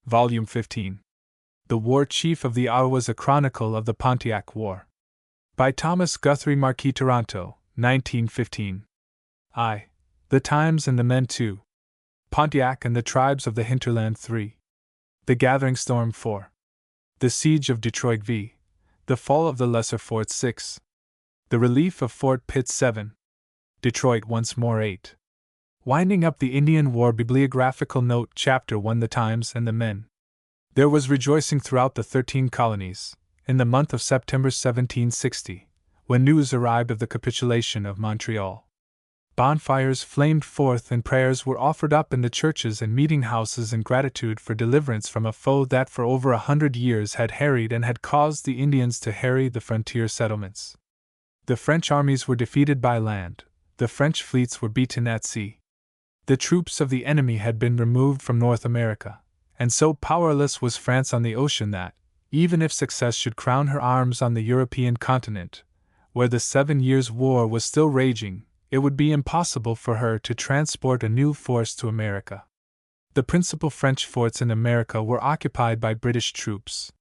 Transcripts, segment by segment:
Volume 15. The War Chief of the Ottawas, a Chronicle of the Pontiac War. By Thomas Guthrie Marquis, Toronto, 1915. I. The Times and the Men 2. Pontiac and the Tribes of the Hinterland 3. The Gathering Storm 4. The Siege of Detroit v. The Fall of the Lesser Fort 6. The Relief of Fort Pitt 7. Detroit once more 8. Winding up the Indian War. Bibliographical note. Chapter 1. The Times and the Men. There was rejoicing throughout the 13 colonies, in the month of September 1760, when news arrived of the capitulation of Montreal. Bonfires flamed forth and prayers were offered up in the churches and meeting houses in gratitude for deliverance from a foe that for over 100 years had harried and had caused the Indians to harry the frontier settlements. The French armies were defeated by land, the French fleets were beaten at sea. The troops of the enemy had been removed from North America, and so powerless was France on the ocean that, even if success should crown her arms on the European continent, where the 7 Years' War was still raging, it would be impossible for her to transport a new force to America. The principal French forts in America were occupied by British troops.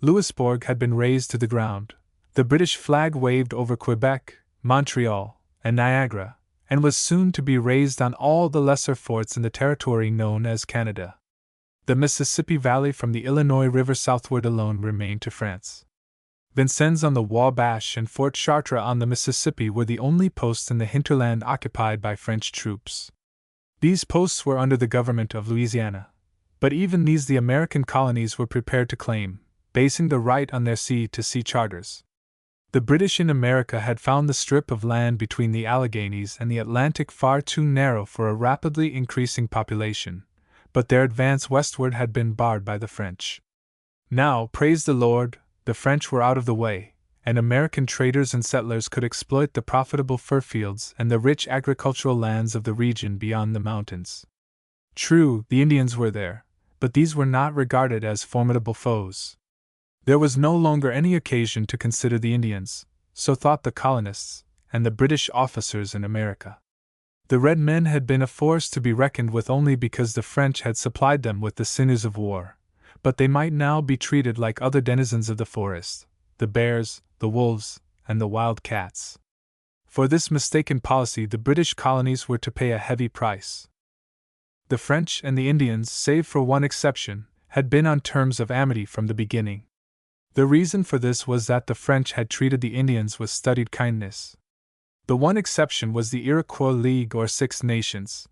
Louisbourg had been razed to the ground, the British flag waved over Quebec, Montreal, and Niagara, and was soon to be raised on all the lesser forts in the territory known as Canada. The Mississippi Valley from the Illinois River southward alone remained to France. Vincennes on the Wabash and Fort Chartres on the Mississippi were the only posts in the hinterland occupied by French troops. These posts were under the government of Louisiana, but even these the American colonies were prepared to claim, basing the right on their sea-to-sea charters. The British in America had found the strip of land between the Alleghenies and the Atlantic far too narrow for a rapidly increasing population, but their advance westward had been barred by the French. Now, praise the Lord, the French were out of the way, and American traders and settlers could exploit the profitable fur fields and the rich agricultural lands of the region beyond the mountains. True, the Indians were there, but these were not regarded as formidable foes. There was no longer any occasion to consider the Indians, so thought the colonists, and the British officers in America. The red men had been a force to be reckoned with only because the French had supplied them with the sinews of war, but they might now be treated like other denizens of the forest, the bears, the wolves, and the wild cats. For this mistaken policy the British colonies were to pay a heavy price. The French and the Indians, save for one exception, had been on terms of amity from the beginning. The reason for this was that the French had treated the Indians with studied kindness. The one exception was the Iroquois League or Six Nations.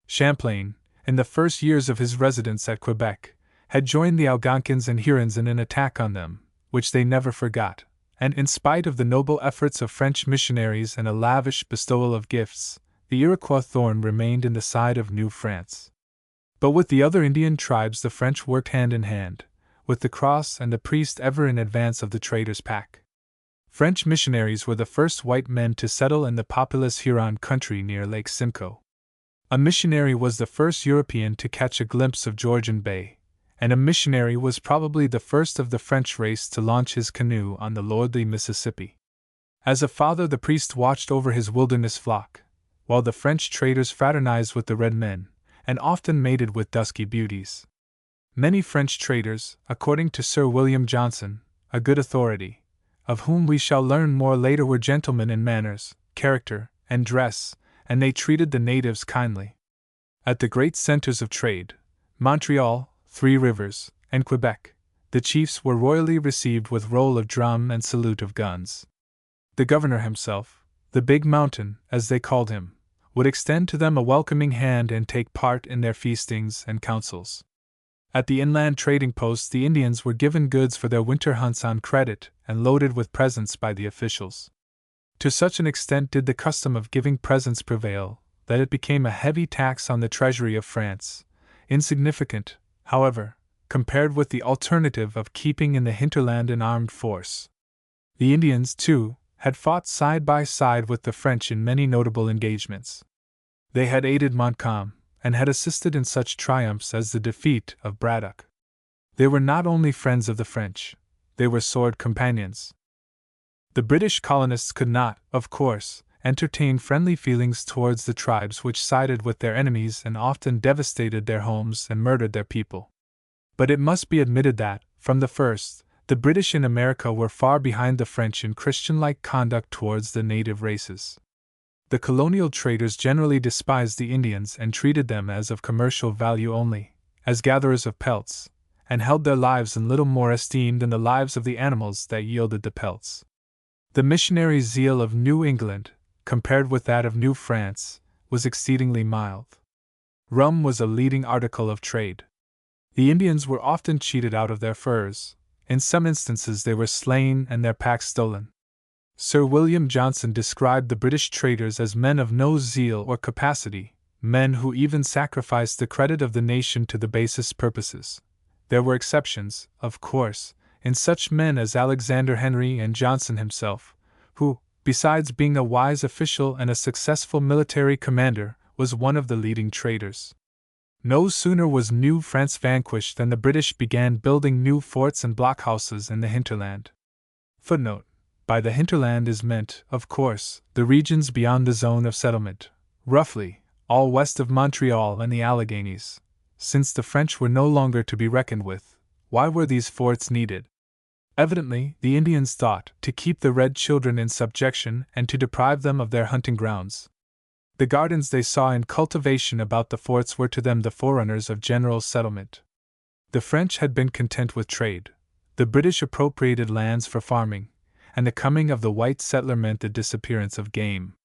Champlain, in the first years of his residence at Quebec, had joined the Algonquins and Hurons in an attack on them, which they never forgot, and in spite of the noble efforts of French missionaries and a lavish bestowal of gifts, the Iroquois thorn remained in the side of New France. But with the other Indian tribes the French worked hand in hand, with the cross and the priest ever in advance of the traders' pack. French missionaries were the first white men to settle in the populous Huron country near Lake Simcoe. A missionary was the first European to catch a glimpse of Georgian Bay, and a missionary was probably the first of the French race to launch his canoe on the lordly Mississippi. As a father the priest watched over his wilderness flock, while the French traders fraternized with the red men, and often mated with dusky beauties. Many French traders, according to Sir William Johnson, a good authority, of whom we shall learn more later, were gentlemen in manners, character, and dress, and they treated the natives kindly. At the great centers of trade, Montreal, Three Rivers, and Quebec, the chiefs were royally received with roll of drum and salute of guns. The governor himself, the Big Mountain, as they called him, would extend to them a welcoming hand and take part in their feastings and councils. At the inland trading posts the Indians were given goods for their winter hunts on credit and loaded with presents by the officials. To such an extent did the custom of giving presents prevail, that it became a heavy tax on the treasury of France, insignificant, however, compared with the alternative of keeping in the hinterland an armed force. The Indians, too, had fought side by side with the French in many notable engagements. They had aided Montcalm, and had assisted in such triumphs as the defeat of Braddock. They were not only friends of the French, they were sword companions. The British colonists could not, of course, entertain friendly feelings towards the tribes which sided with their enemies and often devastated their homes and murdered their people. But it must be admitted that, from the first, the British in America were far behind the French in Christian-like conduct towards the native races. The colonial traders generally despised the Indians and treated them as of commercial value only, as gatherers of pelts, and held their lives in little more esteem than the lives of the animals that yielded the pelts. The missionary zeal of New England, compared with that of New France, was exceedingly mild. Rum was a leading article of trade. The Indians were often cheated out of their furs. In some instances they were slain and their packs stolen. Sir William Johnson described the British traders as men of no zeal or capacity, men who even sacrificed the credit of the nation to the basest purposes. There were exceptions, of course, in such men as Alexander Henry and Johnson himself, who, besides being a wise official and a successful military commander, was one of the leading traders. No sooner was New France vanquished than the British began building new forts and blockhouses in the hinterland. Footnote: by the hinterland is meant, of course, the regions beyond the zone of settlement, roughly, all west of Montreal and the Alleghenies. Since the French were no longer to be reckoned with, why were these forts needed? Evidently, the Indians thought, to keep the red children in subjection and to deprive them of their hunting grounds. The gardens they saw in cultivation about the forts were to them the forerunners of general settlement. The French had been content with trade. The British appropriated lands for farming, and the coming of the white settler meant the disappearance of game.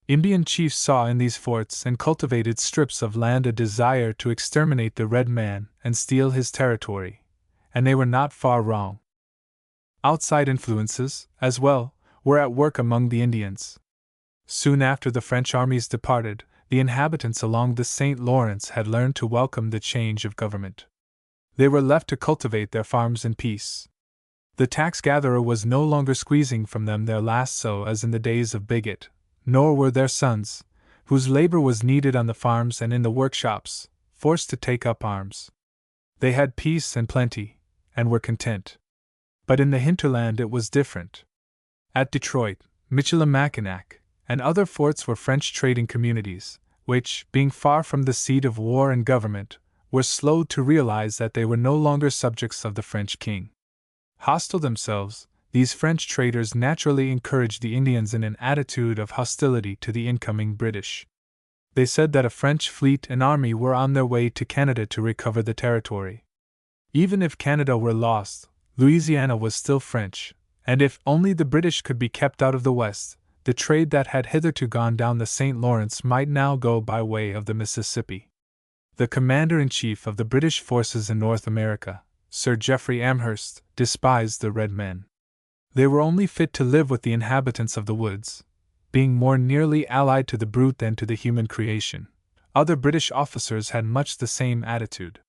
Indian chiefs saw in these forts and cultivated strips of land a desire to exterminate the red man and steal his territory, and they were not far wrong. Outside influences, as well, were at work among the Indians. Soon after the French armies departed, the inhabitants along the St. Lawrence had learned to welcome the change of government. They were left to cultivate their farms in peace. The tax-gatherer was no longer squeezing from them their last so as in the days of Bigot, nor were their sons, whose labor was needed on the farms and in the workshops, forced to take up arms. They had peace and plenty, and were content. But in the hinterland it was different. At Detroit, Michilimackinac, and other forts were French trading communities, which, being far from the seat of war and government, were slow to realize that they were no longer subjects of the French king. Hostile themselves, these French traders naturally encouraged the Indians in an attitude of hostility to the incoming British. They said that a French fleet and army were on their way to Canada to recover the territory. Even if Canada were lost, Louisiana was still French, and if only the British could be kept out of the West, the trade that had hitherto gone down the St. Lawrence might now go by way of the Mississippi. The commander-in-chief of the British forces in North America, Sir Geoffrey Amherst, despised the red men. They were only fit to live with the inhabitants of the woods, being more nearly allied to the brute than to the human creation. Other British officers had much the same attitude.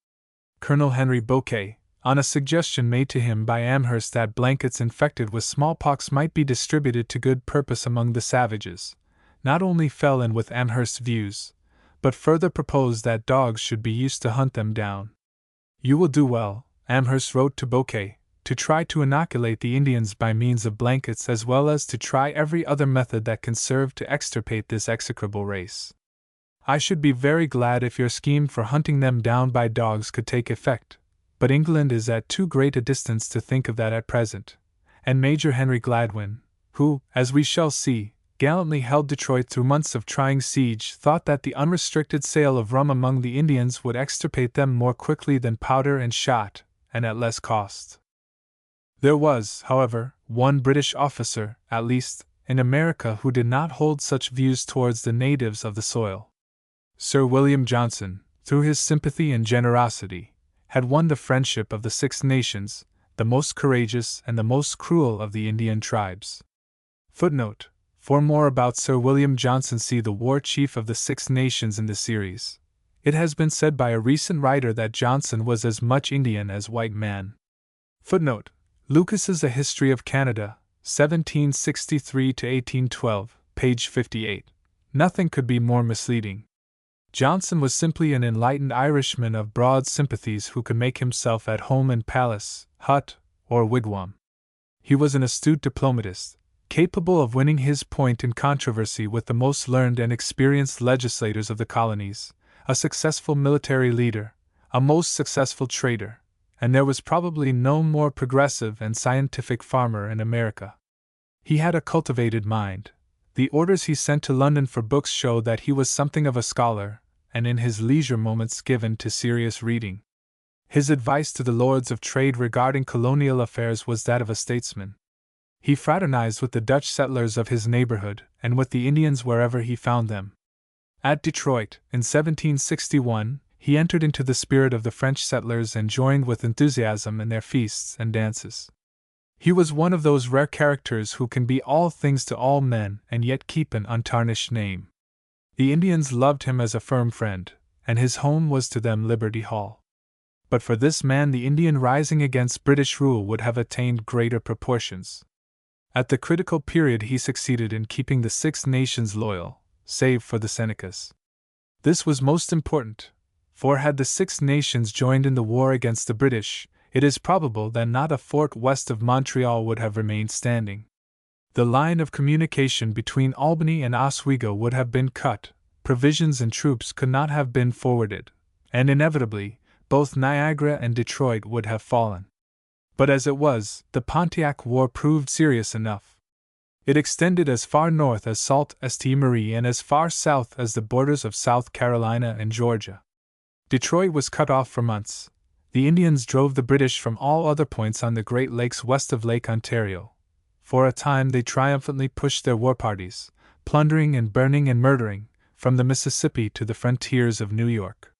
Colonel Henry Bouquet, on a suggestion made to him by Amherst that blankets infected with smallpox might be distributed to good purpose among the savages, not only fell in with Amherst's views, but further proposed that dogs should be used to hunt them down. "You will do well," Amherst wrote to Bouquet, "to try to inoculate the Indians by means of blankets as well as to try every other method that can serve to extirpate this execrable race. I should be very glad if your scheme for hunting them down by dogs could take effect, but England is at too great a distance to think of that at present," and Major Henry Gladwin, who, as we shall see, gallantly held Detroit through months of trying siege, thought that the unrestricted sale of rum among the Indians would extirpate them more quickly than powder and shot, and at less cost. There was, however, one British officer, at least, in America who did not hold such views towards the natives of the soil. Sir William Johnson, through his sympathy and generosity, had won the friendship of the Six Nations, the most courageous and the most cruel of the Indian tribes. Footnote: for more about Sir William Johnson, see the War Chief of the Six Nations in the series. It has been said by a recent writer that Johnson was as much Indian as white man. Footnote: Lucas's A History of Canada, 1763–1812, page 58. Nothing could be more misleading. Johnson was simply an enlightened Irishman of broad sympathies who could make himself at home in palace, hut, or wigwam. He was an astute diplomatist, capable of winning his point in controversy with the most learned and experienced legislators of the colonies, a successful military leader, a most successful trader, and there was probably no more progressive and scientific farmer in America. He had a cultivated mind. The orders he sent to London for books show that he was something of a scholar, and in his leisure moments given to serious reading. His advice to the Lords of Trade regarding colonial affairs was that of a statesman. He fraternized with the Dutch settlers of his neighborhood and with the Indians wherever he found them. At Detroit, in 1761, he entered into the spirit of the French settlers and joined with enthusiasm in their feasts and dances. He was one of those rare characters who can be all things to all men and yet keep an untarnished name. The Indians loved him as a firm friend, and his home was to them Liberty Hall. But for this man the Indian rising against British rule would have attained greater proportions. At the critical period he succeeded in keeping the Six Nations loyal, save for the Senecas. This was most important, for had the Six Nations joined in the war against the British, it is probable that not a fort west of Montreal would have remained standing. The line of communication between Albany and Oswego would have been cut, provisions and troops could not have been forwarded, and inevitably, both Niagara and Detroit would have fallen. But as it was, the Pontiac War proved serious enough. It extended as far north as Sault Ste. Marie and as far south as the borders of South Carolina and Georgia. Detroit was cut off for months. The Indians drove the British from all other points on the Great Lakes west of Lake Ontario. For a time they triumphantly pushed their war parties, plundering and burning and murdering, from the Mississippi to the frontiers of New York.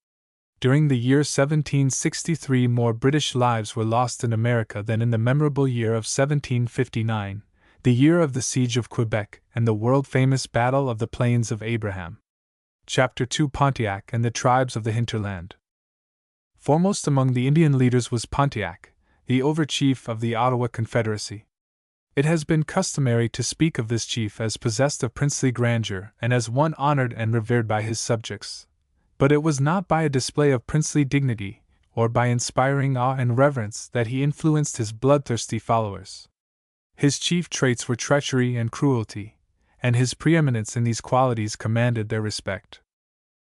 During the year 1763 more British lives were lost in America than in the memorable year of 1759, the year of the Siege of Quebec and the world-famous Battle of the Plains of Abraham. Chapter 2: Pontiac and the Tribes of the Hinterland. Foremost among the Indian leaders was Pontiac, the over-chief of the Ottawa Confederacy. It has been customary to speak of this chief as possessed of princely grandeur and as one honored and revered by his subjects. But it was not by a display of princely dignity, or by inspiring awe and reverence, that he influenced his bloodthirsty followers. His chief traits were treachery and cruelty, and his preeminence in these qualities commanded their respect.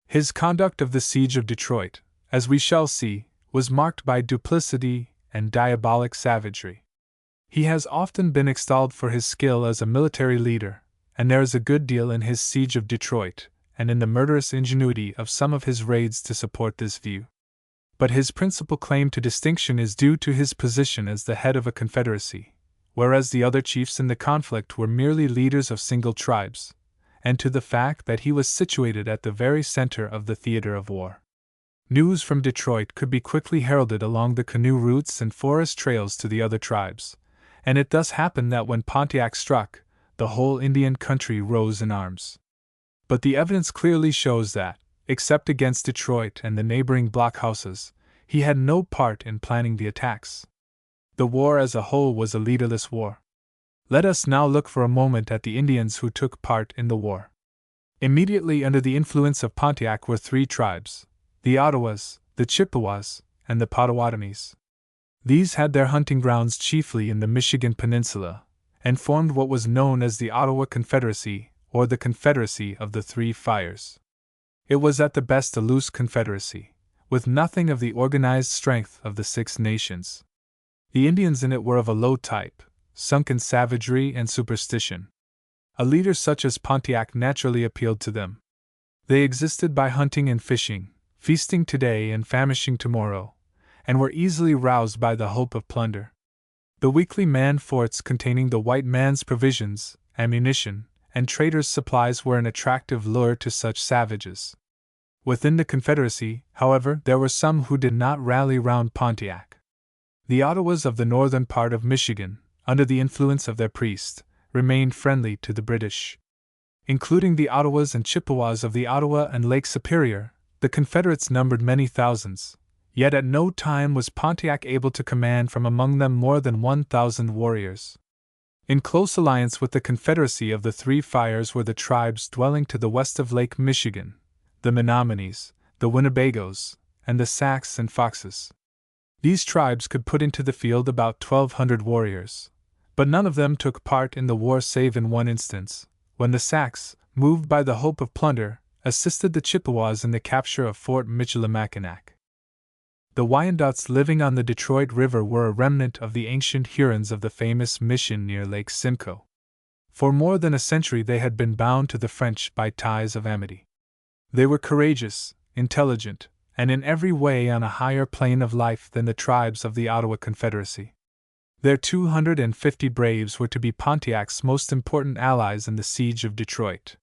His conduct of the siege of Detroit, as we shall see, was marked by duplicity and diabolic savagery. He has often been extolled for his skill as a military leader, and there is a good deal in his siege of Detroit, and in the murderous ingenuity of some of his raids to support this view. But his principal claim to distinction is due to his position as the head of a confederacy, whereas the other chiefs in the conflict were merely leaders of single tribes, and to the fact that he was situated at the very center of the theater of war. News from Detroit could be quickly heralded along the canoe routes and forest trails to the other tribes, and it thus happened that when Pontiac struck, the whole Indian country rose in arms. But the evidence clearly shows that, except against Detroit and the neighboring blockhouses, he had no part in planning the attacks. The war as a whole was a leaderless war. Let us now look for a moment at the Indians who took part in the war. Immediately under the influence of Pontiac were three tribes: the Ottawas, the Chippewas, and the Potawatomis. These had their hunting grounds chiefly in the Michigan Peninsula, and formed what was known as the Ottawa Confederacy, or the Confederacy of the Three Fires. It was at the best a loose confederacy, with nothing of the organized strength of the Six Nations. The Indians in it were of a low type, sunk in savagery and superstition. A leader such as Pontiac naturally appealed to them. They existed by hunting and fishing, feasting today and famishing tomorrow, and were easily roused by the hope of plunder. The weekly manned forts containing the white man's provisions, ammunition, and traders' supplies were an attractive lure to such savages. Within the Confederacy, however, there were some who did not rally round Pontiac. The Ottawas of the northern part of Michigan, under the influence of their priest, remained friendly to the British. Including the Ottawas and Chippewas of the Ottawa and Lake Superior, the Confederates numbered many thousands, yet at no time was Pontiac able to command from among them more than 1,000 warriors. In close alliance with the Confederacy of the Three Fires were the tribes dwelling to the west of Lake Michigan, the Menominees, the Winnebagos, and the Sacs and Foxes. These tribes could put into the field about 1,200 warriors, but none of them took part in the war save in one instance, when the Sacs, moved by the hope of plunder, assisted the Chippewas in the capture of Fort Michilimackinac. The Wyandots living on the Detroit River were a remnant of the ancient Hurons of the famous mission near Lake Simcoe. For more than a century they had been bound to the French by ties of amity. They were courageous, intelligent, and in every way on a higher plane of life than the tribes of the Ottawa Confederacy. Their 250 braves were to be Pontiac's most important allies in the siege of Detroit.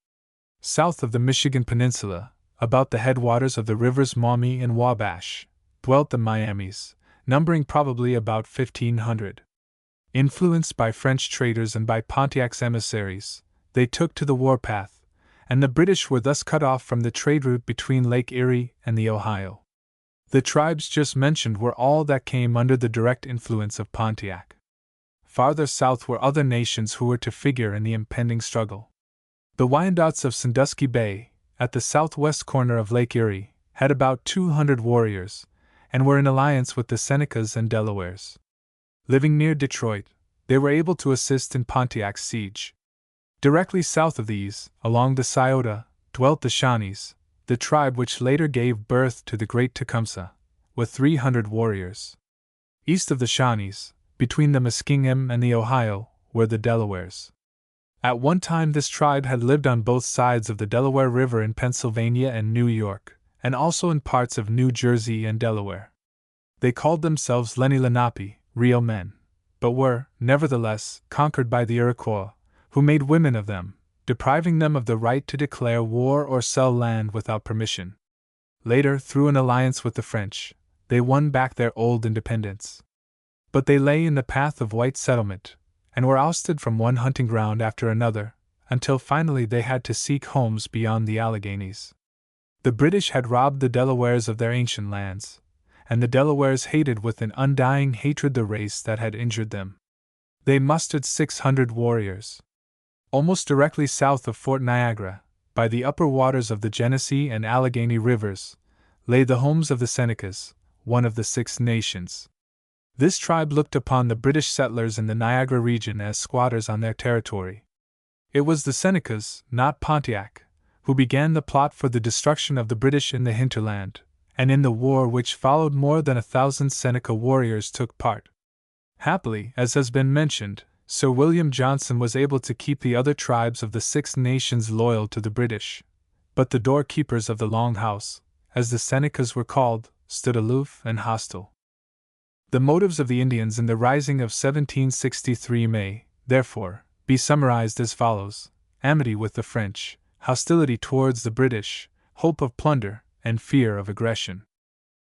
South of the Michigan Peninsula, about the headwaters of the rivers Maumee and Wabash, dwelt the Miamis, numbering probably about 1,500. Influenced by French traders and by Pontiac's emissaries, they took to the warpath, and the British were thus cut off from the trade route between Lake Erie and the Ohio. The tribes just mentioned were all that came under the direct influence of Pontiac. Farther south were other nations who were to figure in the impending struggle. The Wyandots of Sandusky Bay, at the southwest corner of Lake Erie, had about 200 warriors, and were in alliance with the Senecas and Delawares. Living near Detroit, they were able to assist in Pontiac's siege. Directly south of these, along the Scioto, dwelt the Shawnees, the tribe which later gave birth to the Great Tecumseh, with 300 warriors. East of the Shawnees, between the Muskingum and the Ohio, were the Delawares. At one time this tribe had lived on both sides of the Delaware River in Pennsylvania and New York, and also in parts of New Jersey and Delaware. They called themselves Lenni Lenape, real men, but were, nevertheless, conquered by the Iroquois, who made women of them, depriving them of the right to declare war or sell land without permission. Later, through an alliance with the French, they won back their old independence. But they lay in the path of white settlement, and were ousted from one hunting ground after another, until finally they had to seek homes beyond the Alleghenies. The British had robbed the Delawares of their ancient lands, and the Delawares hated with an undying hatred the race that had injured them. They mustered 600 warriors. Almost directly south of Fort Niagara, by the upper waters of the Genesee and Allegheny rivers, lay the homes of the Senecas, one of the Six Nations. This tribe looked upon the British settlers in the Niagara region as squatters on their territory. It was the Senecas, not Pontiac, who began the plot for the destruction of the British in the hinterland, and in the war which followed more than 1,000 Seneca warriors took part. Happily, as has been mentioned, Sir William Johnson was able to keep the other tribes of the Six Nations loyal to the British, but the doorkeepers of the Long House, as the Senecas were called, stood aloof and hostile. The motives of the Indians in the rising of 1763 may, therefore, be summarized as follows: amity with the French, hostility towards the British, hope of plunder, and fear of aggression.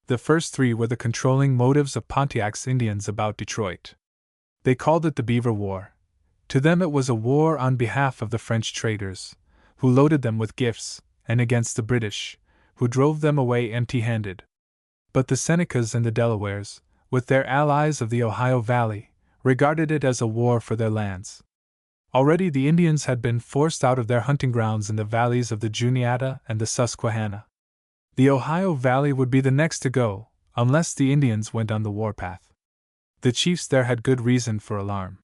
The first three were the controlling motives of Pontiac's Indians about Detroit. They called it the Beaver War. To them it was a war on behalf of the French traders, who loaded them with gifts, and against the British, who drove them away empty-handed. But the Senecas and the Delawares, with their allies of the Ohio Valley, regarded it as a war for their lands. Already the Indians had been forced out of their hunting grounds in the valleys of the Juniata and the Susquehanna. The Ohio Valley would be the next to go, unless the Indians went on the warpath. The chiefs there had good reason for alarm.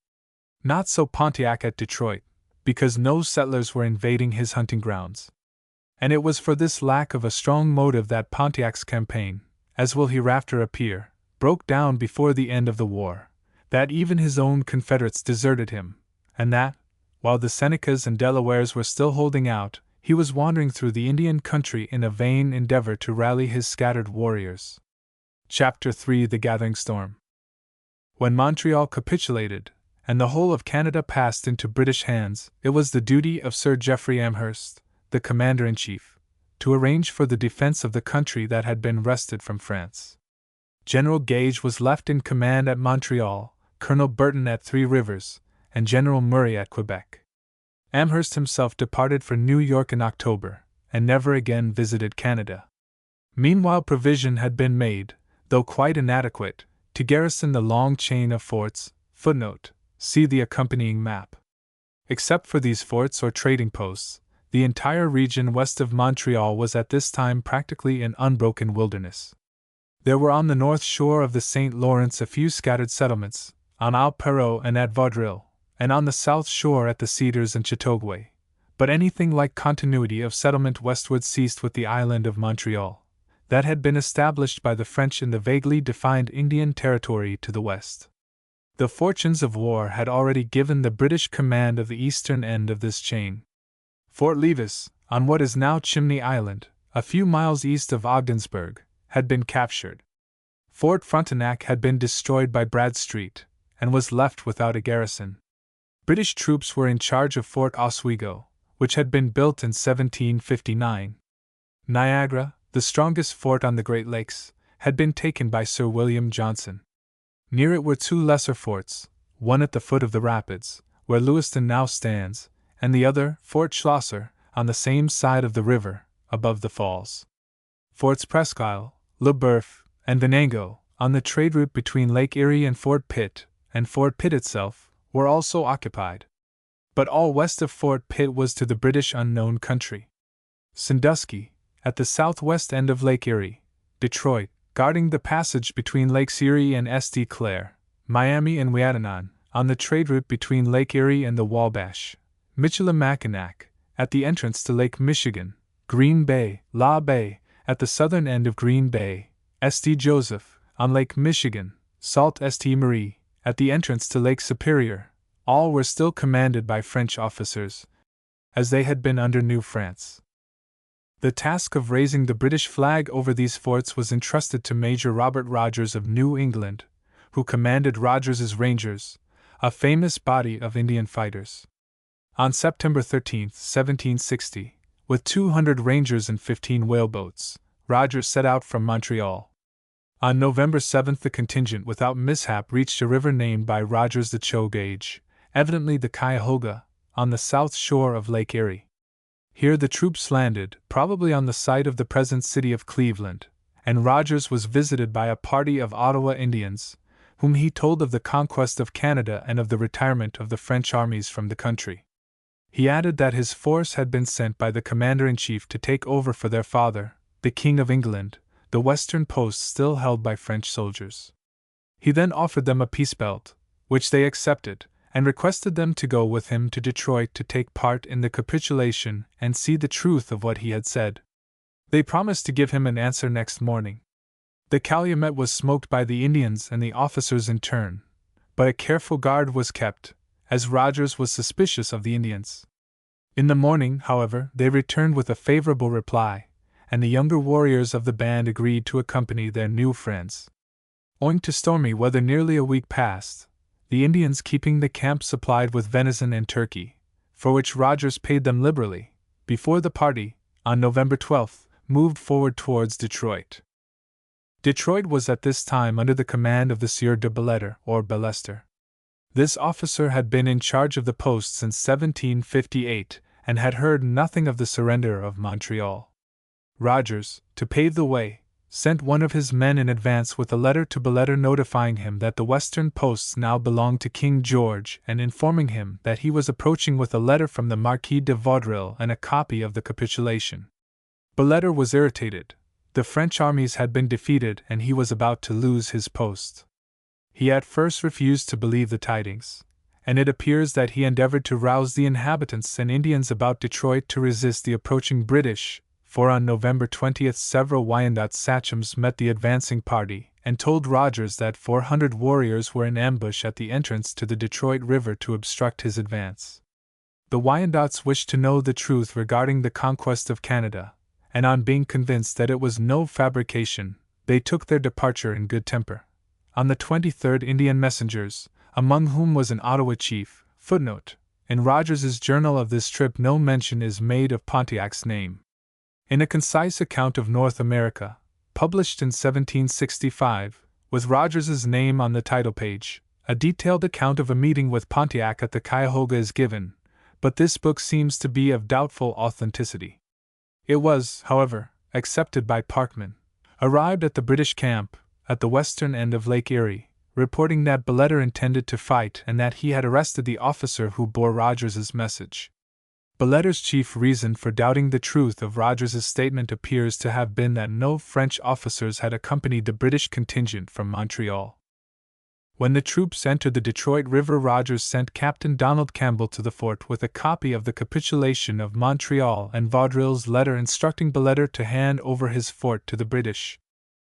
Not so Pontiac at Detroit, because no settlers were invading his hunting grounds. And it was for this lack of a strong motive that Pontiac's campaign, as will hereafter appear, broke down before the end of the war, that even his own Confederates deserted him, and that, while the Senecas and Delawares were still holding out, he was wandering through the Indian country in a vain endeavor to rally his scattered warriors. Chapter 3: The Gathering Storm. When Montreal capitulated, and the whole of Canada passed into British hands, it was the duty of Sir Geoffrey Amherst, the Commander-in-Chief, to arrange for the defense of the country that had been wrested from France. General Gage was left in command at Montreal, Colonel Burton at Three Rivers, and General Murray at Quebec. Amherst himself departed for New York in October, and never again visited Canada. Meanwhile provision had been made, though quite inadequate, to garrison the long chain of forts. See the accompanying map. Except for these forts or trading posts, the entire region west of Montreal was at this time practically an unbroken wilderness. There were on the north shore of the St. Lawrence a few scattered settlements, on Isle Perrot and at Vaudreuil, and on the south shore at the Cedars and Chateauguay, but anything like continuity of settlement westward ceased with the island of Montreal. that had been established by the French in the vaguely defined Indian Territory to the west. The fortunes of war had already given the British command of the eastern end of this chain. Fort Levis, on what is now Chimney Island, a few miles east of Ogdensburg, had been captured. Fort Frontenac had been destroyed by Bradstreet, and was left without a garrison. British troops were in charge of Fort Oswego, which had been built in 1759. Niagara, the strongest fort on the Great Lakes, had been taken by Sir William Johnson. Near it were two lesser forts, one at the foot of the rapids, where Lewiston now stands, and the other, Fort Schlosser, on the same side of the river, above the falls. Forts Presqu'Isle, Le Boeuf, and Venango, on the trade route between Lake Erie and Fort Pitt itself, were also occupied. But all west of Fort Pitt was to the British unknown country. Sandusky, at the southwest end of Lake Erie, Detroit, guarding the passage between Lakes Erie and St. Clair, Miami and Ouiatenon, on the trade route between Lake Erie and the Wabash, Michilimackinac, at the entrance to Lake Michigan, Green Bay, La Bay, at the southern end of Green Bay, St. Joseph, on Lake Michigan, Sault Ste. Marie, at the entrance to Lake Superior, all were still commanded by French officers, as they had been under New France. The task of raising the British flag over these forts was entrusted to Major Robert Rogers of New England, who commanded Rogers's Rangers, a famous body of Indian fighters. On September 13, 1760, with 200 Rangers and 15 whaleboats, Rogers set out from Montreal. On November 7 the contingent without mishap reached a river named by Rogers the Chogage, evidently the Cuyahoga, on the south shore of Lake Erie. Here the troops landed, probably on the site of the present city of Cleveland, and Rogers was visited by a party of Ottawa Indians, whom he told of the conquest of Canada and of the retirement of the French armies from the country. He added that his force had been sent by the commander-in-chief to take over for their father, the King of England, the western post still held by French soldiers. He then offered them a peace belt, which they accepted, and requested them to go with him to Detroit to take part in the capitulation and see the truth of what he had said. They promised to give him an answer next morning. The calumet was smoked by the Indians and the officers in turn, but a careful guard was kept, as Rogers was suspicious of the Indians. In the morning, however, they returned with a favorable reply, and the younger warriors of the band agreed to accompany their new friends. Owing to stormy weather nearly a week passed, the Indians keeping the camp supplied with venison and turkey, for which Rogers paid them liberally, before the party, on November 12, moved forward towards Detroit. Detroit was at this time under the command of the Sieur de Bellester or Bellester. This officer had been in charge of the post since 1758 and had heard nothing of the surrender of Montreal. Rogers, to pave the way, sent one of his men in advance with a letter to Bellester notifying him that the western posts now belonged to King George and informing him that he was approaching with a letter from the Marquis de Vaudreuil and a copy of the capitulation. Bellester was irritated. The French armies had been defeated and he was about to lose his post. He at first refused to believe the tidings, and it appears that he endeavored to rouse the inhabitants and Indians about Detroit to resist the approaching British, for on November 20 several Wyandot sachems met the advancing party and told Rogers that 400 warriors were in ambush at the entrance to the Detroit River to obstruct his advance. The Wyandots wished to know the truth regarding the conquest of Canada, and on being convinced that it was no fabrication, they took their departure in good temper. On the 23rd, Indian messengers, among whom was an Ottawa chief, in Rogers's journal of this trip no mention is made of Pontiac's name. In a concise account of North America, published in 1765, with Rogers's name on the title page, a detailed account of a meeting with Pontiac at the Cuyahoga is given, but this book seems to be of doubtful authenticity. It was, however, accepted by Parkman, arrived at the British camp, at the western end of Lake Erie, reporting that Bellester intended to fight and that he had arrested the officer who bore Rogers's message. Bellester's chief reason for doubting the truth of Rogers's statement appears to have been that no French officers had accompanied the British contingent from Montreal. When the troops entered the Detroit River, Rogers sent Captain Donald Campbell to the fort with a copy of the capitulation of Montreal and Vaudreuil's letter instructing Bellêtre to hand over his fort to the British.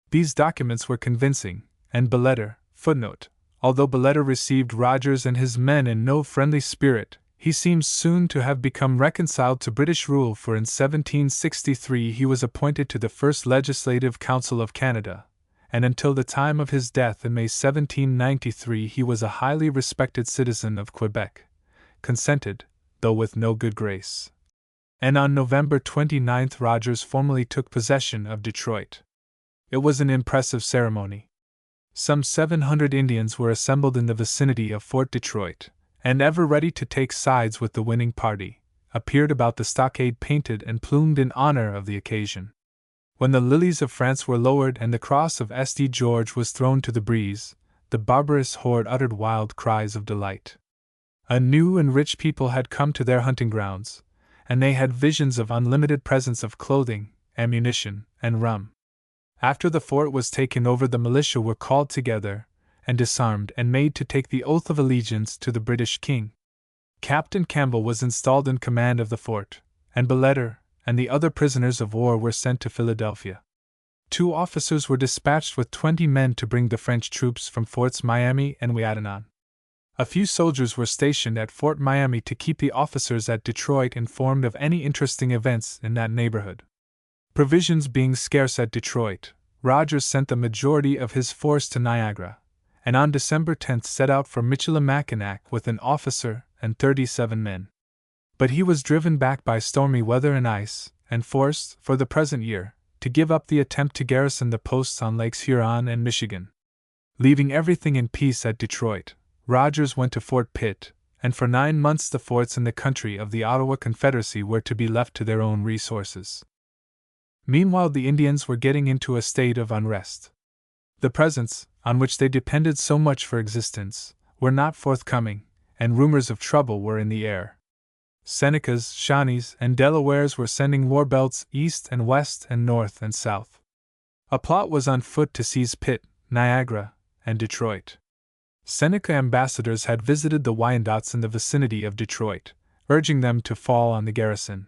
These documents were convincing, and Bellêtre, footnote, although Bellêtre received Rogers and his men in no friendly spirit, he seems soon to have become reconciled to British rule, for in 1763 he was appointed to the First Legislative Council of Canada, and until the time of his death in May 1793 he was a highly respected citizen of Quebec, consented, though with no good grace. And on November 29 Rogers formally took possession of Detroit. It was an impressive ceremony. Some 700 Indians were assembled in the vicinity of Fort Detroit, and ever ready to take sides with the winning party, appeared about the stockade painted and plumed in honor of the occasion. When the lilies of France were lowered and the cross of St. George was thrown to the breeze, the barbarous horde uttered wild cries of delight. A new and rich people had come to their hunting grounds, and they had visions of unlimited presents of clothing, ammunition, and rum. After the fort was taken over, the militia were called together, and disarmed and made to take the oath of allegiance to the British king. Captain Campbell was installed in command of the fort, and Bellêtre and the other prisoners of war were sent to Philadelphia. 2 officers were dispatched with 20 men to bring the French troops from Forts Miami and Ouiatenon. A few soldiers were stationed at Fort Miami to keep the officers at Detroit informed of any interesting events in that neighborhood. Provisions being scarce at Detroit, Rogers sent the majority of his force to Niagara, and on December 10 set out for Michilimackinac with an officer and 37 men. But he was driven back by stormy weather and ice, and forced, for the present year, to give up the attempt to garrison the posts on Lakes Huron and Michigan. Leaving everything in peace at Detroit, Rogers went to Fort Pitt, and for 9 months the forts in the country of the Ottawa Confederacy were to be left to their own resources. Meanwhile, the Indians were getting into a state of unrest. The presents, on which they depended so much for existence, were not forthcoming, and rumors of trouble were in the air. Senecas, Shawnees, and Delawares were sending war belts east and west and north and south. A plot was on foot to seize Pitt, Niagara, and Detroit. Seneca ambassadors had visited the Wyandots in the vicinity of Detroit, urging them to fall on the garrison.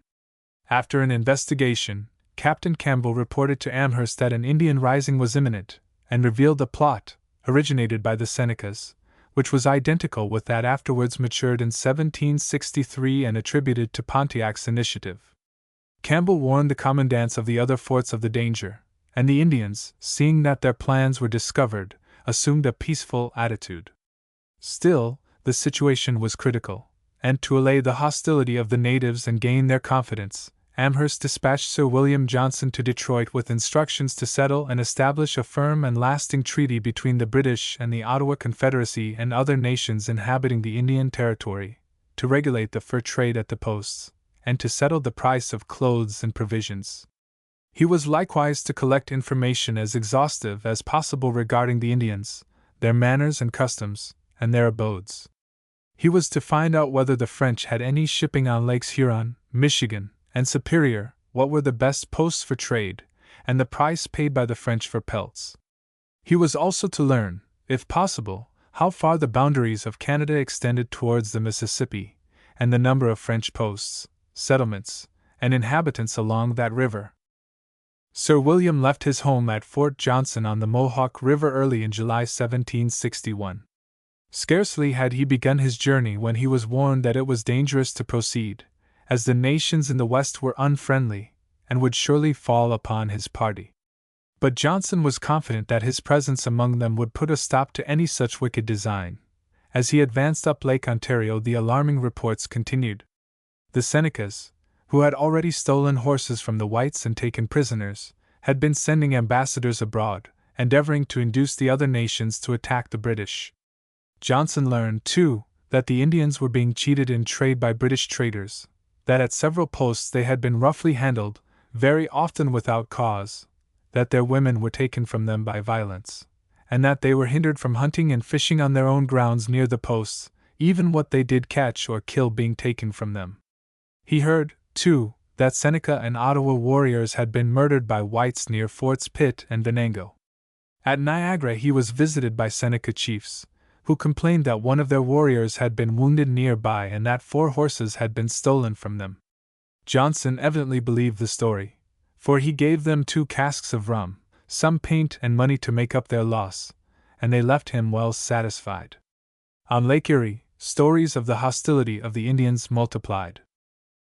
After an investigation, Captain Campbell reported to Amherst that an Indian rising was imminent, and revealed a plot, originated by the Senecas, which was identical with that afterwards matured in 1763 and attributed to Pontiac's initiative. Campbell warned the commandants of the other forts of the danger, and the Indians, seeing that their plans were discovered, assumed a peaceful attitude. Still, the situation was critical, and to allay the hostility of the natives and gain their confidence, Amherst dispatched Sir William Johnson to Detroit with instructions to settle and establish a firm and lasting treaty between the British and the Ottawa Confederacy and other nations inhabiting the Indian Territory, to regulate the fur trade at the posts, and to settle the price of clothes and provisions. He was likewise to collect information as exhaustive as possible regarding the Indians, their manners and customs, and their abodes. He was to find out whether the French had any shipping on Lakes Huron, Michigan, and Superior, what were the best posts for trade, and the price paid by the French for pelts. He was also to learn, if possible, how far the boundaries of Canada extended towards the Mississippi, and the number of French posts, settlements, and inhabitants along that river. Sir William left his home at Fort Johnson on the Mohawk River early in July 1761. Scarcely had he begun his journey when he was warned that it was dangerous to proceed, as the nations in the West were unfriendly, and would surely fall upon his party. But Johnson was confident that his presence among them would put a stop to any such wicked design. As he advanced up Lake Ontario, the alarming reports continued. The Senecas, who had already stolen horses from the whites and taken prisoners, had been sending ambassadors abroad, endeavoring to induce the other nations to attack the British. Johnson learned, too, that the Indians were being cheated in trade by British traders, that at several posts they had been roughly handled, very often without cause, that their women were taken from them by violence, and that they were hindered from hunting and fishing on their own grounds near the posts, even what they did catch or kill being taken from them. He heard, too, that Seneca and Ottawa warriors had been murdered by whites near Forts Pitt and Venango. At Niagara he was visited by Seneca chiefs, who complained that one of their warriors had been wounded nearby and that 4 horses had been stolen from them. Johnson evidently believed the story, for he gave them 2 casks of rum, some paint and money to make up their loss, and they left him well satisfied. On Lake Erie, stories of the hostility of the Indians multiplied.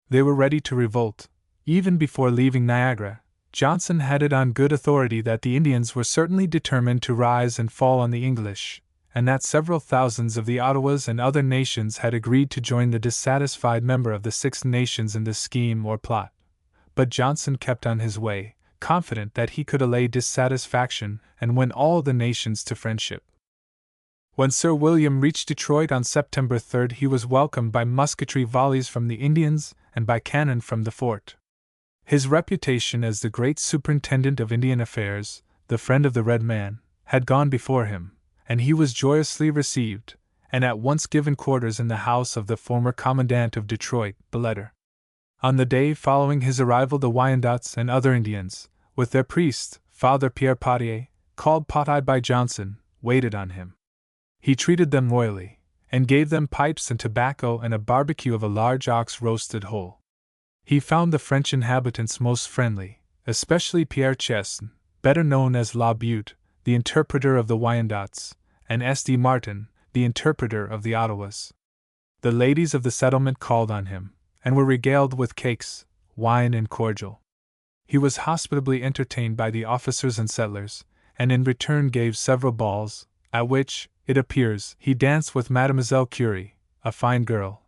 They were ready to revolt. Even before leaving Niagara, Johnson had it on good authority that the Indians were certainly determined to rise and fall on the English, and that several thousands of the Ottawas and other nations had agreed to join the dissatisfied member of the Six Nations in this scheme or plot. But Johnson kept on his way, confident that he could allay dissatisfaction and win all the nations to friendship. When Sir William reached Detroit on September 3, he was welcomed by musketry volleys from the Indians and by cannon from the fort. His reputation as the great superintendent of Indian affairs, the friend of the red man, had gone before him, and he was joyously received, and at once given quarters in the house of the former commandant of Detroit, Beletter. On the day following his arrival, the Wyandots and other Indians, with their priest, Father Pierre Potier, called Pot-Eye by Johnson, waited on him. He treated them royally, and gave them pipes and tobacco and a barbecue of a large ox roasted whole. He found the French inhabitants most friendly, especially Pierre Chesne, better known as La Butte, the interpreter of the Wyandots, and S.D. Martin, the interpreter of the Ottawas. The ladies of the settlement called on him, and were regaled with cakes, wine, and cordial. He was hospitably entertained by the officers and settlers, and in return gave several balls, at which, it appears, he danced with Mademoiselle Curie, a fine girl.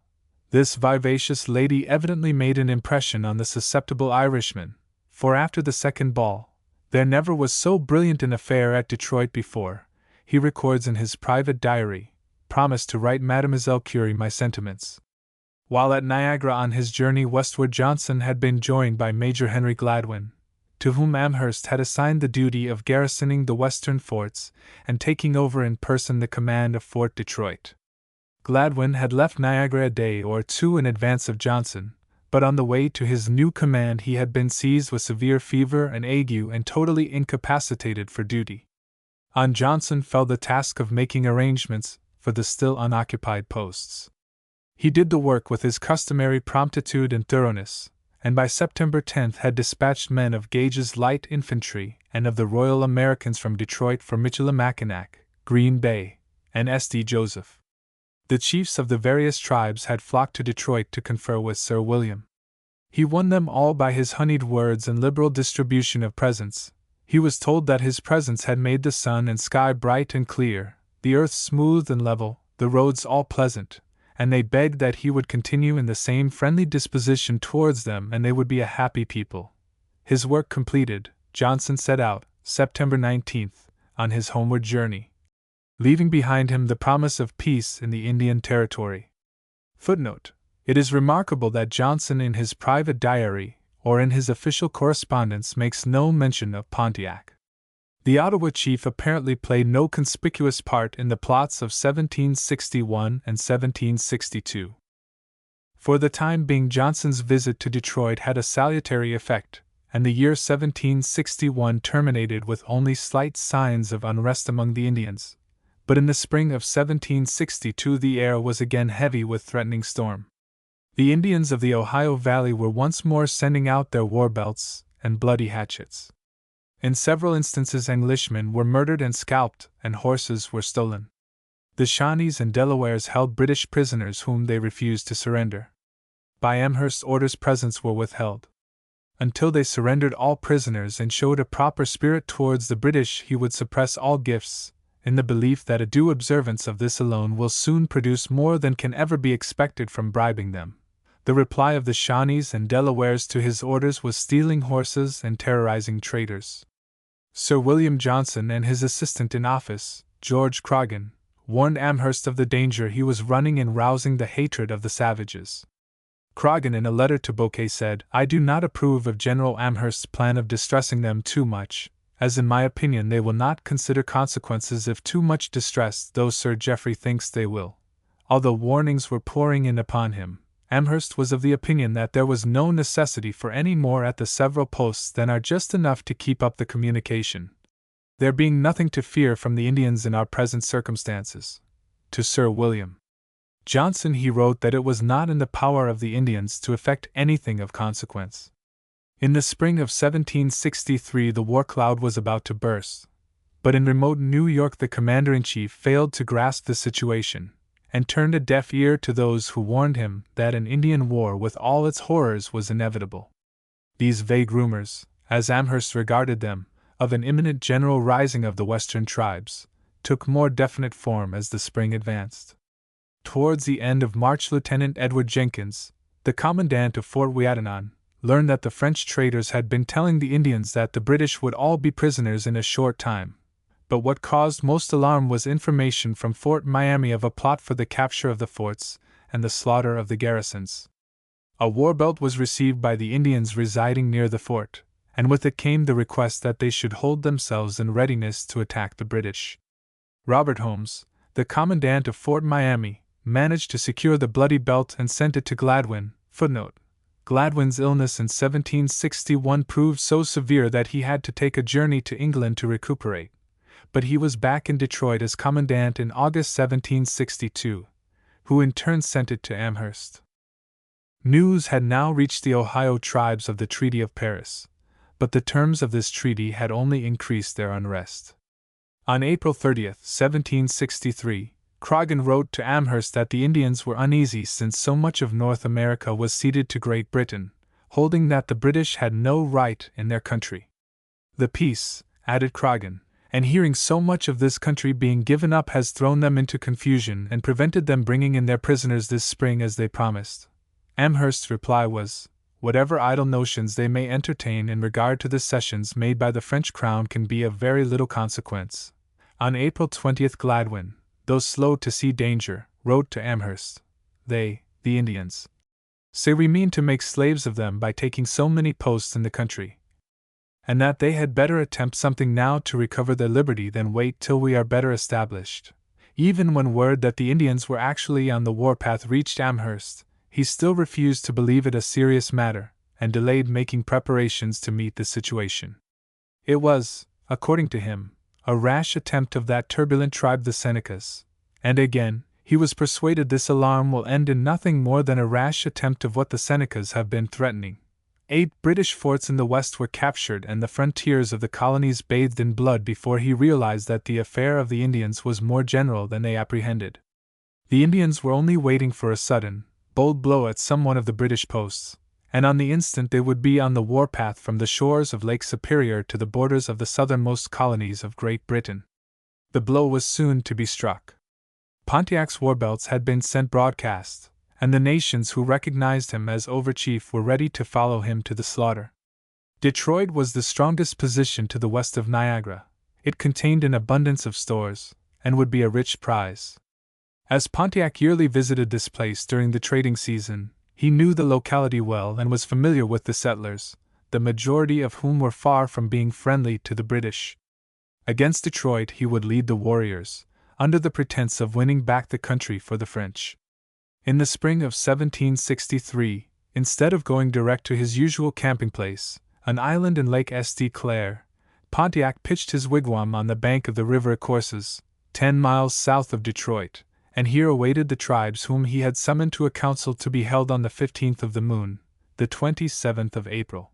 This vivacious lady evidently made an impression on the susceptible Irishman, for after the second ball, there never was so brilliant an affair at Detroit before. He records in his private diary, "Promised to write Mademoiselle Curie my sentiments." While at Niagara on his journey westward, Johnson had been joined by Major Henry Gladwin, to whom Amherst had assigned the duty of garrisoning the western forts and taking over in person the command of Fort Detroit. Gladwin had left Niagara a day or 2 in advance of Johnson, but on the way to his new command he had been seized with severe fever and ague and totally incapacitated for duty. On Johnson fell the task of making arrangements for the still unoccupied posts. He did the work with his customary promptitude and thoroughness, and by September 10 had dispatched men of Gage's light infantry and of the Royal Americans from Detroit for Michilimackinac, Green Bay, and St. Joseph. The chiefs of the various tribes had flocked to Detroit to confer with Sir William. He won them all by his honeyed words and liberal distribution of presents. He was told that his presence had made the sun and sky bright and clear, the earth smooth and level, the roads all pleasant, and they begged that he would continue in the same friendly disposition towards them and they would be a happy people. His work completed, Johnson set out, September 19, on his homeward journey, leaving behind him the promise of peace in the Indian Territory. Footnote: It is remarkable that Johnson in his private diary, or in his official correspondence, makes no mention of Pontiac. The Ottawa chief apparently played no conspicuous part in the plots of 1761 and 1762. For the time being, Johnson's visit to Detroit had a salutary effect, and the year 1761 terminated with only slight signs of unrest among the Indians. But in the spring of 1762 the air was again heavy with threatening storm. The Indians of the Ohio Valley were once more sending out their war belts and bloody hatchets. In several instances Englishmen were murdered and scalped, and horses were stolen. The Shawnees and Delawares held British prisoners whom they refused to surrender. By Amherst's orders presents were withheld. Until they surrendered all prisoners and showed a proper spirit towards the British, he would suppress all gifts, in the belief that a due observance of this alone will soon produce more than can ever be expected from bribing them. The reply of the Shawnees and Delawares to his orders was stealing horses and terrorizing traders. Sir William Johnson and his assistant in office, George Croghan, warned Amherst of the danger he was running in rousing the hatred of the savages. Croghan in a letter to Bouquet said, "I do not approve of General Amherst's plan of distressing them too much, as in my opinion they will not consider consequences if too much distressed, though Sir Geoffrey thinks they will." Although warnings were pouring in upon him, Amherst was of the opinion that there was no necessity for any more at the several posts than are just enough to keep up the communication. There being nothing to fear from the Indians in our present circumstances, to Sir William Johnson he wrote that it was not in the power of the Indians to effect anything of consequence. In the spring of 1763 the war cloud was about to burst, but in remote New York the commander-in-chief failed to grasp the situation, and turned a deaf ear to those who warned him that an Indian war with all its horrors was inevitable. These vague rumors, as Amherst regarded them, of an imminent general rising of the western tribes, took more definite form as the spring advanced. Towards the end of March, Lieutenant Edward Jenkins, the commandant of Fort Ouiatenon, learned that the French traders had been telling the Indians that the British would all be prisoners in a short time. But what caused most alarm was information from Fort Miami of a plot for the capture of the forts and the slaughter of the garrisons. A war belt was received by the Indians residing near the fort, and with it came the request that they should hold themselves in readiness to attack the British. Robert Holmes, the commandant of Fort Miami, managed to secure the bloody belt and sent it to Gladwin. Footnote: Gladwin's illness in 1761 proved so severe that he had to take a journey to England to recuperate, but he was back in Detroit as commandant in August 1762, who in turn sent it to Amherst. News had now reached the Ohio tribes of the Treaty of Paris, but the terms of this treaty had only increased their unrest. On April 30, 1763, Croghan wrote to Amherst that the Indians were uneasy since so much of North America was ceded to Great Britain, holding that the British had no right in their country. The peace, added Croghan, and hearing so much of this country being given up has thrown them into confusion and prevented them bringing in their prisoners this spring as they promised. Amherst's reply was, whatever idle notions they may entertain in regard to the cessions made by the French crown can be of very little consequence. On April 20 Gladwin, though slow to see danger, wrote to Amherst, They, the Indians, say we mean to make slaves of them by taking so many posts in the country, and that they had better attempt something now to recover their liberty than wait till we are better established. Even when word that the Indians were actually on the warpath reached Amherst, he still refused to believe it a serious matter, and delayed making preparations to meet the situation. It was, according to him, a rash attempt of that turbulent tribe the Senecas, and again, he was persuaded this alarm will end in nothing more than a rash attempt of what the Senecas have been threatening. 8 British forts in the west were captured and the frontiers of the colonies bathed in blood before he realized that the affair of the Indians was more general than they apprehended. The Indians were only waiting for a sudden, bold blow at some one of the British posts, and on the instant they would be on the warpath from the shores of Lake Superior to the borders of the southernmost colonies of Great Britain. The blow was soon to be struck. Pontiac's warbelts had been sent broadcast, and the nations who recognized him as overchief were ready to follow him to the slaughter. Detroit was the strongest position to the west of Niagara. It contained an abundance of stores, and would be a rich prize. As Pontiac yearly visited this place during the trading season, he knew the locality well and was familiar with the settlers, the majority of whom were far from being friendly to the British. Against Detroit he would lead the warriors, under the pretense of winning back the country for the French. In the spring of 1763, instead of going direct to his usual camping place, an island in Lake St. Clair, Pontiac pitched his wigwam on the bank of the river Courses, 10 miles south of Detroit, and here awaited the tribes whom he had summoned to a council to be held on the 15th of the moon, the 27th of April.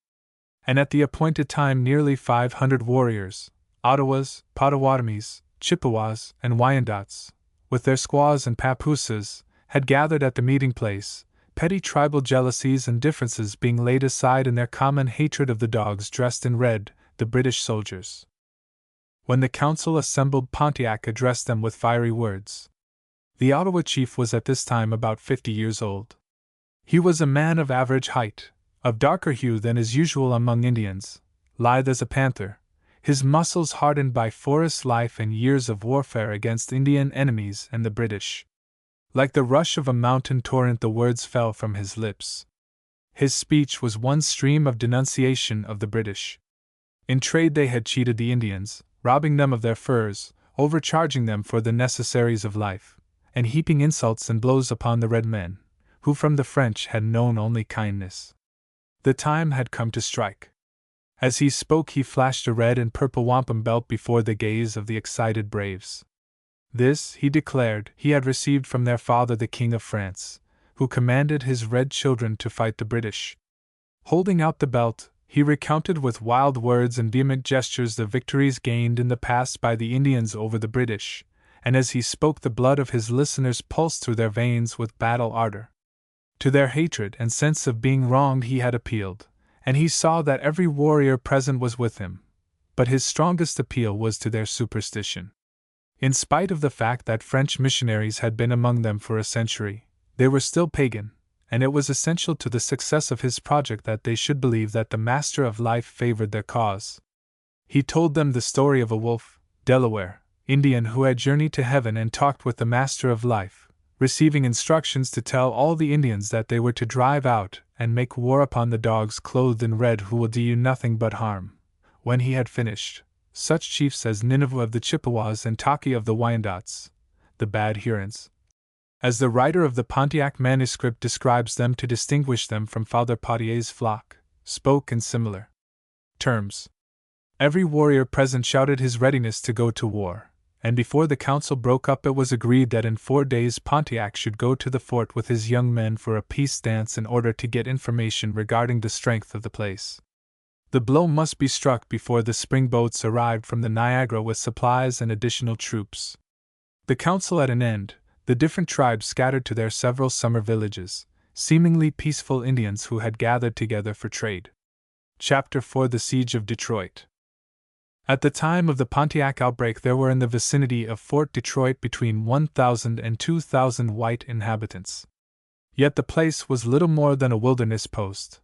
And at the appointed time nearly 500 warriors, Ottawas, Potawatomis, Chippewas, and Wyandots, with their squaws and papooses, had gathered at the meeting place, petty tribal jealousies and differences being laid aside in their common hatred of the dogs dressed in red, the British soldiers. When the council assembled, Pontiac addressed them with fiery words. The Ottawa chief was at this time about 50 years old. He was a man of average height, of darker hue than is usual among Indians, lithe as a panther, his muscles hardened by forest life and years of warfare against Indian enemies and the British. Like the rush of a mountain torrent the words fell from his lips. His speech was one stream of denunciation of the British. In trade they had cheated the Indians, robbing them of their furs, overcharging them for the necessaries of life, and heaping insults and blows upon the red men, who from the French had known only kindness. The time had come to strike. As he spoke he flashed a red and purple wampum belt before the gaze of the excited braves. This, he declared, he had received from their father the King of France, who commanded his red children to fight the British. Holding out the belt, he recounted with wild words and vehement gestures the victories gained in the past by the Indians over the British, and as he spoke the blood of his listeners pulsed through their veins with battle ardor. To their hatred and sense of being wronged he had appealed, and he saw that every warrior present was with him, but his strongest appeal was to their superstition. In spite of the fact that French missionaries had been among them for a century, they were still pagan, and it was essential to the success of his project that they should believe that the Master of Life favored their cause. He told them the story of a wolf, Delaware, Indian who had journeyed to heaven and talked with the Master of Life, receiving instructions to tell all the Indians that they were to drive out and make war upon the dogs clothed in red who will do you nothing but harm. When he had finished, such chiefs as Nineveh of the Chippewas and Taki of the Wyandots, the Bad Hurons, as the writer of the Pontiac manuscript describes them to distinguish them from Father Potier's flock, spoke in similar terms. Every warrior present shouted his readiness to go to war, and before the council broke up it was agreed that in 4 days Pontiac should go to the fort with his young men for a peace dance in order to get information regarding the strength of the place. The blow must be struck before the spring boats arrived from the Niagara with supplies and additional troops. The council at an end, the different tribes scattered to their several summer villages, seemingly peaceful Indians who had gathered together for trade. Chapter 4: The Siege of Detroit. At the time of the Pontiac outbreak there were in the vicinity of Fort Detroit between 1,000 and 2,000 white inhabitants. Yet the place was little more than a wilderness post.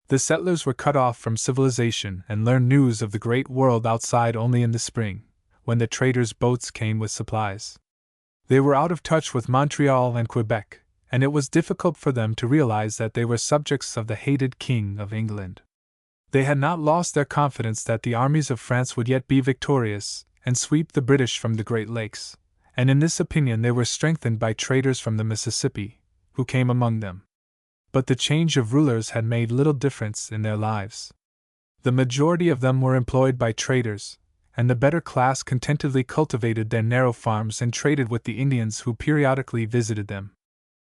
The settlers were cut off from civilization and learned news of the great world outside only in the spring, when the traders' boats came with supplies. They were out of touch with Montreal and Quebec, and it was difficult for them to realize that they were subjects of the hated King of England. They had not lost their confidence that the armies of France would yet be victorious and sweep the British from the Great Lakes, and in this opinion they were strengthened by traders from the Mississippi, who came among them. But the change of rulers had made little difference in their lives. The majority of them were employed by traders, and the better class contentedly cultivated their narrow farms and traded with the Indians who periodically visited them.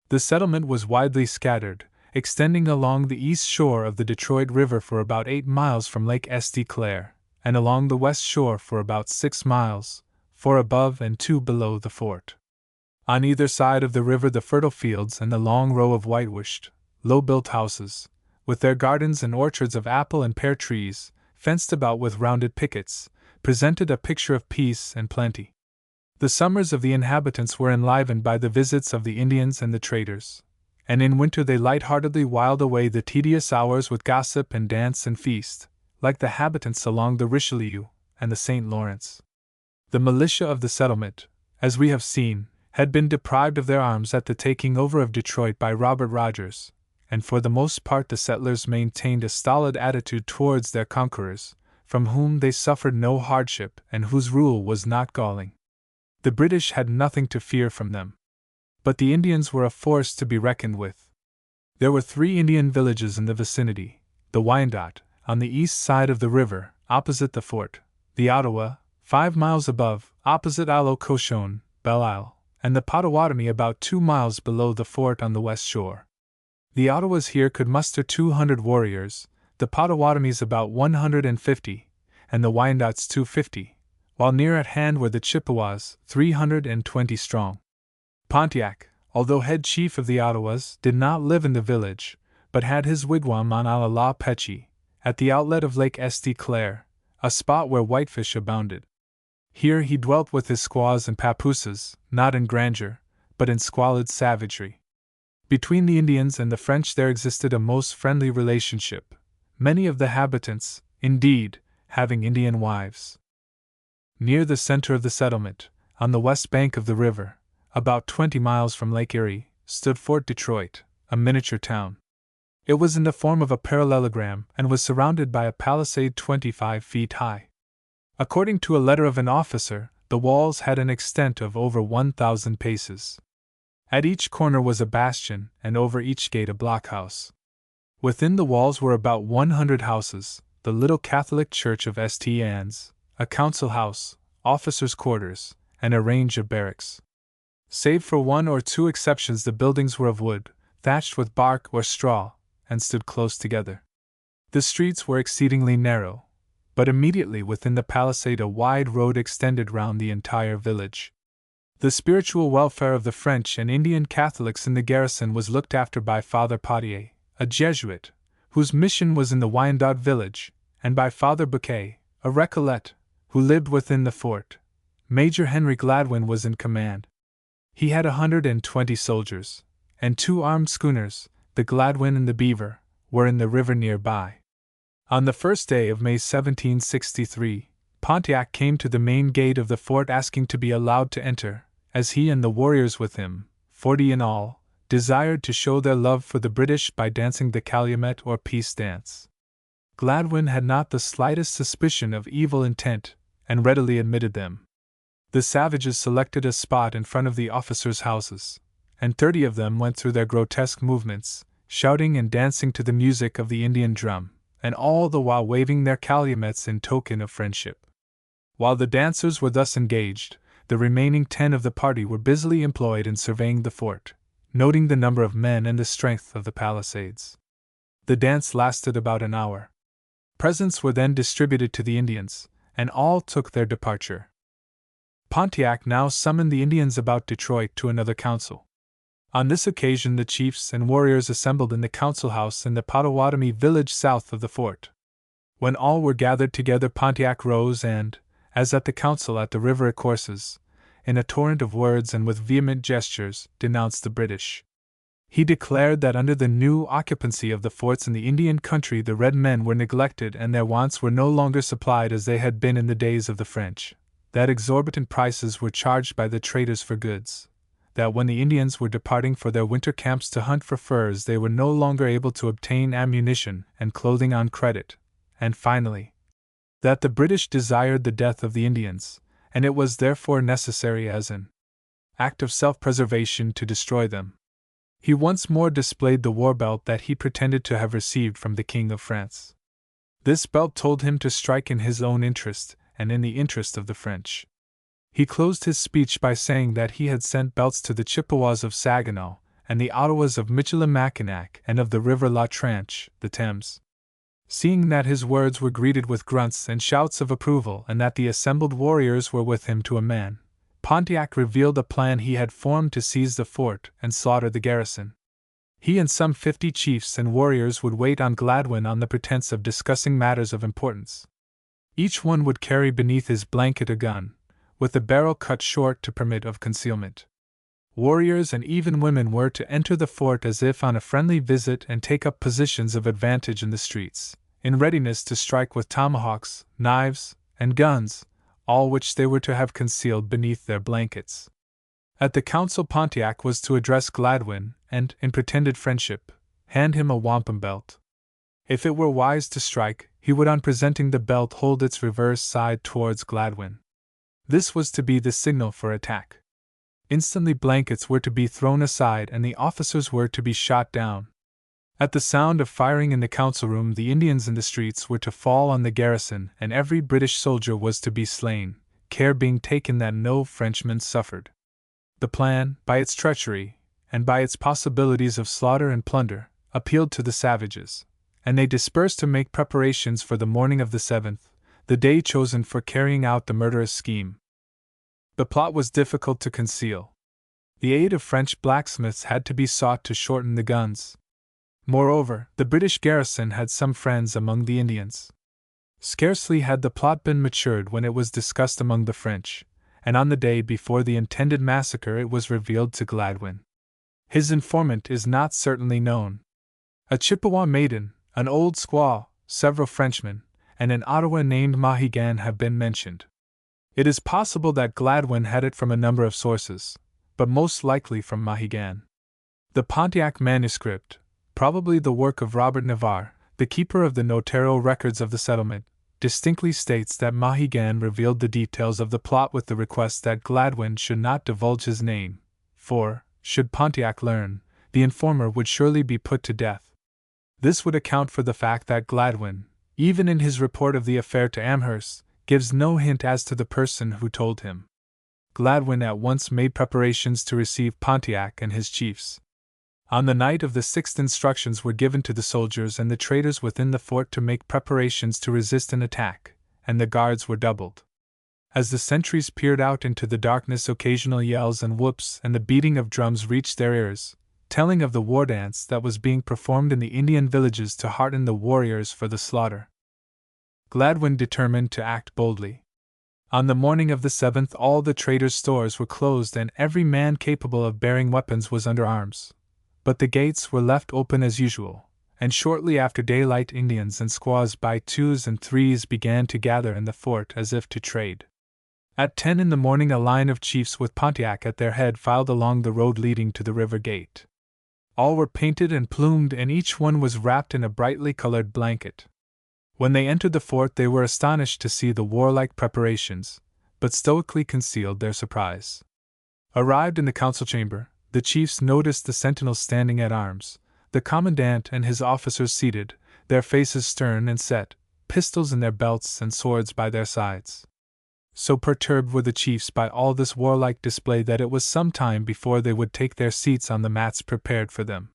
The settlement was widely scattered, extending along the east shore of the Detroit River for about 8 miles from Lake St. Clair, and along the west shore for about 6 miles, 4 above and 2 below the fort. On either side of the river the fertile fields and the long row of whitewashed, low-built houses, with their gardens and orchards of apple and pear trees, fenced about with rounded pickets, presented a picture of peace and plenty. The summers of the inhabitants were enlivened by the visits of the Indians and the traders, and in winter they light-heartedly whiled away the tedious hours with gossip and dance and feast, like the habitants along the Richelieu and the St. Lawrence. The militia of the settlement, as we have seen, had been deprived of their arms at the taking over of Detroit by Robert Rogers, and for the most part the settlers maintained a stolid attitude towards their conquerors, from whom they suffered no hardship and whose rule was not galling. The British had nothing to fear from them. But the Indians were a force to be reckoned with. There were 3 Indian villages in the vicinity: the Wyandot, on the east side of the river, opposite the fort; the Ottawa, 5 miles above, opposite Isle Cochon, Belle Isle; and the Potawatomi about 2 miles below the fort on the west shore. The Ottawas here could muster 200 warriors, the Potawatomis about 150, and the Wyandots 250, while near at hand were the Chippewas, 320 strong. Pontiac, although head chief of the Ottawas, did not live in the village, but had his wigwam on Isle La Peche, at the outlet of Lake St. Clair, a spot where whitefish abounded. Here he dwelt with his squaws and papooses, not in grandeur, but in squalid savagery. Between the Indians and the French there existed a most friendly relationship, many of the habitants, indeed, having Indian wives. Near the center of the settlement, on the west bank of the river, about 20 miles from Lake Erie, stood Fort Detroit, a miniature town. It was in the form of a parallelogram and was surrounded by a palisade 25 feet high. According to a letter of an officer, the walls had an extent of over 1,000 paces. At each corner was a bastion, and over each gate a blockhouse. Within the walls were about 100 houses, the little Catholic church of St. Anne's, a council house, officers' quarters, and a range of barracks. Save for one or two exceptions, the buildings were of wood, thatched with bark or straw, and stood close together. The streets were exceedingly narrow, but immediately within the palisade a wide road extended round the entire village. The spiritual welfare of the French and Indian Catholics in the garrison was looked after by Father Pontiac, a Jesuit, whose mission was in the Wyandotte village, and by Father Bouquet, a Recollet, who lived within the fort. Major Henry Gladwin was in command. He had 120 soldiers, and 2 armed schooners, the Gladwin and the Beaver, were in the river nearby. On the first day of May 1763, Pontiac came to the main gate of the fort asking to be allowed to enter, as he and the warriors with him, 40 in all, desired to show their love for the British by dancing the calumet or peace dance. Gladwin had not the slightest suspicion of evil intent, and readily admitted them. The savages selected a spot in front of the officers' houses, and 30 of them went through their grotesque movements, shouting and dancing to the music of the Indian drum, and all the while waving their calumets in token of friendship. While the dancers were thus engaged, the remaining 10 of the party were busily employed in surveying the fort, noting the number of men and the strength of the palisades. The dance lasted about an hour. Presents were then distributed to the Indians, and all took their departure. Pontiac now summoned the Indians about Detroit to another council. On this occasion the chiefs and warriors assembled in the council house in the Potawatomi village south of the fort. When all were gathered together, Pontiac rose and, as at the council at the river courses, in a torrent of words and with vehement gestures, denounced the British. He declared that under the new occupancy of the forts in the Indian country the red men were neglected and their wants were no longer supplied as they had been in the days of the French, that exorbitant prices were charged by the traders for goods, that when the Indians were departing for their winter camps to hunt for furs they were no longer able to obtain ammunition and clothing on credit, and finally, that the British desired the death of the Indians, and it was therefore necessary as an act of self-preservation to destroy them. He once more displayed the war belt that he pretended to have received from the King of France. This belt told him to strike in his own interest and in the interest of the French. He closed his speech by saying that he had sent belts to the Chippewas of Saginaw and the Ottawas of Michilimackinac and of the river La Tranche, the Thames. Seeing that his words were greeted with grunts and shouts of approval and that the assembled warriors were with him to a man, Pontiac revealed a plan he had formed to seize the fort and slaughter the garrison. He and some 50 chiefs and warriors would wait on Gladwin on the pretense of discussing matters of importance. Each one would carry beneath his blanket a gun, with the barrel cut short to permit of concealment. Warriors and even women were to enter the fort as if on a friendly visit and take up positions of advantage in the streets, in readiness to strike with tomahawks, knives, and guns, all which they were to have concealed beneath their blankets. At the council Pontiac was to address Gladwin and, in pretended friendship, hand him a wampum belt. If it were wise to strike, he would on presenting the belt hold its reverse side towards Gladwin. This was to be the signal for attack. Instantly blankets were to be thrown aside and the officers were to be shot down. At the sound of firing in the council room the Indians in the streets were to fall on the garrison and every British soldier was to be slain, care being taken that no Frenchman suffered. The plan, by its treachery, and by its possibilities of slaughter and plunder, appealed to the savages, and they dispersed to make preparations for the morning of the 7th, the day chosen for carrying out the murderous scheme. The plot was difficult to conceal. The aid of French blacksmiths had to be sought to shorten the guns. Moreover, the British garrison had some friends among the Indians. Scarcely had the plot been matured when it was discussed among the French, and on the day before the intended massacre it was revealed to Gladwin. His informant is not certainly known. A Chippewa maiden, an old squaw, several Frenchmen, and an Ottawa named Mohegan have been mentioned. It is possible that Gladwin had it from a number of sources, but most likely from Mohegan. The Pontiac manuscript, probably the work of Robert Navarre, the keeper of the notarial records of the settlement, distinctly states that Mohegan revealed the details of the plot with the request that Gladwin should not divulge his name, for, should Pontiac learn, the informer would surely be put to death. This would account for the fact that Gladwin, even in his report of the affair to Amherst, gives no hint as to the person who told him. Gladwin at once made preparations to receive Pontiac and his chiefs. On the night of the 6th, instructions were given to the soldiers and the traders within the fort to make preparations to resist an attack, and the guards were doubled. As the sentries peered out into the darkness, occasional yells and whoops and the beating of drums reached their ears, telling of the war dance that was being performed in the Indian villages to hearten the warriors for the slaughter. Gladwin determined to act boldly. On the morning of the 7th, all the traders' stores were closed and every man capable of bearing weapons was under arms. But the gates were left open as usual, and shortly after daylight Indians and squaws by 2s and 3s began to gather in the fort as if to trade. At 10 in the morning a line of chiefs with Pontiac at their head filed along the road leading to the river gate. All were painted and plumed and each one was wrapped in a brightly colored blanket. When they entered the fort they were astonished to see the warlike preparations, but stoically concealed their surprise. Arrived in the council chamber, the chiefs noticed the sentinels standing at arms, the commandant and his officers seated, their faces stern and set, pistols in their belts and swords by their sides. So perturbed were the chiefs by all this warlike display that it was some time before they would take their seats on the mats prepared for them.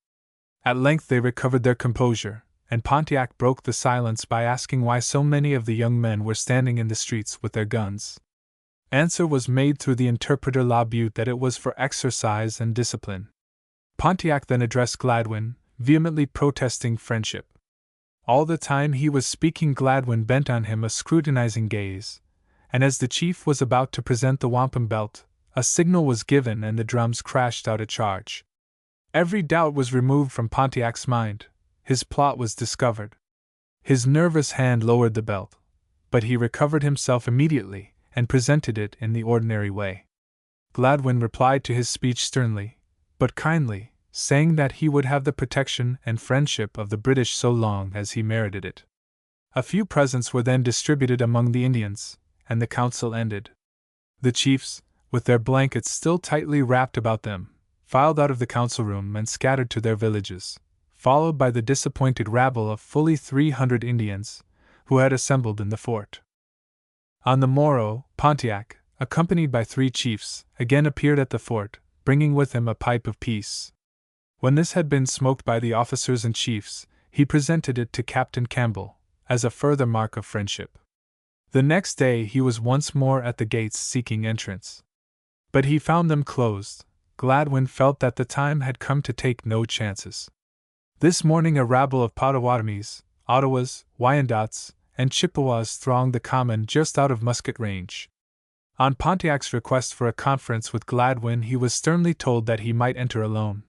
At length they recovered their composure, and Pontiac broke the silence by asking why so many of the young men were standing in the streets with their guns. Answer was made through the interpreter La Butte that it was for exercise and discipline. Pontiac then addressed Gladwin, vehemently protesting friendship. All the time he was speaking Gladwin bent on him a scrutinizing gaze, and as the chief was about to present the wampum belt, a signal was given and the drums crashed out a charge. Every doubt was removed from Pontiac's mind. His plot was discovered. His nervous hand lowered the belt, but he recovered himself immediately and presented it in the ordinary way. Gladwin replied to his speech sternly, but kindly, saying that he would have the protection and friendship of the British so long as he merited it. A few presents were then distributed among the Indians, and the council ended. The chiefs, with their blankets still tightly wrapped about them, filed out of the council room and scattered to their villages, followed by the disappointed rabble of fully 300 Indians, who had assembled in the fort. On the morrow, Pontiac, accompanied by 3 chiefs, again appeared at the fort, bringing with him a pipe of peace. When this had been smoked by the officers and chiefs, he presented it to Captain Campbell, as a further mark of friendship. The next day he was once more at the gates seeking entrance. But he found them closed. Gladwin felt that the time had come to take no chances. This morning a rabble of Potawatomis, Ottawas, Wyandots, and Chippewas thronged the common just out of musket range. On Pontiac's request for a conference with Gladwin he was sternly told that he might enter alone.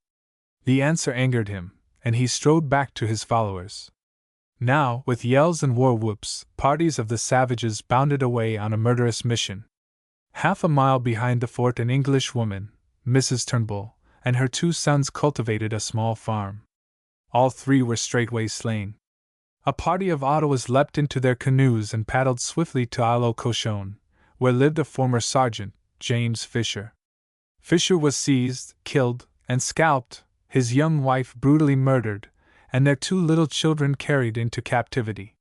The answer angered him, and he strode back to his followers. Now, with yells and war whoops, parties of the savages bounded away on a murderous mission. Half a mile behind the fort an English woman, Mrs. Turnbull, and her 2 sons cultivated a small farm. All 3 were straightway slain. A party of Ottawas leapt into their canoes and paddled swiftly to Isle Cochon, where lived a former sergeant, James Fisher. Fisher was seized, killed, and scalped, his young wife brutally murdered, and their 2 little children carried into captivity.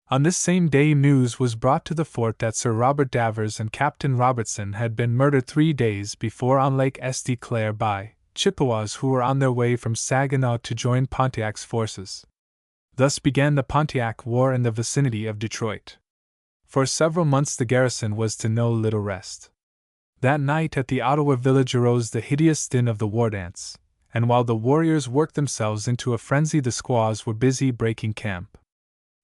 On this same day news was brought to the fort that Sir Robert Davers and Captain Robertson had been murdered 3 days before on Lake St. Clair by Chippewas who were on their way from Saginaw to join Pontiac's forces. Thus began the Pontiac War in the vicinity of Detroit. For several months the garrison was to know little rest. That night at the Ottawa village arose the hideous din of the war dance, and while the warriors worked themselves into a frenzy the squaws were busy breaking camp.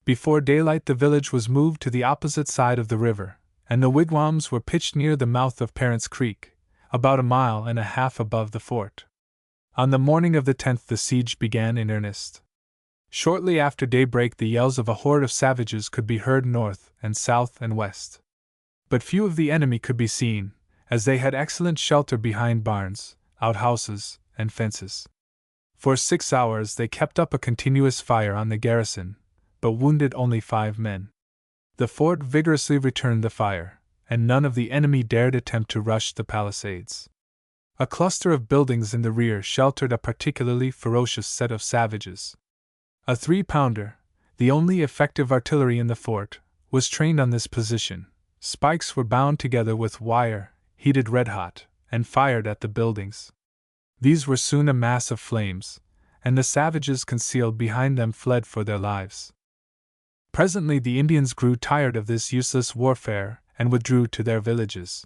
Before daylight the village was moved to the opposite side of the river, and the wigwams were pitched near the mouth of Parent's Creek, about 1.5 miles above the fort. On the morning of the 10th the siege began in earnest. Shortly after daybreak the yells of a horde of savages could be heard north and south and west. But few of the enemy could be seen, as they had excellent shelter behind barns, outhouses, and fences. For 6 hours they kept up a continuous fire on the garrison, but wounded only 5 men. The fort vigorously returned the fire, and none of the enemy dared attempt to rush the palisades. A cluster of buildings in the rear sheltered a particularly ferocious set of savages. A 3-pounder, the only effective artillery in the fort, was trained on this position. Spikes were bound together with wire, heated red-hot, and fired at the buildings. These were soon a mass of flames, and the savages concealed behind them fled for their lives. Presently the Indians grew tired of this useless warfare and withdrew to their villages.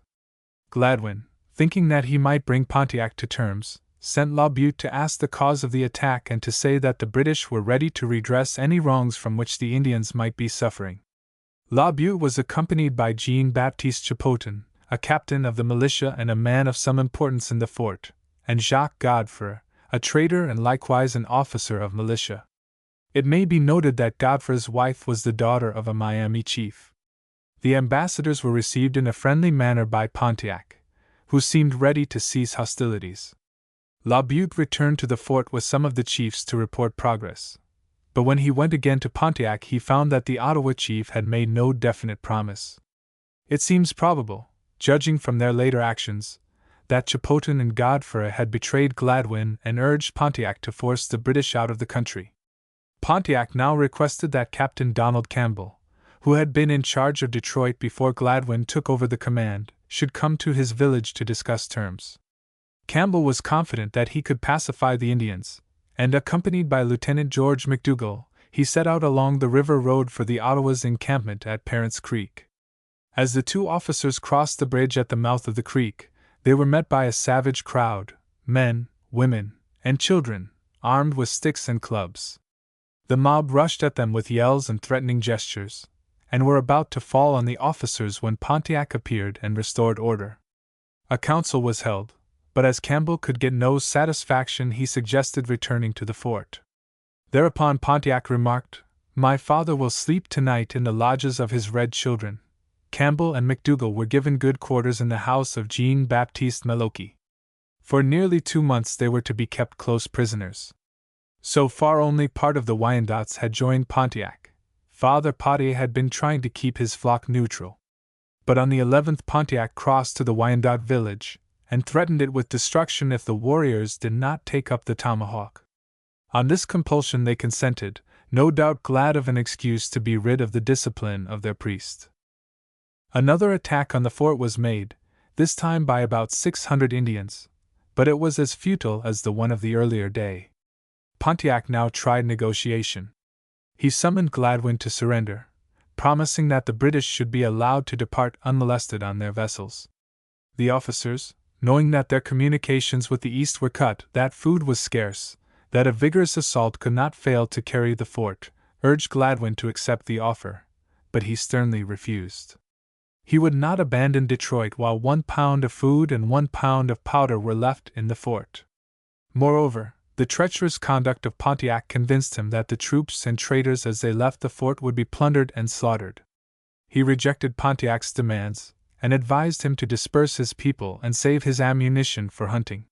Gladwin, thinking that he might bring Pontiac to terms, sent La Butte to ask the cause of the attack and to say that the British were ready to redress any wrongs from which the Indians might be suffering. La Butte was accompanied by Jean-Baptiste Chapotin, a captain of the militia and a man of some importance in the fort, and Jacques Godfrey, a trader and likewise an officer of militia. It may be noted that Godfrey's wife was the daughter of a Miami chief. The ambassadors were received in a friendly manner by Pontiac, who seemed ready to cease hostilities. La Butte returned to the fort with some of the chiefs to report progress. But when he went again to Pontiac, he found that the Ottawa chief had made no definite promise. It seems probable, judging from their later actions, that Chapotin and Godfrey had betrayed Gladwin and urged Pontiac to force the British out of the country. Pontiac now requested that Captain Donald Campbell, who had been in charge of Detroit before Gladwin took over the command, should come to his village to discuss terms. Campbell was confident that he could pacify the Indians, and accompanied by Lieutenant George McDougall, he set out along the river road for the Ottawas' encampment at Parent's Creek. As the two officers crossed the bridge at the mouth of the creek, they were met by a savage crowd, men, women, and children, armed with sticks and clubs. The mob rushed at them with yells and threatening gestures, and were about to fall on the officers when Pontiac appeared and restored order. A council was held, but as Campbell could get no satisfaction, he suggested returning to the fort. Thereupon Pontiac remarked, "My father will sleep tonight in the lodges of his red children." Campbell and McDougall were given good quarters in the house of Jean-Baptiste Marquis. For nearly 2 months they were to be kept close prisoners. So far only part of the Wyandots had joined Pontiac. Father Potier had been trying to keep his flock neutral. But on the 11th Pontiac crossed to the Wyandot village, and threatened it with destruction if the warriors did not take up the tomahawk. On this compulsion they consented, no doubt glad of an excuse to be rid of the discipline of their priest. Another attack on the fort was made, this time by about 600 Indians, but it was as futile as the one of the earlier day. Pontiac now tried negotiation. He summoned Gladwin to surrender, promising that the British should be allowed to depart unmolested on their vessels. The officers, knowing that their communications with the east were cut, that food was scarce, that a vigorous assault could not fail to carry the fort, urged Gladwin to accept the offer, but he sternly refused. He would not abandon Detroit while 1 pound of food and 1 pound of powder were left in the fort. Moreover, the treacherous conduct of Pontiac convinced him that the troops and traders as they left the fort would be plundered and slaughtered. He rejected Pontiac's demands, and advised him to disperse his people and save his ammunition for hunting.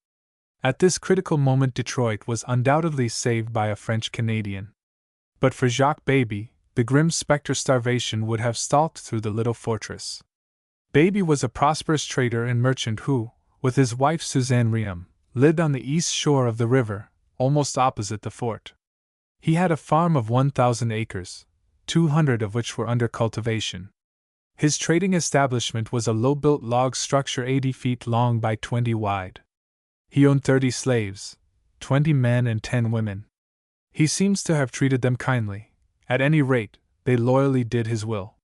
At this critical moment Detroit was undoubtedly saved by a French-Canadian. But for Jacques Baby, the grim spectre starvation would have stalked through the little fortress. Baby was a prosperous trader and merchant who, with his wife Suzanne Riom, lived on the east shore of the river, almost opposite the fort. He had a farm of 1,000 acres, 200 of which were under cultivation. His trading establishment was a low-built log structure 80 feet long by 20 wide. He owned 30 slaves, 20 men and 10 women. He seems to have treated them kindly. At any rate, they loyally did his will.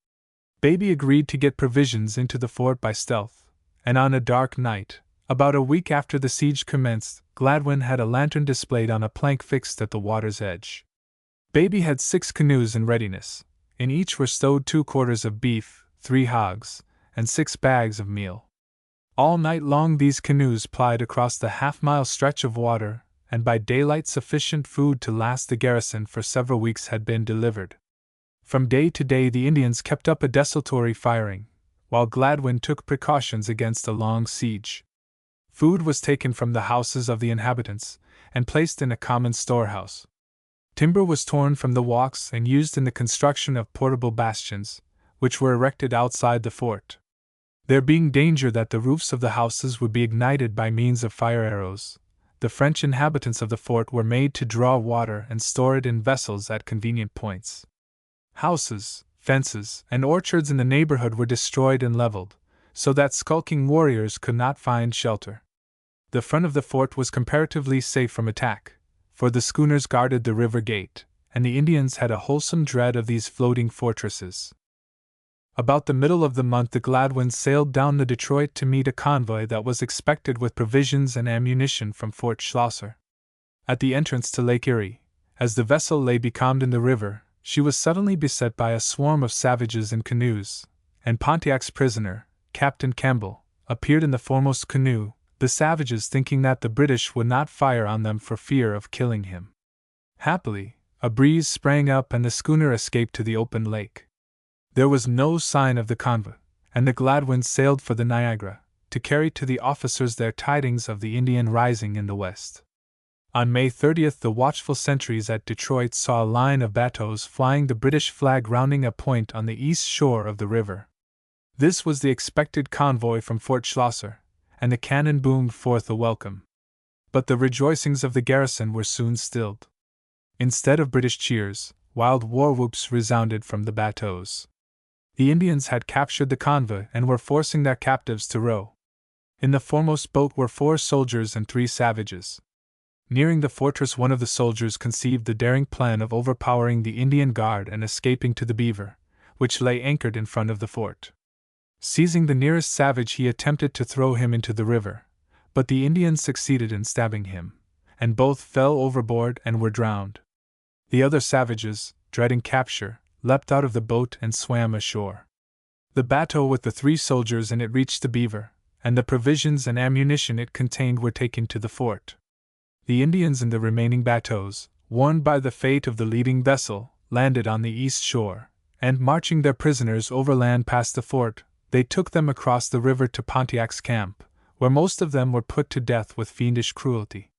Baby agreed to get provisions into the fort by stealth, and on a dark night, about a week after the siege commenced, Gladwin had a lantern displayed on a plank fixed at the water's edge. Baby had 6 canoes in readiness. In each were stowed 2 quarters of beef, 3 hogs, and 6 bags of meal. All night long these canoes plied across the half-mile stretch of water, and by daylight sufficient food to last the garrison for several weeks had been delivered. From day to day the Indians kept up a desultory firing, while Gladwin took precautions against a long siege. Food was taken from the houses of the inhabitants, and placed in a common storehouse. Timber was torn from the walks and used in the construction of portable bastions, which were erected outside the fort. There being danger that the roofs of the houses would be ignited by means of fire arrows, the French inhabitants of the fort were made to draw water and store it in vessels at convenient points. Houses, fences, and orchards in the neighborhood were destroyed and leveled, so that skulking warriors could not find shelter. The front of the fort was comparatively safe from attack, for the schooners guarded the river gate, and the Indians had a wholesome dread of these floating fortresses. About the middle of the month the Gladwyns sailed down the Detroit to meet a convoy that was expected with provisions and ammunition from Fort Schlosser. At the entrance to Lake Erie, as the vessel lay becalmed in the river, she was suddenly beset by a swarm of savages in canoes, and Pontiac's prisoner, Captain Campbell, appeared in the foremost canoe, the savages thinking that the British would not fire on them for fear of killing him. Happily, a breeze sprang up and the schooner escaped to the open lake. There was no sign of the convoy, and the Gladwyns sailed for the Niagara, to carry to the officers their tidings of the Indian rising in the west. On May 30th the watchful sentries at Detroit saw a line of bateaux flying the British flag rounding a point on the east shore of the river. This was the expected convoy from Fort Schlosser, and the cannon boomed forth a welcome. But the rejoicings of the garrison were soon stilled. Instead of British cheers, wild war whoops resounded from the bateaux. The Indians had captured the convoy and were forcing their captives to row. In the foremost boat were 4 soldiers and 3 savages. Nearing the fortress, one of the soldiers conceived the daring plan of overpowering the Indian guard and escaping to the Beaver, which lay anchored in front of the fort. Seizing the nearest savage, he attempted to throw him into the river, but the Indians succeeded in stabbing him, and both fell overboard and were drowned. The other savages, dreading capture, leapt out of the boat and swam ashore. The bateau with the 3 soldiers in it reached the Beaver, and the provisions and ammunition it contained were taken to the fort. The Indians in the remaining bateaux, warned by the fate of the leading vessel, landed on the east shore, and marching their prisoners overland past the fort, they took them across the river to Pontiac's camp, where most of them were put to death with fiendish cruelty.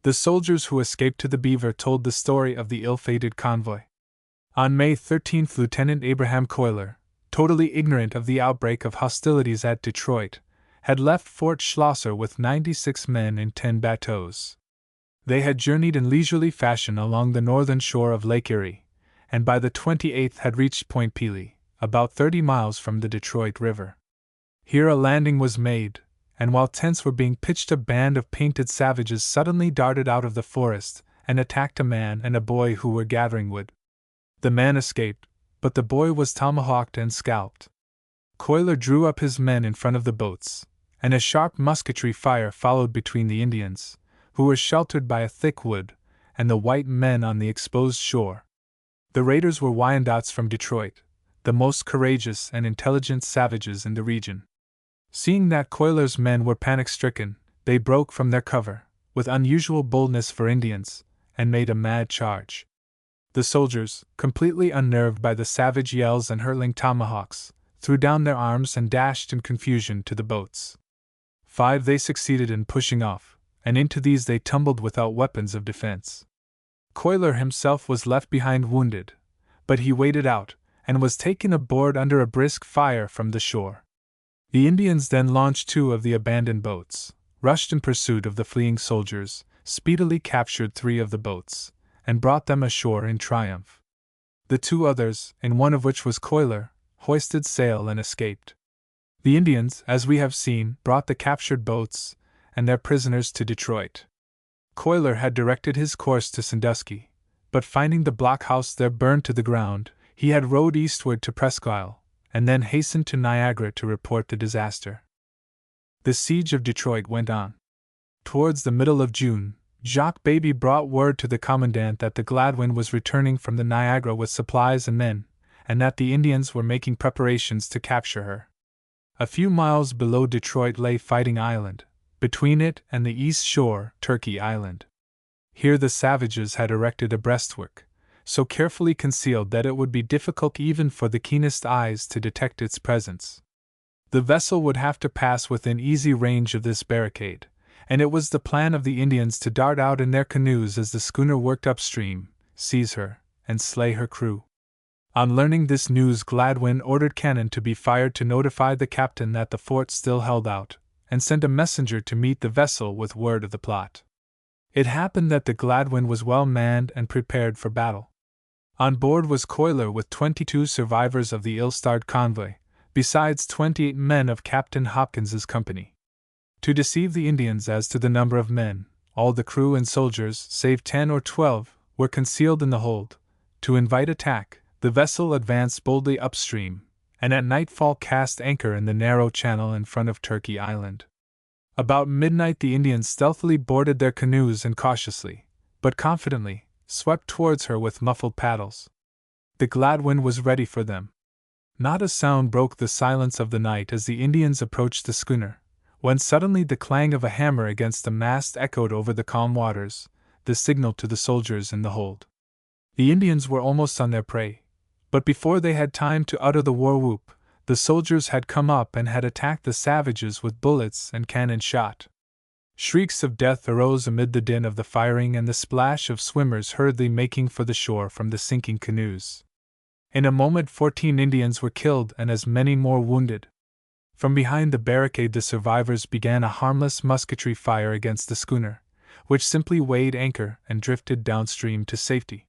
The soldiers who escaped to the Beaver told the story of the ill-fated convoy. On May 13th, Lieutenant Abraham Coiler, totally ignorant of the outbreak of hostilities at Detroit, had left Fort Schlosser with 96 men in 10 bateaux. They had journeyed in leisurely fashion along the northern shore of Lake Erie, and by the 28th had reached Point Pelee, about 30 miles from the Detroit River. Here a landing was made, and while tents were being pitched, a band of painted savages suddenly darted out of the forest and attacked a man and a boy who were gathering wood. The man escaped, but the boy was tomahawked and scalped. Coiler drew up his men in front of the boats, and a sharp musketry fire followed between the Indians, who were sheltered by a thick wood, and the white men on the exposed shore. The raiders were Wyandots from Detroit, the most courageous and intelligent savages in the region. Seeing that Coiler's men were panic-stricken, they broke from their cover, with unusual boldness for Indians, and made a mad charge. The soldiers, completely unnerved by the savage yells and hurtling tomahawks, threw down their arms and dashed in confusion to the boats. 5 they succeeded in pushing off, and into these they tumbled without weapons of defense. Coiler himself was left behind wounded, but he waded out, and was taken aboard under a brisk fire from the shore. The Indians then launched 2 of the abandoned boats, rushed in pursuit of the fleeing soldiers, speedily captured 3 of the boats, and brought them ashore in triumph. The 2 others, in one of which was Coiler, hoisted sail and escaped. The Indians, as we have seen, brought the captured boats and their prisoners to Detroit. Coiler had directed his course to Sandusky, but finding the blockhouse there burned to the ground, he had rowed eastward to Presque Isle, and then hastened to Niagara to report the disaster. The siege of Detroit went on. Towards the middle of June, Jacques Baby brought word to the commandant that the Gladwyn was returning from the Niagara with supplies and men, and that the Indians were making preparations to capture her. A few miles below Detroit lay Fighting Island, between it and the east shore, Turkey Island. Here the savages had erected a breastwork, so carefully concealed that it would be difficult even for the keenest eyes to detect its presence. The vessel would have to pass within easy range of this barricade, and it was the plan of the Indians to dart out in their canoes as the schooner worked upstream, seize her, and slay her crew. On learning this news, Gladwyn ordered cannon to be fired to notify the captain that the fort still held out, and sent a messenger to meet the vessel with word of the plot. It happened that the Gladwyn was well manned and prepared for battle. On board was Coiler with 22 survivors of the ill-starred convoy, besides 28 men of Captain Hopkins's company. To deceive the Indians as to the number of men, all the crew and soldiers, save 10 or 12, were concealed in the hold. To invite attack, the vessel advanced boldly upstream, and at nightfall cast anchor in the narrow channel in front of Turkey Island. About midnight the Indians stealthily boarded their canoes and cautiously, but confidently, swept towards her with muffled paddles. The Gladwin was ready for them. Not a sound broke the silence of the night as the Indians approached the schooner, when suddenly the clang of a hammer against the mast echoed over the calm waters, the signal to the soldiers in the hold. The Indians were almost on their prey, but before they had time to utter the war whoop, the soldiers had come up and had attacked the savages with bullets and cannon shot. Shrieks of death arose amid the din of the firing and the splash of swimmers hurriedly making for the shore from the sinking canoes. In a moment 14 Indians were killed and as many more wounded. From behind the barricade the survivors began a harmless musketry fire against the schooner, which simply weighed anchor and drifted downstream to safety.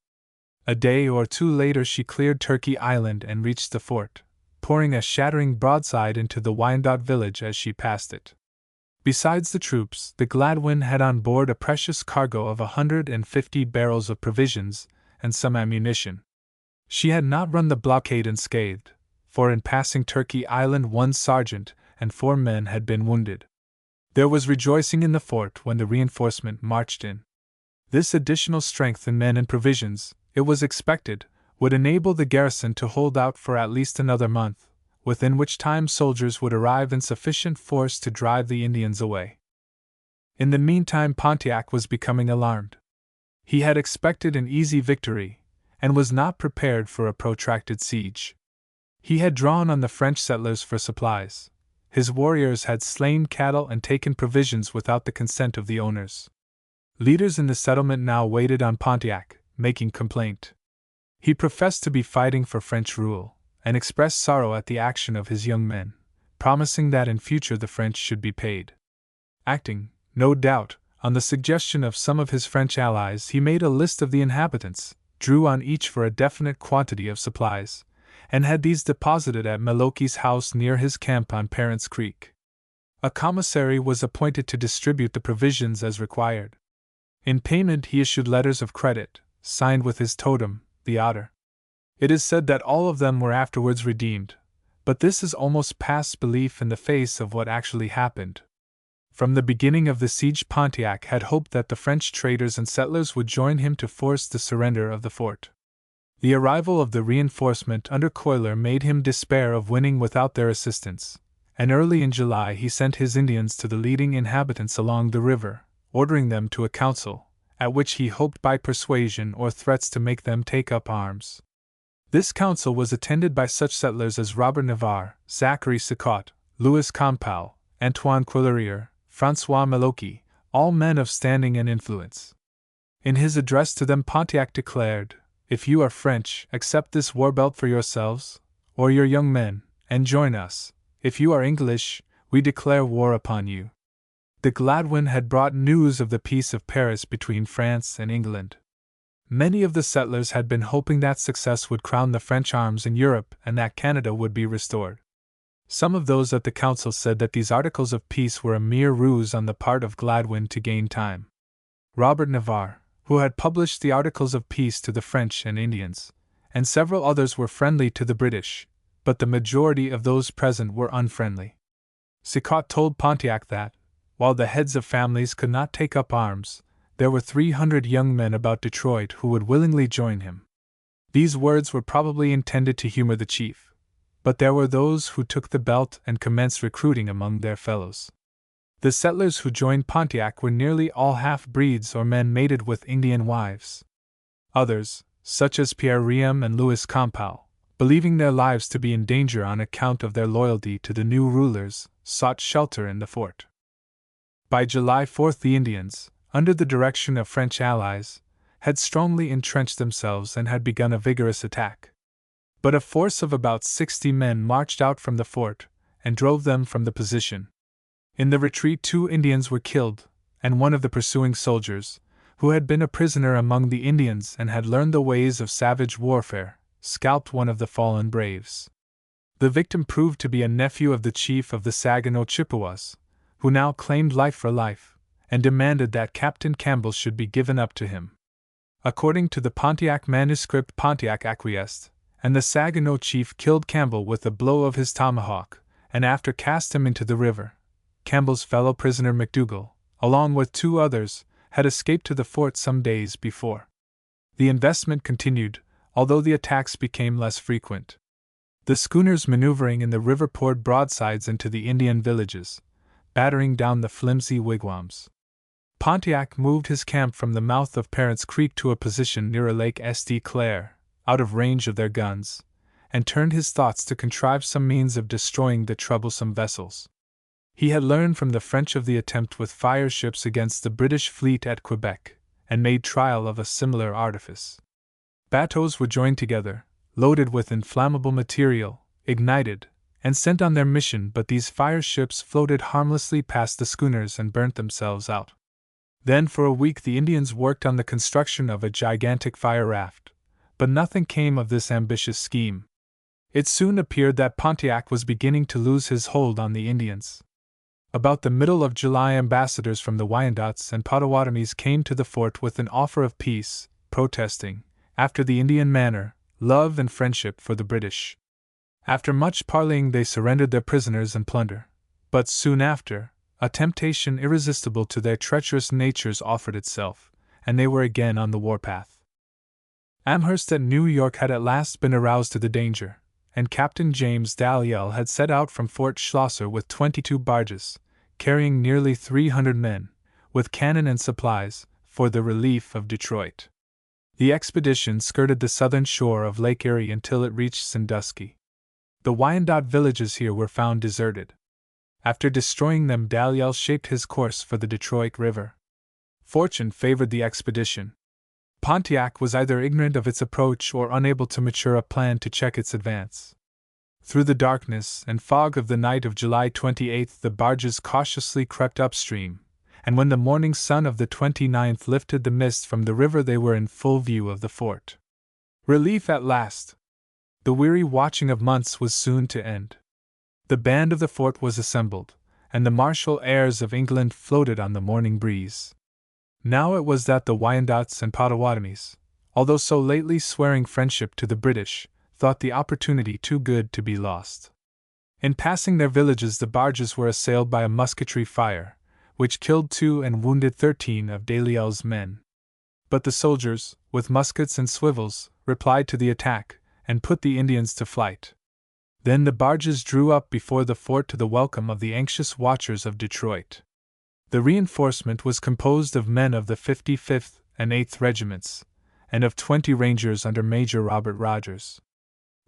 A day or two later she cleared Turkey Island and reached the fort, pouring a shattering broadside into the Wyandotte village as she passed it. Besides the troops, the Gladwin had on board a precious cargo of 150 barrels of provisions and some ammunition. She had not run the blockade unscathed, for in passing Turkey Island 1 sergeant and 4 men had been wounded. There was rejoicing in the fort when the reinforcement marched in. This additional strength in men and provisions, it was expected, would enable the garrison to hold out for at least another month, within which time soldiers would arrive in sufficient force to drive the Indians away. In the meantime Pontiac was becoming alarmed. He had expected an easy victory, and was not prepared for a protracted siege. He had drawn on the French settlers for supplies. His warriors had slain cattle and taken provisions without the consent of the owners. Leaders in the settlement now waited on Pontiac, making complaint. He professed to be fighting for French rule, and expressed sorrow at the action of his young men, promising that in future the French should be paid. Acting, no doubt, on the suggestion of some of his French allies, he made a list of the inhabitants, drew on each for a definite quantity of supplies, and had these deposited at Meloki's house near his camp on Parent's Creek. A commissary was appointed to distribute the provisions as required. In payment he issued letters of credit, signed with his totem, the otter. It is said that all of them were afterwards redeemed, but this is almost past belief in the face of what actually happened. From the beginning of the siege Pontiac had hoped that the French traders and settlers would join him to force the surrender of the fort. The arrival of the reinforcement under Cuyler made him despair of winning without their assistance, and early in July he sent his Indians to the leading inhabitants along the river, ordering them to a council, at which he hoped by persuasion or threats to make them take up arms. This council was attended by such settlers as Robert Navarre, Zachary Sicot, Louis Campau, Antoine Coulerier, François Meloki, all men of standing and influence. In his address to them Pontiac declared, "If you are French, accept this war belt for yourselves, or your young men, and join us. If you are English, we declare war upon you." The Gladwin had brought news of the Peace of Paris between France and England. Many of the settlers had been hoping that success would crown the French arms in Europe and that Canada would be restored. Some of those at the council said that these articles of peace were a mere ruse on the part of Gladwin to gain time. Robert Navarre, who had published the articles of peace to the French and Indians, and several others were friendly to the British, but the majority of those present were unfriendly. Sicot told Pontiac that, while the heads of families could not take up arms, there were 300 young men about Detroit who would willingly join him. These words were probably intended to humor the chief, but there were those who took the belt and commenced recruiting among their fellows. The settlers who joined Pontiac were nearly all half-breeds or men mated with Indian wives. Others, such as Pierre Riem and Louis Campau, believing their lives to be in danger on account of their loyalty to the new rulers, sought shelter in the fort. By July 4th the Indians, under the direction of French allies, had strongly entrenched themselves and had begun a vigorous attack. But a force of about 60 men marched out from the fort, and drove them from the position. In the retreat 2 Indians were killed, and one of the pursuing soldiers, who had been a prisoner among the Indians and had learned the ways of savage warfare, scalped one of the fallen braves. The victim proved to be a nephew of the chief of the Saginaw Chippewas, who now claimed life for life, and demanded that Captain Campbell should be given up to him. According to the Pontiac manuscript, Pontiac acquiesced, and the Saginaw chief killed Campbell with a blow of his tomahawk, and after cast him into the river. Campbell's fellow prisoner McDougall, along with 2 others, had escaped to the fort some days before. The investment continued, although the attacks became less frequent. The schooners maneuvering in the river poured broadsides into the Indian villages, battering down the flimsy wigwams. Pontiac moved his camp from the mouth of Parents Creek to a position near a Lake St. Clair, out of range of their guns, and turned his thoughts to contrive some means of destroying the troublesome vessels. He had learned from the French of the attempt with fire ships against the British fleet at Quebec, and made trial of a similar artifice. Bateaux were joined together, loaded with inflammable material, ignited, and sent on their mission, but these fire ships floated harmlessly past the schooners and burnt themselves out. Then for a week the Indians worked on the construction of a gigantic fire raft, but nothing came of this ambitious scheme. It soon appeared that Pontiac was beginning to lose his hold on the Indians. About the middle of July, ambassadors from the Wyandots and Potawatomis came to the fort with an offer of peace, protesting, after the Indian manner, love and friendship for the British. After much parleying they surrendered their prisoners and plunder, but soon after, a temptation irresistible to their treacherous natures offered itself, and they were again on the warpath. Amherst at New York had at last been aroused to the danger, and Captain James Dalyell had set out from Fort Schlosser with 22 barges, carrying nearly 300 men, with cannon and supplies, for the relief of Detroit. The expedition skirted the southern shore of Lake Erie until it reached Sandusky. The Wyandot villages here were found deserted. After destroying them, Dalyell shaped his course for the Detroit River. Fortune favored the expedition. Pontiac was either ignorant of its approach or unable to mature a plan to check its advance. Through the darkness and fog of the night of July 28 the barges cautiously crept upstream, and when the morning sun of the 29th lifted the mist from the river they were in full view of the fort. Relief at last! The weary watching of months was soon to end. The band of the fort was assembled, and the martial airs of England floated on the morning breeze. Now it was that the Wyandots and Potawatomis, although so lately swearing friendship to the British, thought the opportunity too good to be lost. In passing their villages the barges were assailed by a musketry fire, which killed 2 and wounded 13 of Dalyell's men. But the soldiers, with muskets and swivels, replied to the attack, and put the Indians to flight. Then the barges drew up before the fort to the welcome of the anxious watchers of Detroit. The reinforcement was composed of men of the 55th and 8th regiments, and of 20 Rangers under Major Robert Rogers.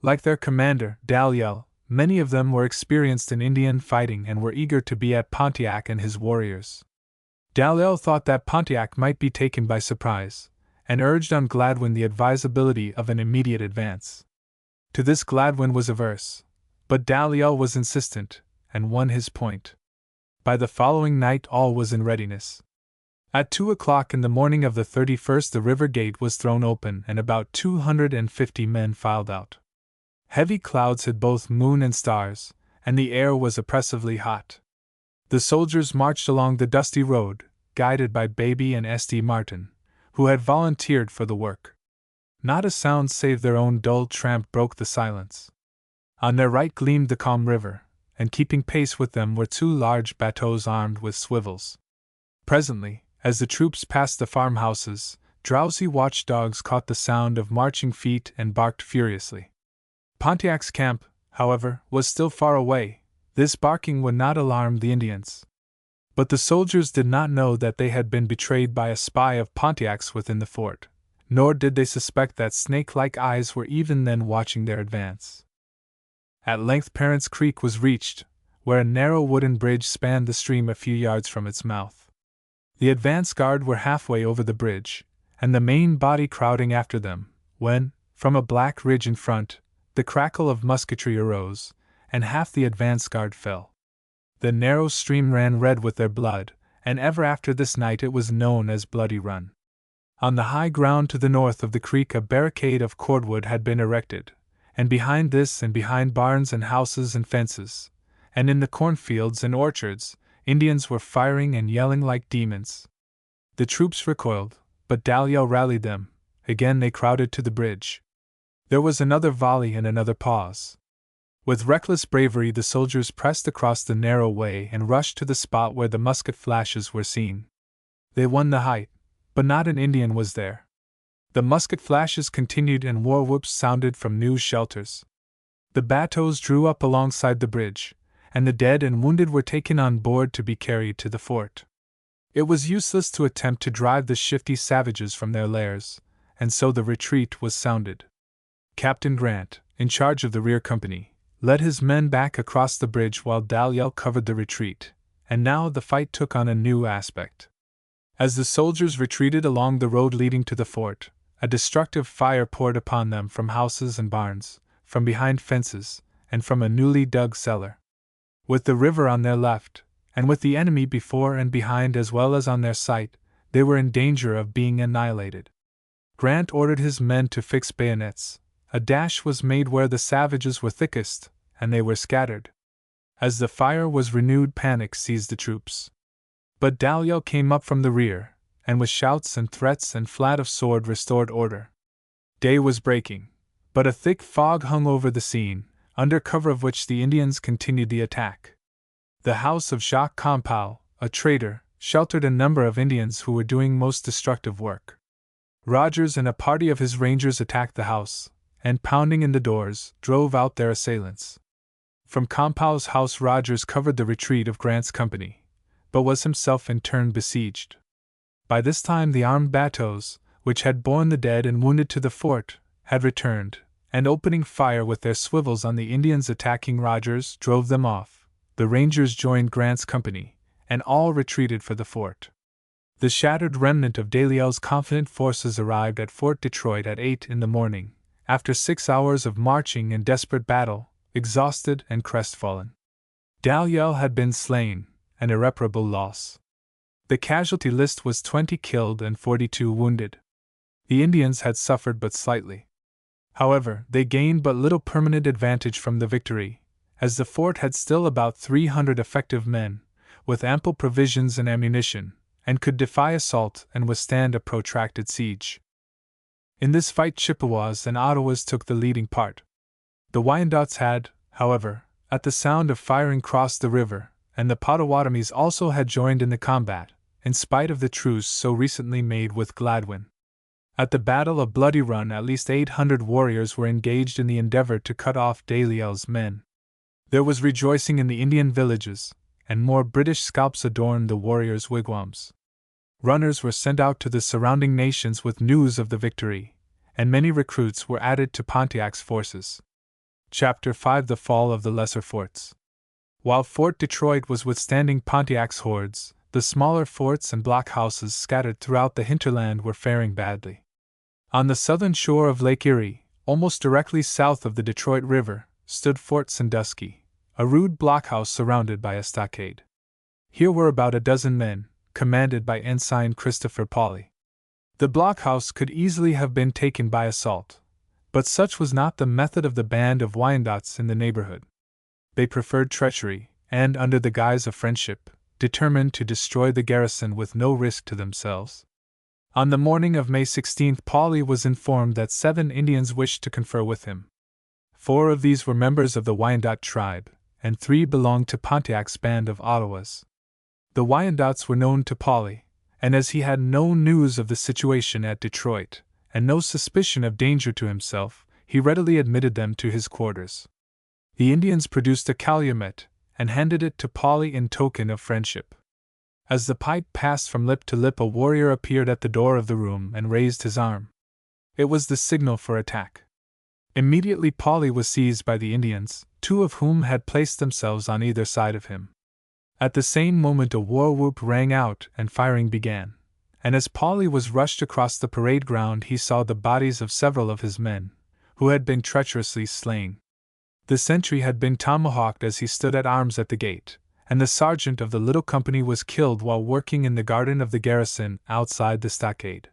Like their commander, Dalyell, many of them were experienced in Indian fighting and were eager to be at Pontiac and his warriors. Dalyell thought that Pontiac might be taken by surprise, and urged on Gladwin the advisability of an immediate advance. To this Gladwin was averse, but Dalyell was insistent, and won his point. By the following night all was in readiness. At 2 o'clock in the morning of the 31st the river gate was thrown open and about 250 men filed out. Heavy clouds hid both moon and stars, and the air was oppressively hot. The soldiers marched along the dusty road, guided by Baby and S.D. Martin, who had volunteered for the work. Not a sound save their own dull tramp broke the silence. On their right gleamed the calm river, and keeping pace with them were 2 large bateaux armed with swivels. Presently, as the troops passed the farmhouses, drowsy watchdogs caught the sound of marching feet and barked furiously. Pontiac's camp, however, was still far away. This barking would not alarm the Indians. But the soldiers did not know that they had been betrayed by a spy of Pontiac's within the fort, nor did they suspect that snake-like eyes were even then watching their advance. At length Parents Creek was reached, where a narrow wooden bridge spanned the stream a few yards from its mouth. The advance guard were halfway over the bridge, and the main body crowding after them, when, from a black ridge in front, the crackle of musketry arose, and half the advance guard fell. The narrow stream ran red with their blood, and ever after this night it was known as Bloody Run. On the high ground to the north of the creek a barricade of cordwood had been erected, and behind this and behind barns and houses and fences, and in the cornfields and orchards, Indians were firing and yelling like demons. The troops recoiled, but Dalyell rallied them. Again they crowded to the bridge. There was another volley and another pause. With reckless bravery the soldiers pressed across the narrow way and rushed to the spot where the musket flashes were seen. They won the height, but not an Indian was there. The musket flashes continued and war whoops sounded from new shelters. The bateaux drew up alongside the bridge, and the dead and wounded were taken on board to be carried to the fort. It was useless to attempt to drive the shifty savages from their lairs, and so the retreat was sounded. Captain Grant, in charge of the rear company, led his men back across the bridge while Dalyell covered the retreat, and now the fight took on a new aspect. As the soldiers retreated along the road leading to the fort, a destructive fire poured upon them from houses and barns, from behind fences, and from a newly dug cellar. With the river on their left, and with the enemy before and behind as well as on their sight, they were in danger of being annihilated. Grant ordered his men to fix bayonets. A dash was made where the savages were thickest, and they were scattered. As the fire was renewed, panic seized the troops. But Dalyell came up from the rear, and with shouts and threats and flat of sword restored order. Day was breaking, but a thick fog hung over the scene, under cover of which the Indians continued the attack. The house of Jacques Campau, a trader, sheltered a number of Indians who were doing most destructive work. Rogers and a party of his rangers attacked the house, and pounding in the doors, drove out their assailants. From Campau's house Rogers covered the retreat of Grant's company, but was himself in turn besieged. By this time the armed bateaux, which had borne the dead and wounded to the fort, had returned, and opening fire with their swivels on the Indians attacking Rogers, drove them off. The Rangers joined Grant's company, and all retreated for the fort. The shattered remnant of Dalyell's confident forces arrived at Fort Detroit at 8 in the morning, after 6 hours of marching and desperate battle, exhausted and crestfallen. Dalyell had been slain, an irreparable loss. The casualty list was 20 killed and 42 wounded. The Indians had suffered but slightly. However, they gained but little permanent advantage from the victory, as the fort had still about 300 effective men, with ample provisions and ammunition, and could defy assault and withstand a protracted siege. In this fight Chippewas and Ottawas took the leading part. The Wyandots had, however, at the sound of firing crossed the river, and the Potawatomis also had joined in the combat, in spite of the truce so recently made with Gladwin. At the Battle of Bloody Run at least 800 warriors were engaged in the endeavor to cut off Dalyell's men. There was rejoicing in the Indian villages, and more British scalps adorned the warriors' wigwams. Runners were sent out to the surrounding nations with news of the victory, and many recruits were added to Pontiac's forces. Chapter 5: The Fall of the Lesser Forts. While Fort Detroit was withstanding Pontiac's hordes, the smaller forts and blockhouses scattered throughout the hinterland were faring badly. On the southern shore of Lake Erie, almost directly south of the Detroit River, stood Fort Sandusky, a rude blockhouse surrounded by a stockade. Here were about a dozen men, commanded by Ensign Christopher Pauley. The blockhouse could easily have been taken by assault, but such was not the method of the band of Wyandots in the neighborhood. They preferred treachery, and, under the guise of friendship, determined to destroy the garrison with no risk to themselves. On the morning of May 16, Pauley was informed that 7 Indians wished to confer with him. 4 of these were members of the Wyandot tribe, and 3 belonged to Pontiac's band of Ottawas. The Wyandots were known to Pauley, and as he had no news of the situation at Detroit, and no suspicion of danger to himself, he readily admitted them to his quarters. The Indians produced a calumet, and handed it to Pauley in token of friendship. As the pipe passed from lip to lip, a warrior appeared at the door of the room and raised his arm. It was the signal for attack. Immediately Pauley was seized by the Indians, 2 of whom had placed themselves on either side of him. At the same moment a war whoop rang out and firing began, and as Pauley was rushed across the parade ground he saw the bodies of several of his men, who had been treacherously slain. The sentry had been tomahawked as he stood at arms at the gate, and the sergeant of the little company was killed while working in the garden of the garrison outside the stockade.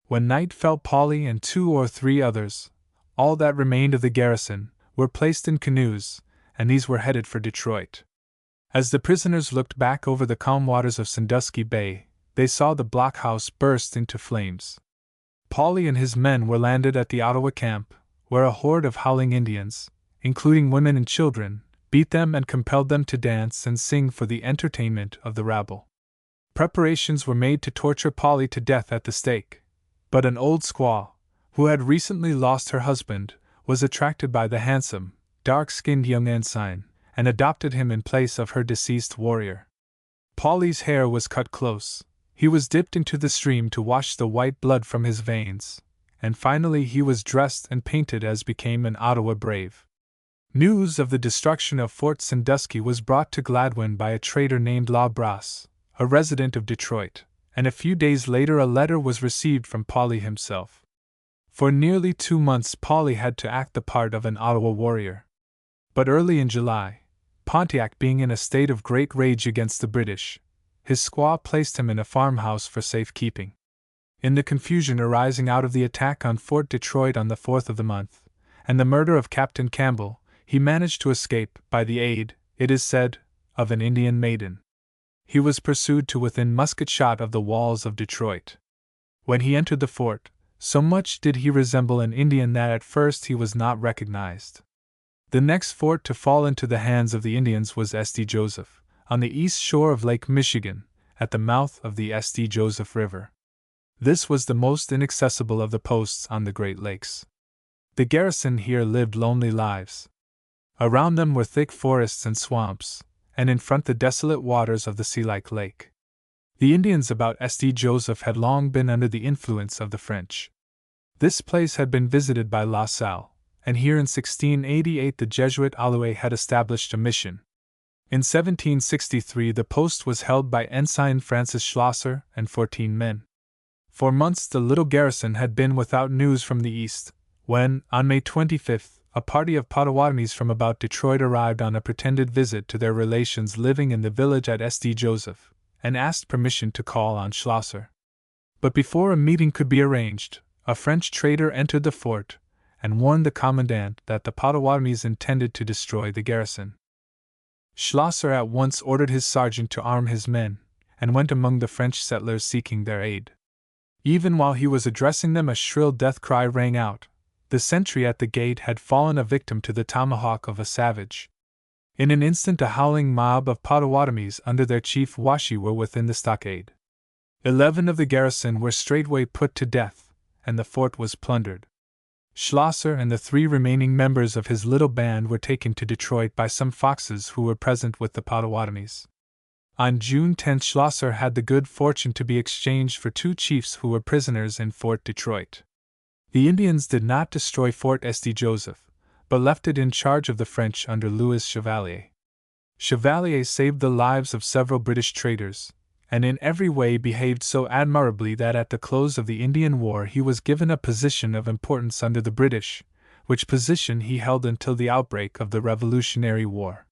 When night fell, Pauley and 2 or 3 others, all that remained of the garrison, were placed in canoes, and these were headed for Detroit. As the prisoners looked back over the calm waters of Sandusky Bay, they saw the blockhouse burst into flames. Pauley and his men were landed at the Ottawa camp, where a horde of howling Indians, including women and children, beat them and compelled them to dance and sing for the entertainment of the rabble. Preparations were made to torture Pauley to death at the stake, but an old squaw, who had recently lost her husband, was attracted by the handsome, dark-skinned young ensign, and adopted him in place of her deceased warrior. Pauley's hair was cut close, he was dipped into the stream to wash the white blood from his veins, and finally he was dressed and painted as became an Ottawa brave. News of the destruction of Fort Sandusky was brought to Gladwin by a trader named La Brasse, a resident of Detroit, and a few days later a letter was received from Pauley himself. For nearly 2 months Pauley had to act the part of an Ottawa warrior. But early in July, Pontiac being in a state of great rage against the British, his squaw placed him in a farmhouse for safekeeping. In the confusion arising out of the attack on Fort Detroit on the 4th of the month, and the murder of Captain Campbell, he managed to escape by the aid, it is said, of an Indian maiden. He was pursued to within musket shot of the walls of Detroit. When he entered the fort, so much did he resemble an Indian that at first he was not recognized. The next fort to fall into the hands of the Indians was St. Joseph, on the east shore of Lake Michigan, at the mouth of the St. Joseph River. This was the most inaccessible of the posts on the Great Lakes. The garrison here lived lonely lives. Around them were thick forests and swamps, and in front the desolate waters of the sea-like lake. The Indians about St. Joseph had long been under the influence of the French. This place had been visited by La Salle, and here in 1688 the Jesuit Allouez had established a mission. In 1763 the post was held by Ensign Francis Schlosser and 14 men. For months the little garrison had been without news from the east, when, on May 25, a party of Potawatomis from about Detroit arrived on a pretended visit to their relations living in the village at St. Joseph, and asked permission to call on Schlosser. But before a meeting could be arranged, a French trader entered the fort and warned the commandant that the Potawatomis intended to destroy the garrison. Schlosser at once ordered his sergeant to arm his men, and went among the French settlers seeking their aid. Even while he was addressing them, a shrill death cry rang out. The sentry at the gate had fallen a victim to the tomahawk of a savage. In an instant a howling mob of Potawatomis under their chief Washi were within the stockade. 11 of the garrison were straightway put to death, and the fort was plundered. Schlosser and the 3 remaining members of his little band were taken to Detroit by some Foxes who were present with the Potawatomis. On June 10 Schlosser had the good fortune to be exchanged for 2 chiefs who were prisoners in Fort Detroit. The Indians did not destroy Fort St. Joseph, but left it in charge of the French under Louis Chevalier. Chevalier saved the lives of several British traders, and in every way behaved so admirably that at the close of the Indian War he was given a position of importance under the British, which position he held until the outbreak of the Revolutionary War.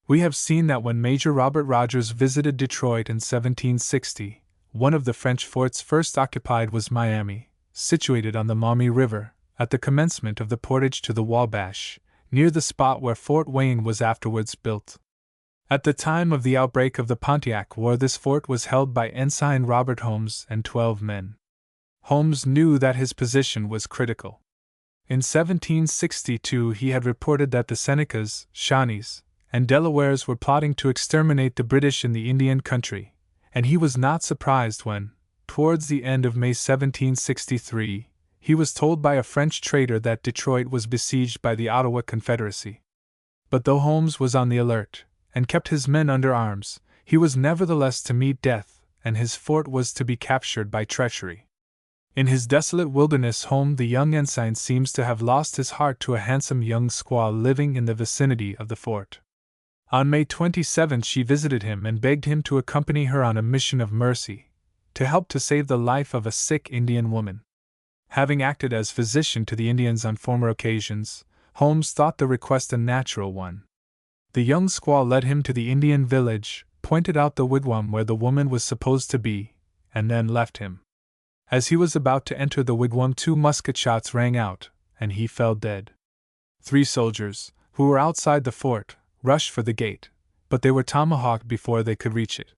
We have seen that when Major Robert Rogers visited Detroit in 1760, one of the French forts first occupied was Miami, situated on the Maumee River, at the commencement of the portage to the Wabash, near the spot where Fort Wayne was afterwards built. At the time of the outbreak of the Pontiac War, this fort was held by Ensign Robert Holmes and 12 men. Holmes knew that his position was critical. In 1762 he had reported that the Senecas, Shawnees, and Delawares were plotting to exterminate the British in the Indian country, and he was not surprised when, towards the end of May 1763, he was told by a French trader that Detroit was besieged by the Ottawa Confederacy. But though Holmes was on the alert, and kept his men under arms, he was nevertheless to meet death, and his fort was to be captured by treachery. In his desolate wilderness home the young ensign seems to have lost his heart to a handsome young squaw living in the vicinity of the fort. On May 27 she visited him and begged him to accompany her on a mission of mercy, to help to save the life of a sick Indian woman. Having acted as physician to the Indians on former occasions, Holmes thought the request a natural one. The young squaw led him to the Indian village, pointed out the wigwam where the woman was supposed to be, and then left him. As he was about to enter the wigwam 2 musket shots rang out, and he fell dead. 3 soldiers, who were outside the fort, rushed for the gate, but they were tomahawked before they could reach it.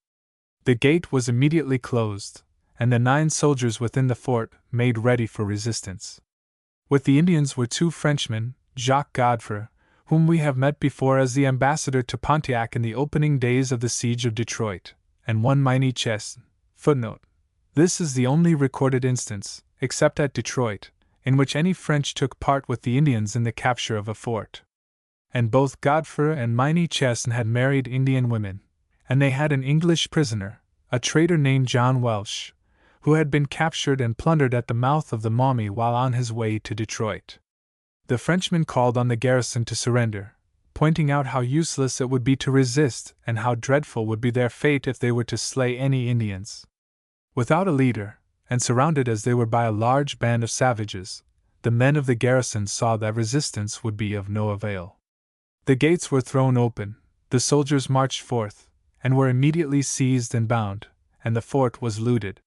The gate was immediately closed, and the 9 soldiers within the fort made ready for resistance. With the Indians were 2 Frenchmen, Jacques Godfrey, whom we have met before as the ambassador to Pontiac in the opening days of the siege of Detroit, and 1 Marq Chesson. Footnote: this is the only recorded instance, except at Detroit, in which any French took part with the Indians in the capture of a fort. And both Godfrey and Marq Chesson had married Indian women, and they had an English prisoner, a trader named John Welsh, who had been captured and plundered at the mouth of the Maumee while on his way to Detroit. The Frenchmen called on the garrison to surrender, pointing out how useless it would be to resist and how dreadful would be their fate if they were to slay any Indians. Without a leader, and surrounded as they were by a large band of savages, the men of the garrison saw that resistance would be of no avail. The gates were thrown open, the soldiers marched forth, and were immediately seized and bound, and the fort was looted.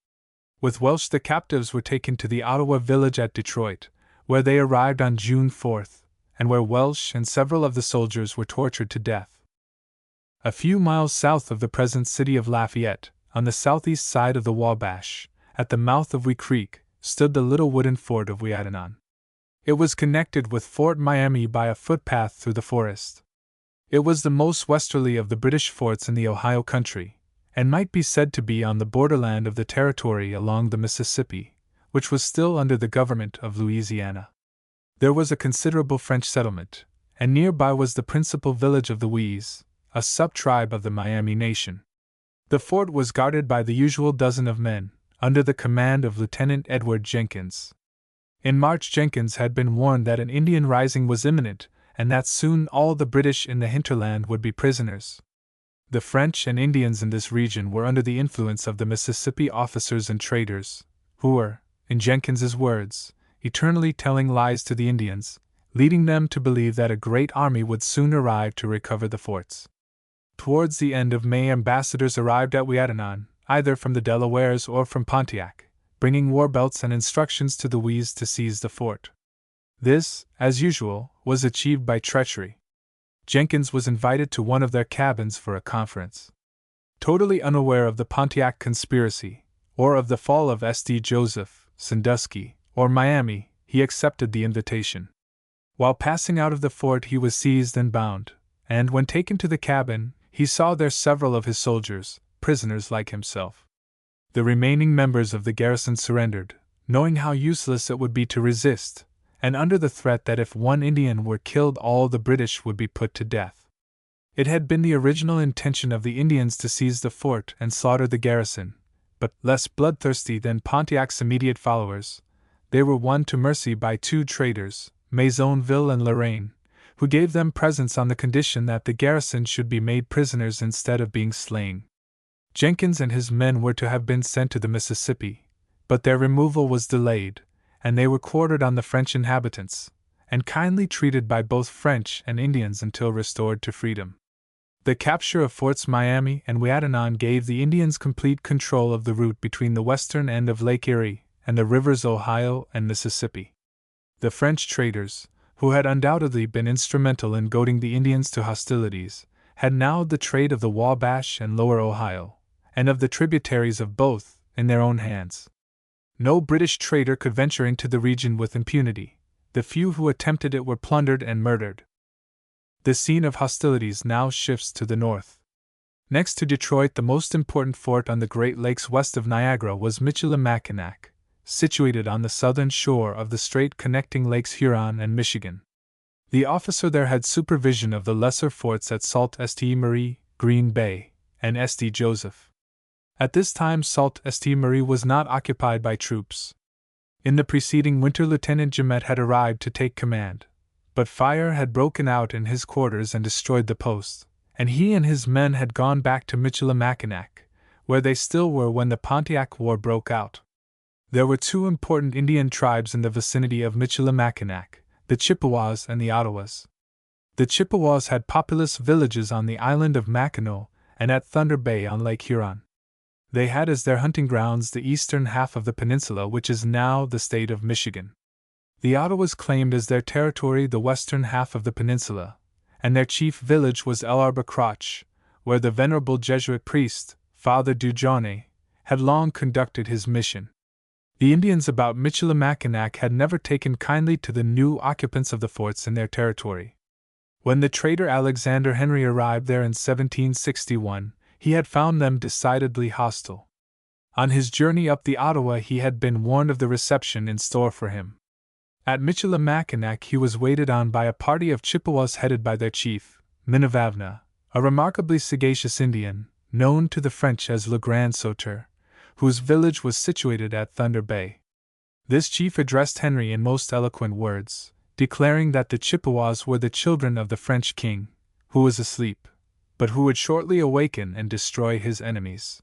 With Welsh the captives were taken to the Ottawa village at Detroit, where they arrived on June 4th, and where Welsh and several of the soldiers were tortured to death. A few miles south of the present city of Lafayette, on the southeast side of the Wabash, at the mouth of Wee Creek, stood the little wooden fort of Weatanon. It was connected with Fort Miami by a footpath through the forest. It was the most westerly of the British forts in the Ohio country, and might be said to be on the borderland of the territory along the Mississippi, which was still under the government of Louisiana. There was a considerable French settlement, and nearby was the principal village of the Wees, a sub-tribe of the Miami Nation. The fort was guarded by the usual dozen of men, under the command of Lieutenant Edward Jenkins. In March, Jenkins had been warned that an Indian rising was imminent, and that soon all the British in the hinterland would be prisoners. The French and Indians in this region were under the influence of the Mississippi officers and traders, who were, in Jenkins's words, eternally telling lies to the Indians, leading them to believe that a great army would soon arrive to recover the forts. Towards the end of May, ambassadors arrived at Weatanon, either from the Delawares or from Pontiac, bringing war belts and instructions to the Wees to seize the fort. This, as usual, was achieved by treachery. Jenkins was invited to one of their cabins for a conference. Totally unaware of the Pontiac conspiracy, or of the fall of St. Joseph, Sandusky, or Miami, he accepted the invitation. While passing out of the fort he was seized and bound, and when taken to the cabin, he saw there several of his soldiers, prisoners like himself. The remaining members of the garrison surrendered, knowing how useless it would be to resist, and under the threat that if one Indian were killed all the British would be put to death. It had been the original intention of the Indians to seize the fort and slaughter the garrison, but, less bloodthirsty than Pontiac's immediate followers, they were won to mercy by 2 traders, Maisonville and Lorraine, who gave them presents on the condition that the garrison should be made prisoners instead of being slain. Jenkins and his men were to have been sent to the Mississippi, but their removal was delayed, and they were quartered on the French inhabitants, and kindly treated by both French and Indians until restored to freedom. The capture of Forts Miami and Weatanon gave the Indians complete control of the route between the western end of Lake Erie and the rivers Ohio and Mississippi. The French traders, who had undoubtedly been instrumental in goading the Indians to hostilities, had now the trade of the Wabash and Lower Ohio, and of the tributaries of both, in their own hands. No British trader could venture into the region with impunity. The few who attempted it were plundered and murdered. The scene of hostilities now shifts to the north. Next to Detroit, the most important fort on the Great Lakes west of Niagara was Michilimackinac, situated on the southern shore of the strait connecting Lakes Huron and Michigan. The officer there had supervision of the lesser forts at Sault Ste. Marie, Green Bay, and St. Joseph. At this time Sault Ste. Marie was not occupied by troops. In the preceding winter Lieutenant Gimet had arrived to take command, but fire had broken out in his quarters and destroyed the post, and he and his men had gone back to Michilimackinac, where they still were when the Pontiac War broke out. There were 2 important Indian tribes in the vicinity of Michilimackinac, the Chippewas and the Ottawas. The Chippewas had populous villages on the island of Mackinac and at Thunder Bay on Lake Huron. They had as their hunting grounds the eastern half of the peninsula, which is now the state of Michigan. The Ottawas claimed as their territory the western half of the peninsula, and their chief village was El Arbacroche, where the venerable Jesuit priest, Father Dujonne, had long conducted his mission. The Indians about Michilimackinac had never taken kindly to the new occupants of the forts in their territory. When the trader Alexander Henry arrived there in 1761, he had found them decidedly hostile. On his journey up the Ottawa he had been warned of the reception in store for him. At Michilimackinac he was waited on by a party of Chippewas headed by their chief, Minavavna, a remarkably sagacious Indian, known to the French as Le Grand Sauteur, whose village was situated at Thunder Bay. This chief addressed Henry in most eloquent words, declaring that the Chippewas were the children of the French king, who was asleep, but who would shortly awaken and destroy his enemies.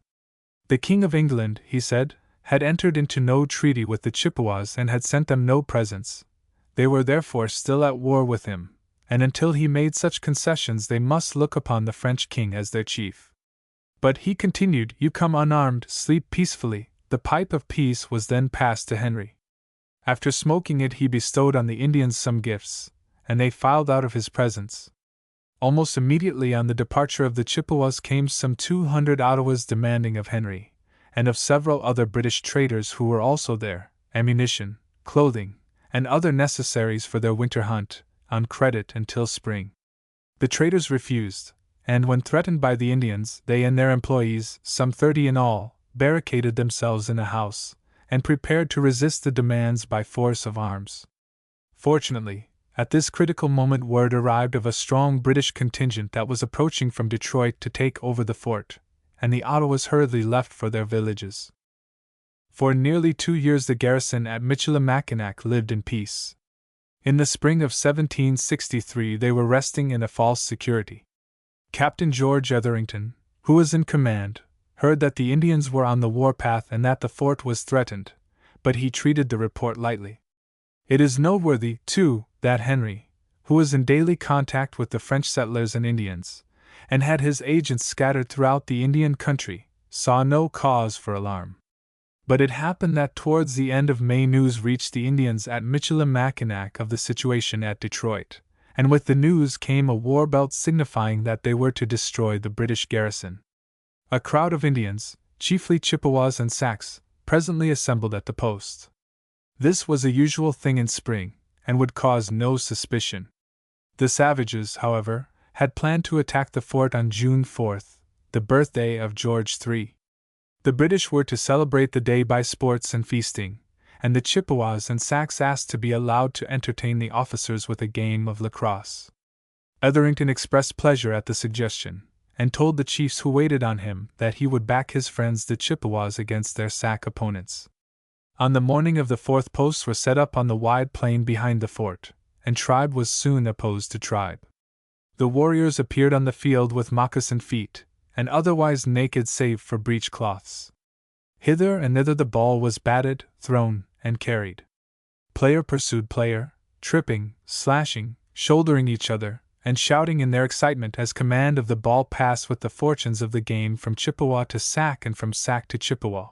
The King of England, he said, had entered into no treaty with the Chippewas and had sent them no presents. They were therefore still at war with him, and until he made such concessions they must look upon the French king as their chief. But he continued, "You come unarmed, sleep peacefully." The pipe of peace was then passed to Henry. After smoking it he bestowed on the Indians some gifts, and they filed out of his presence. Almost immediately on the departure of the Chippewas came some 200 Ottawas demanding of Henry, and of several other British traders who were also there, ammunition, clothing, and other necessaries for their winter hunt, on credit until spring. The traders refused, and when threatened by the Indians, they and their employees, some 30 in all, barricaded themselves in a house, and prepared to resist the demands by force of arms. Fortunately, at this critical moment word arrived of a strong British contingent that was approaching from Detroit to take over the fort, and the Ottawas hurriedly left for their villages. For nearly 2 years the garrison at Michilimackinac lived in peace. In the spring of 1763 they were resting in a false security. Captain George Etherington, who was in command, heard that the Indians were on the warpath and that the fort was threatened, but he treated the report lightly. It is noteworthy, too, that Henry, who was in daily contact with the French settlers and Indians, and had his agents scattered throughout the Indian country, saw no cause for alarm. But it happened that towards the end of May news reached the Indians at Michilimackinac of the situation at Detroit, and with the news came a war belt signifying that they were to destroy the British garrison. A crowd of Indians, chiefly Chippewas and Sacs, presently assembled at the post. This was a usual thing in spring, and would cause no suspicion. The savages, however, had planned to attack the fort on June 4th, the birthday of George III. The British were to celebrate the day by sports and feasting, and the Chippewas and Sacs asked to be allowed to entertain the officers with a game of lacrosse. Etherington expressed pleasure at the suggestion, and told the chiefs who waited on him that he would back his friends the Chippewas against their Sac opponents. On the morning of the 4th posts were set up on the wide plain behind the fort, and tribe was soon opposed to tribe. The warriors appeared on the field with moccasined feet, and otherwise naked save for breechcloths. Hither and thither the ball was batted, thrown, and carried. Player pursued player, tripping, slashing, shouldering each other, and shouting in their excitement as command of the ball passed with the fortunes of the game from Chippewa to Sac and from Sac to Chippewa.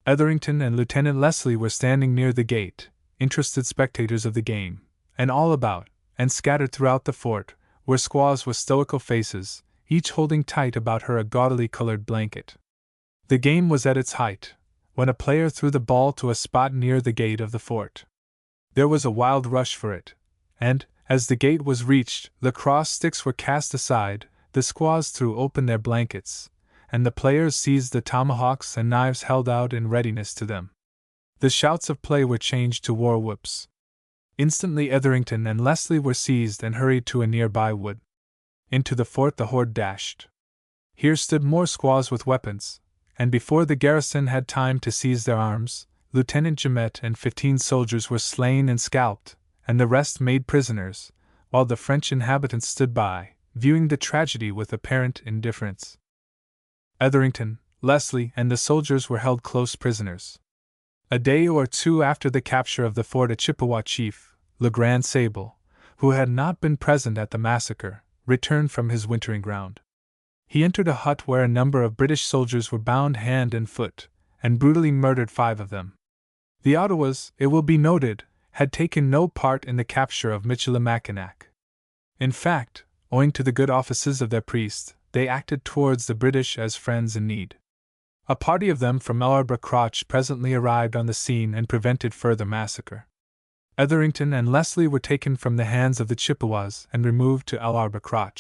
Etherington and Lieutenant Leslie were standing near the gate, interested spectators of the game, and all about, and scattered throughout the fort, were squaws with stoical faces, each holding tight about her a gaudily colored blanket. The game was at its height, when a player threw the ball to a spot near the gate of the fort. There was a wild rush for it, and, as the gate was reached, lacrosse sticks were cast aside, the squaws threw open their blankets, and the players seized the tomahawks and knives held out in readiness to them. The shouts of play were changed to war whoops. Instantly Etherington and Leslie were seized and hurried to a nearby wood. Into the fort the horde dashed. Here stood more squaws with weapons, and before the garrison had time to seize their arms, Lieutenant Jumet and 15 soldiers were slain and scalped, and the rest made prisoners, while the French inhabitants stood by, viewing the tragedy with apparent indifference. Etherington, Leslie, and the soldiers were held close prisoners. A day or two after the capture of the fort a Chippewa chief, Le Grand Sable, who had not been present at the massacre, returned from his wintering ground. He entered a hut where a number of British soldiers were bound hand and foot, and brutally murdered 5 of them. The Ottawas, it will be noted, had taken no part in the capture of Michilimackinac. In fact, owing to the good offices of their priest, they acted towards the British as friends in need. A party of them from Ellarborough presently arrived on the scene and prevented further massacre. Etherington and Leslie were taken from the hands of the Chippewas and removed to Ellarborough.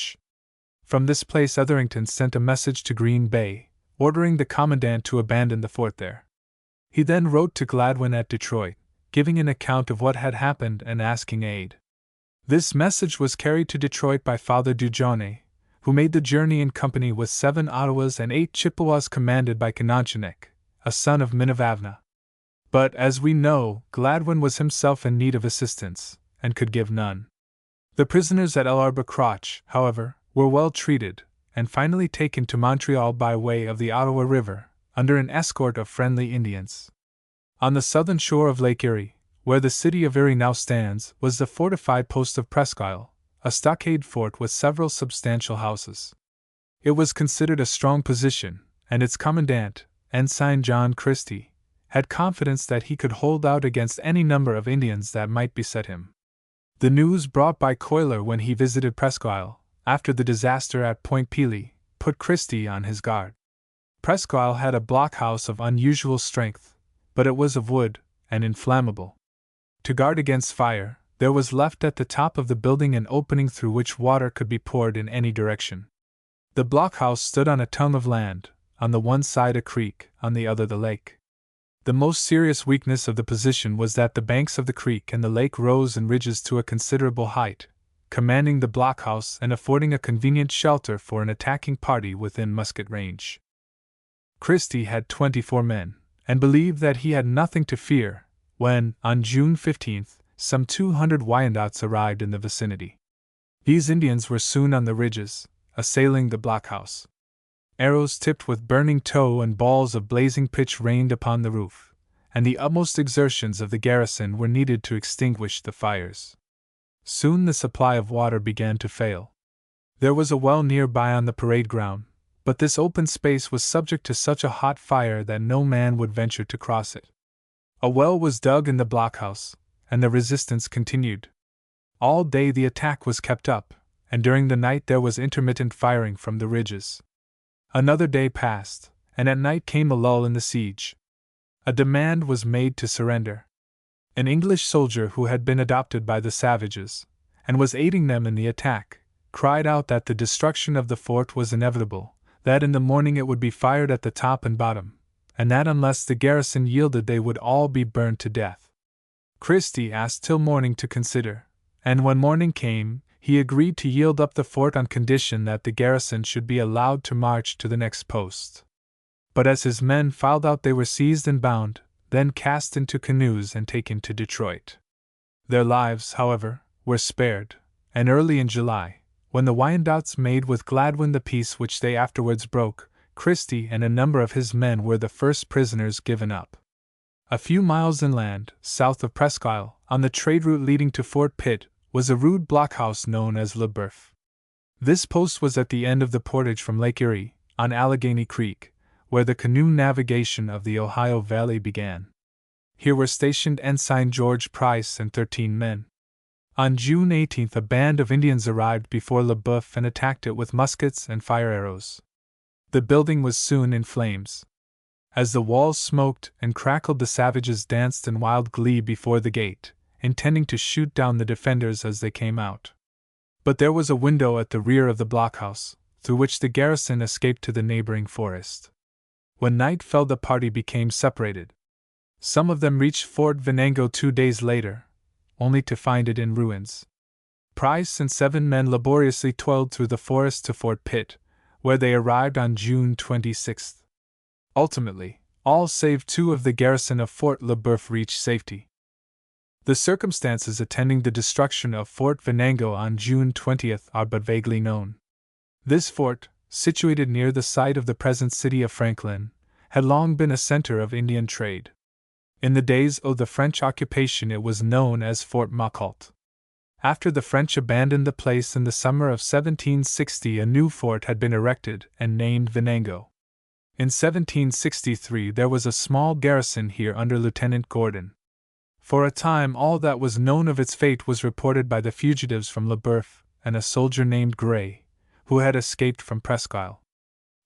From this place Etherington sent a message to Green Bay, ordering the commandant to abandon the fort there. He then wrote to Gladwin at Detroit, giving an account of what had happened and asking aid. This message was carried to Detroit by Father Dujonne, who made the journey in company with 7 Ottawas and 8 Chippewas commanded by Kinonchinic, a son of Minavavna. But, as we know, Gladwin was himself in need of assistance, and could give none. The prisoners at Ellarborough, however, were well treated, and finally taken to Montreal by way of the Ottawa River, under an escort of friendly Indians. On the southern shore of Lake Erie, where the city of Erie now stands, was the fortified post of Presque Isle, a stockade fort with several substantial houses. It was considered a strong position, and its commandant, Ensign John Christie, had confidence that he could hold out against any number of Indians that might beset him. The news brought by Cuyler when he visited Presque Isle, after the disaster at Point Pelee, put Christie on his guard. Presque Isle had a blockhouse of unusual strength, but it was of wood, and inflammable. To guard against fire, there was left at the top of the building an opening through which water could be poured in any direction. The blockhouse stood on a tongue of land, on the one side a creek, on the other the lake. The most serious weakness of the position was that the banks of the creek and the lake rose in ridges to a considerable height, commanding the blockhouse and affording a convenient shelter for an attacking party within musket range. Christie had 24 men, and believed that he had nothing to fear, when, on June 15, some 200 Wyandots arrived in the vicinity. These Indians were soon on the ridges, assailing the blockhouse. Arrows tipped with burning tow and balls of blazing pitch rained upon the roof, and the utmost exertions of the garrison were needed to extinguish the fires. Soon the supply of water began to fail. There was a well nearby on the parade ground, but this open space was subject to such a hot fire that no man would venture to cross it. A well was dug in the blockhouse, and the resistance continued. All day the attack was kept up, and during the night there was intermittent firing from the ridges. Another day passed, and at night came a lull in the siege. A demand was made to surrender. An English soldier who had been adopted by the savages, and was aiding them in the attack, cried out that the destruction of the fort was inevitable, that in the morning it would be fired at the top and bottom, and that unless the garrison yielded they would all be burned to death. Christie asked till morning to consider, and when morning came, he agreed to yield up the fort on condition that the garrison should be allowed to march to the next post. But as his men filed out they were seized and bound, then cast into canoes and taken to Detroit. Their lives, however, were spared, and early in July, when the Wyandots made with Gladwin the peace which they afterwards broke, Christie and a number of his men were the first prisoners given up. A few miles inland, south of Presque Isle, on the trade route leading to Fort Pitt, was a rude blockhouse known as Le Boeuf. This post was at the end of the portage from Lake Erie, on Allegheny Creek, where the canoe navigation of the Ohio Valley began. Here were stationed Ensign George Price and 13 men. On June 18 a band of Indians arrived before Le Boeuf and attacked it with muskets and fire arrows. The building was soon in flames. As the walls smoked and crackled the savages danced in wild glee before the gate, intending to shoot down the defenders as they came out. But there was a window at the rear of the blockhouse, through which the garrison escaped to the neighboring forest. When night fell the party became separated. Some of them reached Fort Venango 2 days later, only to find it in ruins. Price and 7 men laboriously toiled through the forest to Fort Pitt, where they arrived on June 26. Ultimately, all save 2 of the garrison of Fort Le Boeuf reached safety. The circumstances attending the destruction of Fort Venango on June 20 are but vaguely known. This fort, situated near the site of the present city of Franklin, had long been a center of Indian trade. In the days of the French occupation it was known as Fort Marq. After the French abandoned the place in the summer of 1760 a new fort had been erected and named Venango. In 1763 there was a small garrison here under Lieutenant Gordon. For a time all that was known of its fate was reported by the fugitives from Le Boeuf and a soldier named Gray, who had escaped from Presqu'Isle.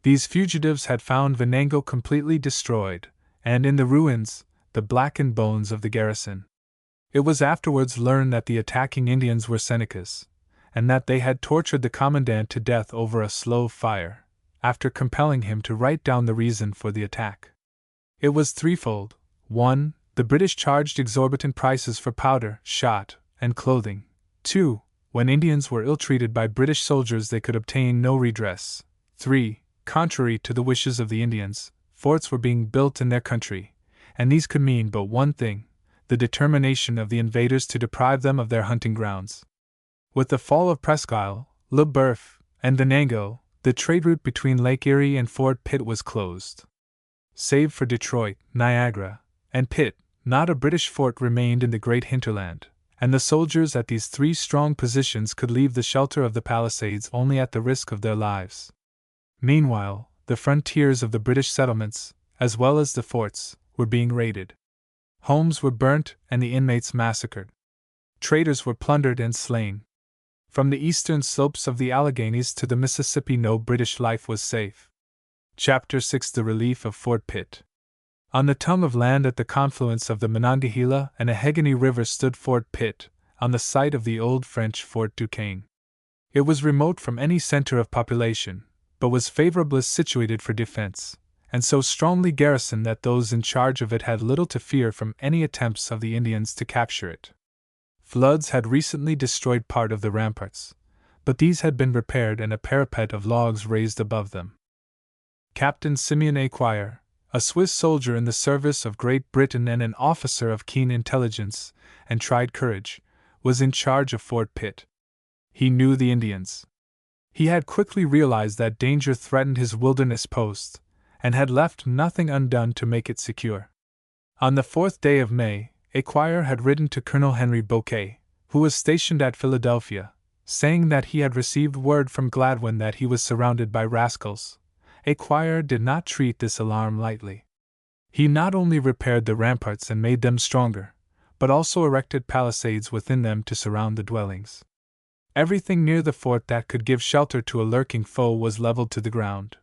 These fugitives had found Venango completely destroyed, and in the ruins, the blackened bones of the garrison. It was afterwards learned that the attacking Indians were Senecas, and that they had tortured the commandant to death over a slow fire, after compelling him to write down the reason for the attack. It was threefold. 1. The British charged exorbitant prices for powder, shot, and clothing. 2. When Indians were ill-treated by British soldiers they could obtain no redress. 3. Contrary to the wishes of the Indians, forts were being built in their country, and these could mean but one thing: the determination of the invaders to deprive them of their hunting grounds. With the fall of Presqu'Isle, Le Boeuf, and Venango, the trade route between Lake Erie and Fort Pitt was closed. Save for Detroit, Niagara, and Pitt, not a British fort remained in the great hinterland, and the soldiers at these three strong positions could leave the shelter of the palisades only at the risk of their lives. Meanwhile, the frontiers of the British settlements, as well as the forts, were being raided. Homes were burnt and the inmates massacred. Traders were plundered and slain. From the eastern slopes of the Alleghanies to the Mississippi no British life was safe. Chapter 6: The Relief of Fort Pitt. On the tongue of land at the confluence of the Monongahela and Allegheny River stood Fort Pitt, on the site of the old French Fort Duquesne. It was remote from any center of population, but was favorably situated for defense, and so strongly garrisoned that those in charge of it had little to fear from any attempts of the Indians to capture it. Floods had recently destroyed part of the ramparts, but these had been repaired and a parapet of logs raised above them. Captain Simeon Acquire, a Swiss soldier in the service of Great Britain and an officer of keen intelligence and tried courage, was in charge of Fort Pitt. He knew the Indians. He had quickly realized that danger threatened his wilderness post, and had left nothing undone to make it secure. On the 4th day of May, Acquire had written to Colonel Henry Bouquet, who was stationed at Philadelphia, saying that he had received word from Gladwin that he was surrounded by rascals. Acquire did not treat this alarm lightly. He not only repaired the ramparts and made them stronger, but also erected palisades within them to surround the dwellings. Everything near the fort that could give shelter to a lurking foe was leveled to the ground.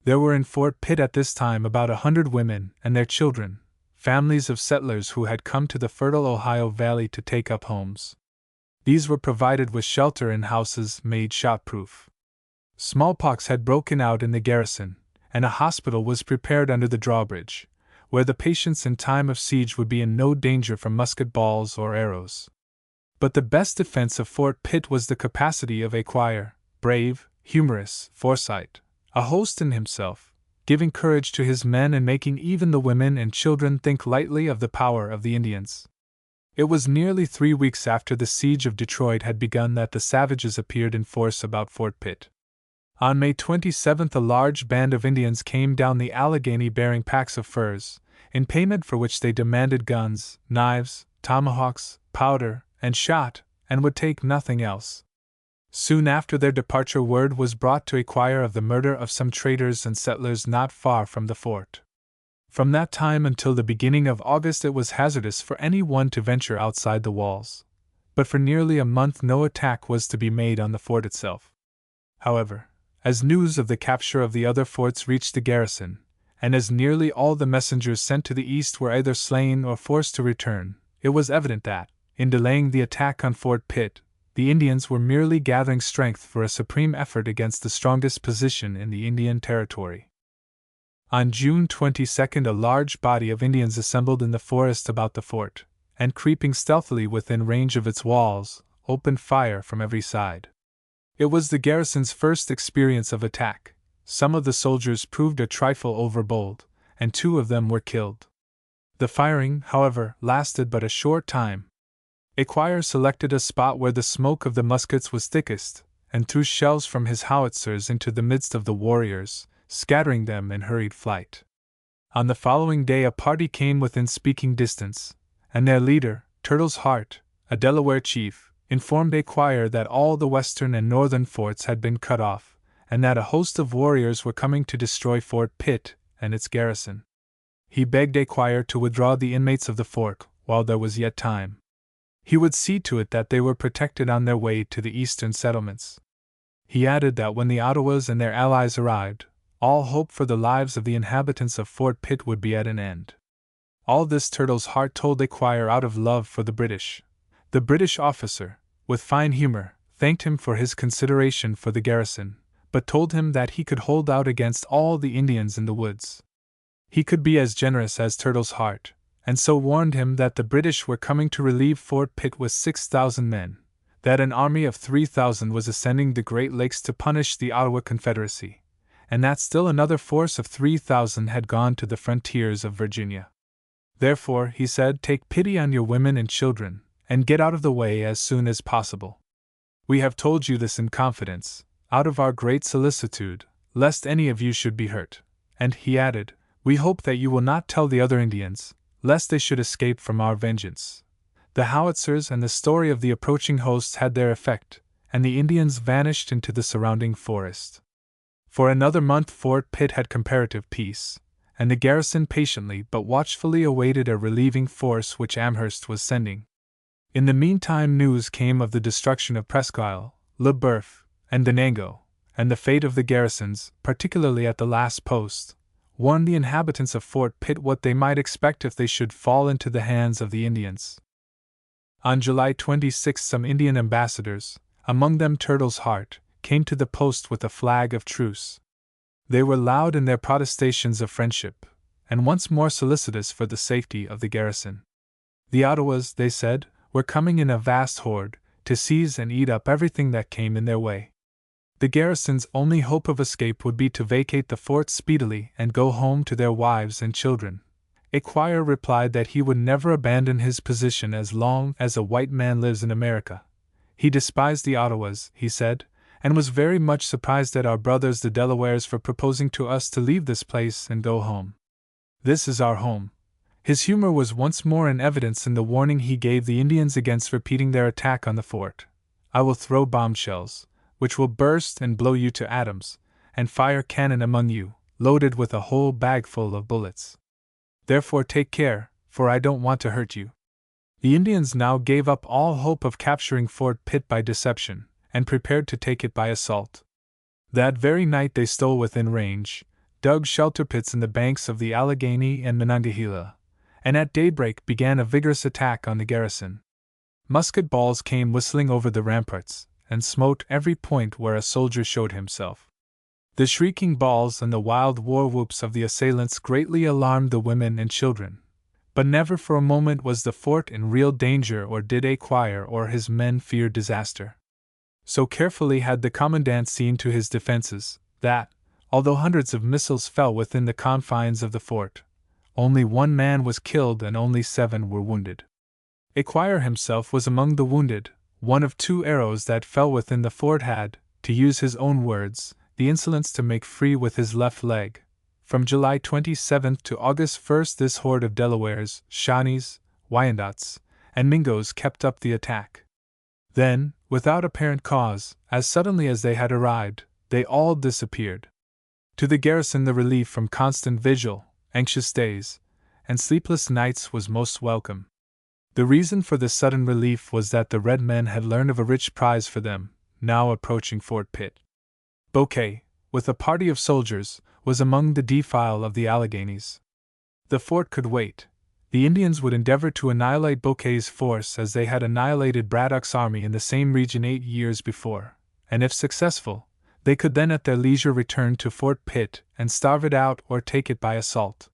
There were in Fort Pitt at this time about 100 women and their children, families of settlers who had come to the fertile Ohio Valley to take up homes. These were provided with shelter in houses made shot-proof. Smallpox had broken out in the garrison, and a hospital was prepared under the drawbridge, where the patients in time of siege would be in no danger from musket balls or arrows. But the best defense of Fort Pitt was the capacity of Acquire, brave, humorous, foresight, a host in himself, giving courage to his men and making even the women and children think lightly of the power of the Indians. It was nearly 3 weeks after the siege of Detroit had begun that the savages appeared in force about Fort Pitt. On May 27th a large band of Indians came down the Allegheny bearing packs of furs, in payment for which they demanded guns, knives, tomahawks, powder, and shot, and would take nothing else. Soon after their departure word was brought to Acquire of the murder of some traders and settlers not far from the fort. From that time until the beginning of August it was hazardous for any one to venture outside the walls, but for nearly a month no attack was to be made on the fort itself. However, as news of the capture of the other forts reached the garrison, and as nearly all the messengers sent to the east were either slain or forced to return, it was evident that, in delaying the attack on Fort Pitt, the Indians were merely gathering strength for a supreme effort against the strongest position in the Indian Territory. On June 22 a large body of Indians assembled in the forest about the fort, and creeping stealthily within range of its walls, opened fire from every side. It was the garrison's first experience of attack. Some of the soldiers proved a trifle overbold, and 2 of them were killed. The firing, however, lasted but a short time. Acquire selected a spot where the smoke of the muskets was thickest, and threw shells from his howitzers into the midst of the warriors, scattering them in hurried flight. On the following day a party came within speaking distance, and their leader, Turtle's Heart, a Delaware chief, informed Acquire that all the western and northern forts had been cut off, and that a host of warriors were coming to destroy Fort Pitt and its garrison. He begged Acquire to withdraw the inmates of the fort, while there was yet time. He would see to it that they were protected on their way to the eastern settlements. He added that when the Ottawas and their allies arrived, all hope for the lives of the inhabitants of Fort Pitt would be at an end. All this Turtle's heart told Esquire out of love for the British. The British officer, with fine humor, thanked him for his consideration for the garrison, but told him that he could hold out against all the Indians in the woods. He could be as generous as Turtle's heart, and so warned him that the British were coming to relieve Fort Pitt with 6,000 men, that an army of 3,000 was ascending the Great Lakes to punish the Ottawa Confederacy, and that still another force of 3,000 had gone to the frontiers of Virginia. Therefore, he said, take pity on your women and children, and get out of the way as soon as possible. We have told you this in confidence, out of our great solicitude, lest any of you should be hurt. And he added, we hope that you will not tell the other Indians, lest they should escape from our vengeance. The howitzers and the story of the approaching hosts had their effect, and the Indians vanished into the surrounding forest. For another month Fort Pitt had comparative peace, and the garrison patiently but watchfully awaited a relieving force which Amherst was sending. In the meantime news came of the destruction of Presque Isle, Le Boeuf, and Venango, and the fate of the garrisons, particularly at the last post, warned the inhabitants of Fort Pitt what they might expect if they should fall into the hands of the Indians. On July 26 some Indian ambassadors, among them Turtle's Heart, came to the post with a flag of truce. They were loud in their protestations of friendship, and once more solicitous for the safety of the garrison. The Ottawas, they said, were coming in a vast horde, to seize and eat up everything that came in their way. The garrison's only hope of escape would be to vacate the fort speedily and go home to their wives and children. Esquire replied that he would never abandon his position as long as a white man lives in America. He despised the Ottawas, he said, and was very much surprised at our brothers the Delawares for proposing to us to leave this place and go home. This is our home. His humor was once more in evidence in the warning he gave the Indians against repeating their attack on the fort. I will throw bombshells, which will burst and blow you to atoms, and fire cannon among you, loaded with a whole bagful of bullets. Therefore take care, for I don't want to hurt you. The Indians now gave up all hope of capturing Fort Pitt by deception, and prepared to take it by assault. That very night they stole within range, dug shelter pits in the banks of the Allegheny and Monongahela, and at daybreak began a vigorous attack on the garrison. Musket balls came whistling over the ramparts, and smote every point where a soldier showed himself. The shrieking balls and the wild war whoops of the assailants greatly alarmed the women and children, but never for a moment was the fort in real danger or did Esquire or his men fear disaster. So carefully had the commandant seen to his defenses, that, although hundreds of missiles fell within the confines of the fort, only 1 man was killed and only 7 were wounded. Esquire himself was among the wounded. One of 2 arrows that fell within the fort had, to use his own words, the insolence to make free with his left leg. From July 27 to August 1 this horde of Delawares, Shawnees, Wyandots, and Mingoes kept up the attack. Then, without apparent cause, as suddenly as they had arrived, they all disappeared. To the garrison the relief from constant vigil, anxious days, and sleepless nights was most welcome. The reason for this sudden relief was that the red men had learned of a rich prize for them, now approaching Fort Pitt. Bouquet, with a party of soldiers, was among the defile of the Alleghenies. The fort could wait. The Indians would endeavor to annihilate Bouquet's force as they had annihilated Braddock's army in the same region 8 years before, and if successful, they could then at their leisure return to Fort Pitt and starve it out or take it by assault.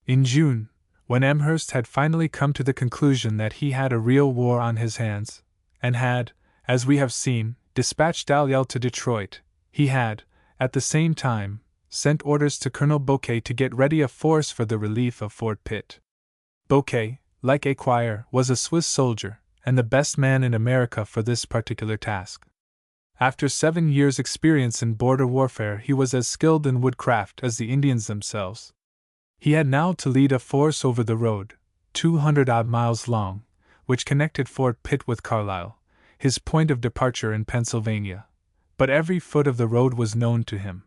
In June, when Amherst had finally come to the conclusion that he had a real war on his hands, and had, as we have seen, dispatched Dalyell to Detroit, he had, at the same time, sent orders to Colonel Bouquet to get ready a force for the relief of Fort Pitt. Bouquet, like Esquire, was a Swiss soldier, and the best man in America for this particular task. After 7 years' experience in border warfare, he was as skilled in woodcraft as the Indians themselves. He had now to lead a force over the road, 200-odd miles long, which connected Fort Pitt with Carlisle, his point of departure in Pennsylvania. But every foot of the road was known to him.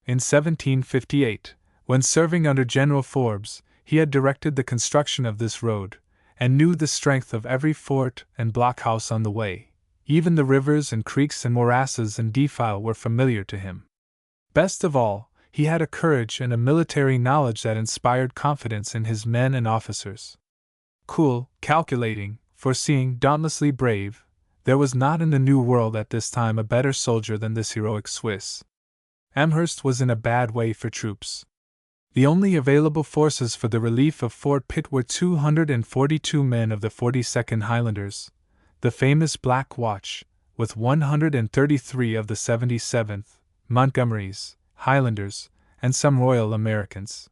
In 1758, when serving under General Forbes, he had directed the construction of this road, and knew the strength of every fort and blockhouse on the way. Even the rivers and creeks and morasses and defile were familiar to him. Best of all, he had a courage and a military knowledge that inspired confidence in his men and officers. Cool, calculating, foreseeing, dauntlessly brave, there was not in the New World at this time a better soldier than this heroic Swiss. Amherst was in a bad way for troops. The only available forces for the relief of Fort Pitt were 242 men of the 42nd Highlanders, the famous Black Watch, with 133 of the 77th, Montgomery's, Highlanders, and some Royal Americans.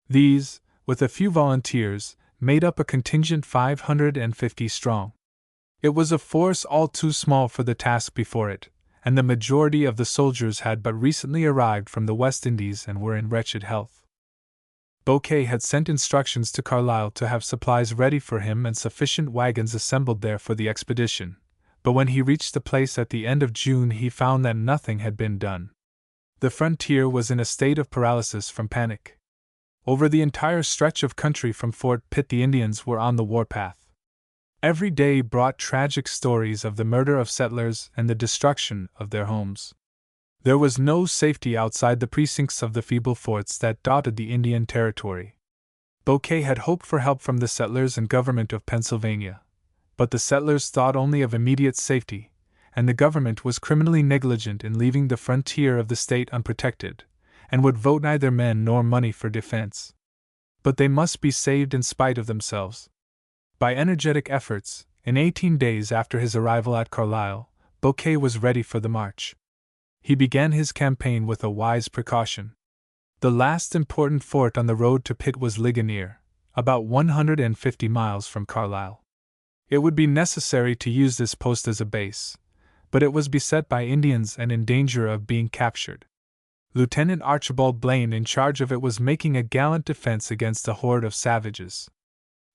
These, with a few volunteers, made up a contingent 550 strong. It was a force all too small for the task before it, and the majority of the soldiers had but recently arrived from the West Indies and were in wretched health. Bouquet had sent instructions to Carlisle to have supplies ready for him and sufficient wagons assembled there for the expedition, but when he reached the place at the end of June he found that nothing had been done. The frontier was in a state of paralysis from panic. Over the entire stretch of country from Fort Pitt the Indians were on the warpath. Every day brought tragic stories of the murder of settlers and the destruction of their homes. There was no safety outside the precincts of the feeble forts that dotted the Indian Territory. Bouquet had hoped for help from the settlers and government of Pennsylvania, but the settlers thought only of immediate safety, and the government was criminally negligent in leaving the frontier of the state unprotected, and would vote neither men nor money for defense. But they must be saved in spite of themselves. By energetic efforts, in 18 days after his arrival at Carlisle, Bouquet was ready for the march. He began his campaign with a wise precaution. The last important fort on the road to Pitt was Ligonier, about 150 miles from Carlisle. It would be necessary to use this post as a base, but it was beset by Indians and in danger of being captured. Lieutenant Archibald Blaine in charge of it was making a gallant defense against a horde of savages.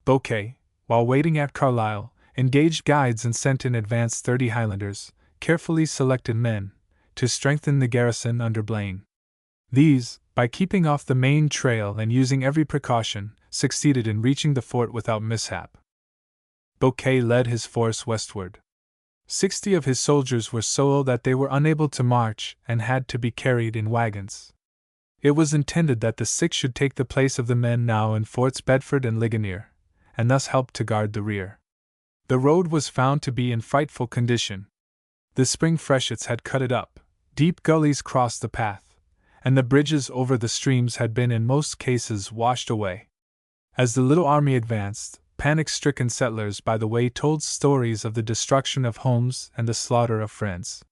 Bouquet, while waiting at Carlisle, engaged guides and sent in advance 30 Highlanders, carefully selected men, to strengthen the garrison under Blaine. These, by keeping off the main trail and using every precaution, succeeded in reaching the fort without mishap. Bouquet led his force westward. 60 of his soldiers were so ill that they were unable to march and had to be carried in wagons. It was intended that the sick should take the place of the men now in Forts Bedford and Ligonier, and thus help to guard the rear. The road was found to be in frightful condition. The spring freshets had cut it up, deep gullies crossed the path, and the bridges over the streams had been in most cases washed away. As the little army advanced, panic-stricken settlers by the way told stories of the destruction of homes and the slaughter of friends.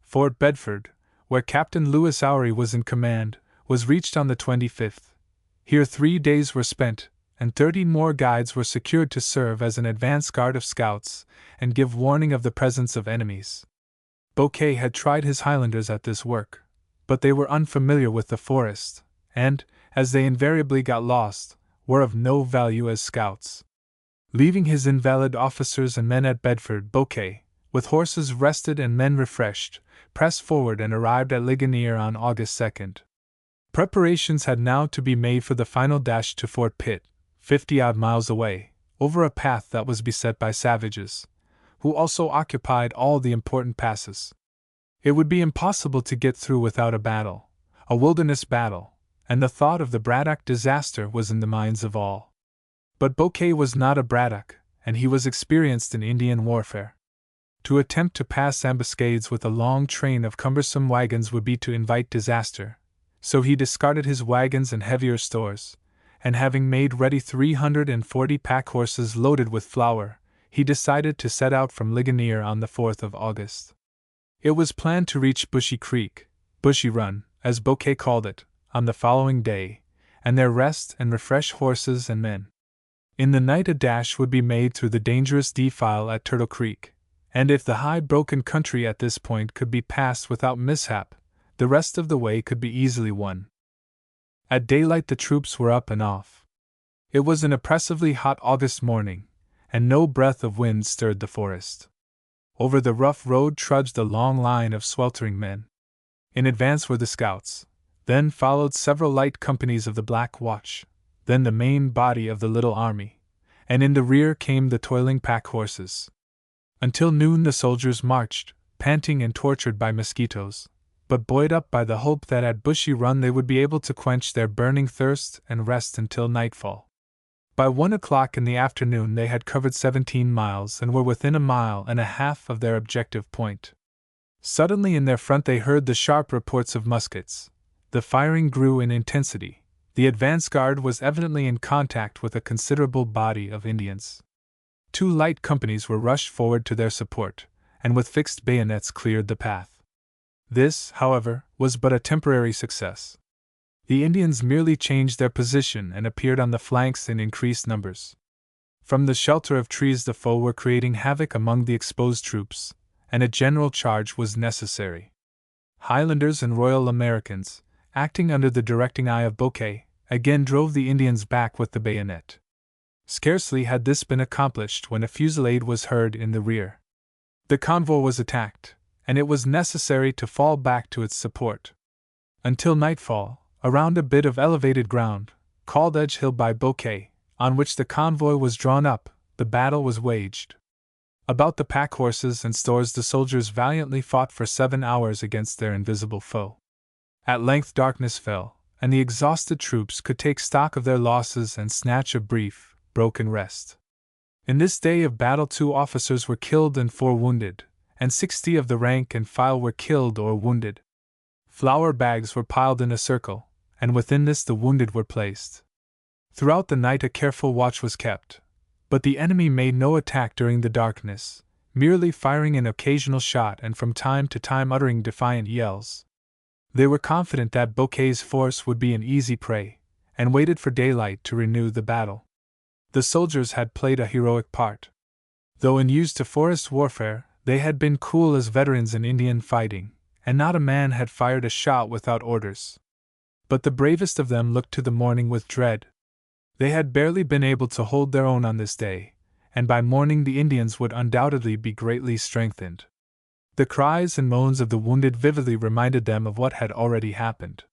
Fort Bedford, where Captain Lewis Oury was in command, was reached on the 25th. Here 3 days were spent, and 30 more guides were secured to serve as an advance guard of scouts and give warning of the presence of enemies. Bouquet had tried his Highlanders at this work, but they were unfamiliar with the forest, and, as they invariably got lost, were of no value as scouts. Leaving his invalid officers and men at Bedford, Bouquet, with horses rested and men refreshed, pressed forward and arrived at Ligonier on August 2nd. Preparations had now to be made for the final dash to Fort Pitt, 50-odd miles away, over a path that was beset by savages, who also occupied all the important passes. It would be impossible to get through without a battle, a wilderness battle, and the thought of the Braddock disaster was in the minds of all. But Bouquet was not a Braddock, and he was experienced in Indian warfare. To attempt to pass ambuscades with a long train of cumbersome wagons would be to invite disaster, so he discarded his wagons and heavier stores, and having made ready 340 pack horses loaded with flour, he decided to set out from Ligonier on the 4th of August. It was planned to reach Bushy Creek, Bushy Run, as Bouquet called it, on the following day, and there rest and refresh horses and men. In the night a dash would be made through the dangerous defile at Turtle Creek, and if the high broken country at this point could be passed without mishap, the rest of the way could be easily won. At daylight the troops were up and off. It was an oppressively hot August morning, and no breath of wind stirred the forest. Over the rough road trudged a long line of sweltering men. In advance were the scouts, then followed several light companies of the Black Watch, then the main body of the little army, and in the rear came the toiling pack horses. Until noon the soldiers marched, panting and tortured by mosquitoes, but buoyed up by the hope that at Bushy Run they would be able to quench their burning thirst and rest until nightfall. By 1 o'clock in the afternoon they had covered 17 miles and were within a mile and a half of their objective point. Suddenly in their front they heard the sharp reports of muskets. The firing grew in intensity. The advance guard was evidently in contact with a considerable body of Indians. 2 light companies were rushed forward to their support, and with fixed bayonets cleared the path. This, however, was but a temporary success. The Indians merely changed their position and appeared on the flanks in increased numbers. From the shelter of trees the foe were creating havoc among the exposed troops, and a general charge was necessary. Highlanders and Royal Americans, acting under the directing eye of Bouquet, again drove the Indians back with the bayonet. Scarcely had this been accomplished when a fusillade was heard in the rear. The convoy was attacked, and it was necessary to fall back to its support. Until nightfall, around a bit of elevated ground, called Edge Hill by Bouquet, on which the convoy was drawn up, the battle was waged. About the pack horses and stores the soldiers valiantly fought for 7 hours against their invisible foe. At length darkness fell, and the exhausted troops could take stock of their losses and snatch a brief, broken rest. In this day of battle 2 officers were killed and 4 wounded, and 60 of the rank and file were killed or wounded. Flour bags were piled in a circle, and within this the wounded were placed. Throughout the night a careful watch was kept, but the enemy made no attack during the darkness, merely firing an occasional shot and from time to time uttering defiant yells. They were confident that Bouquet's force would be an easy prey, and waited for daylight to renew the battle. The soldiers had played a heroic part. Though unused to forest warfare, they had been cool as veterans in Indian fighting, and not a man had fired a shot without orders. But the bravest of them looked to the morning with dread. They had barely been able to hold their own on this day, and by morning the Indians would undoubtedly be greatly strengthened. The cries and moans of the wounded vividly reminded them of what had already happened.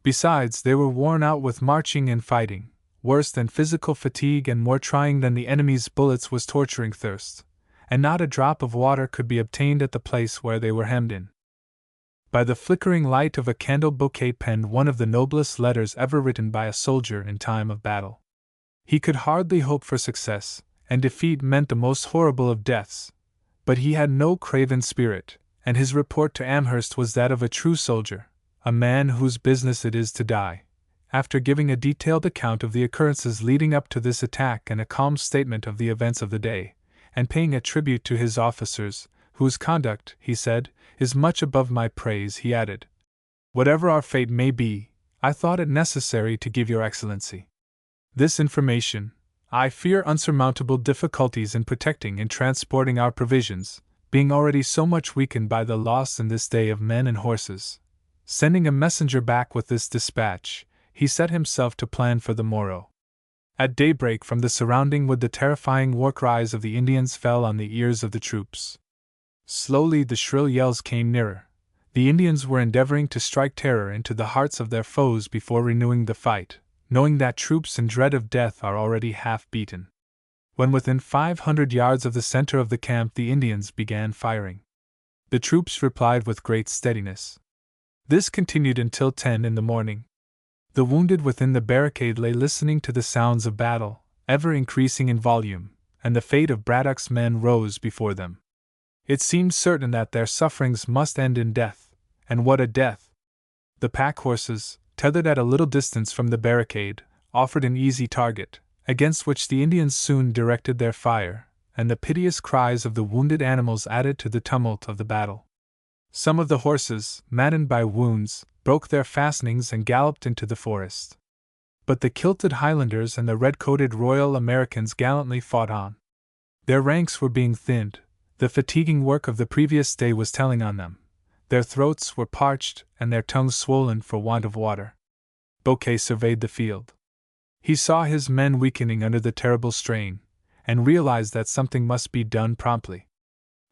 Besides, they were worn out with marching and fighting. Worse than physical fatigue and more trying than the enemy's bullets was torturing thirst, and not a drop of water could be obtained at the place where they were hemmed in. By the flickering light of a candle Bouquet penned one of the noblest letters ever written by a soldier in time of battle. He could hardly hope for success, and defeat meant the most horrible of deaths, but he had no craven spirit, and his report to Amherst was that of a true soldier, a man whose business it is to die. After giving a detailed account of the occurrences leading up to this attack and a calm statement of the events of the day, and paying a tribute to his officers, whose conduct, he said, is much above my praise, he added, "Whatever our fate may be, I thought it necessary to give your Excellency this information. I fear unsurmountable difficulties in protecting and transporting our provisions, being already so much weakened by the loss in this day of men and horses." Sending a messenger back with this dispatch, he set himself to plan for the morrow. At daybreak from the surrounding wood the terrifying war cries of the Indians fell on the ears of the troops. Slowly the shrill yells came nearer. The Indians were endeavoring to strike terror into the hearts of their foes before renewing the fight, knowing that troops in dread of death are already half beaten. When within 500 yards of the center of the camp the Indians began firing. The troops replied with great steadiness. This continued until 10 in the morning. The wounded within the barricade lay listening to the sounds of battle, ever increasing in volume, and the fate of Braddock's men rose before them. It seemed certain that their sufferings must end in death, and what a death! The pack horses, tethered at a little distance from the barricade, offered an easy target, against which the Indians soon directed their fire, and the piteous cries of the wounded animals added to the tumult of the battle. Some of the horses, maddened by wounds, broke their fastenings and galloped into the forest. But the kilted Highlanders and the red-coated Royal Americans gallantly fought on. Their ranks were being thinned, the fatiguing work of the previous day was telling on them. Their throats were parched and their tongues swollen for want of water. Bouquet surveyed the field. He saw his men weakening under the terrible strain, and realized that something must be done promptly.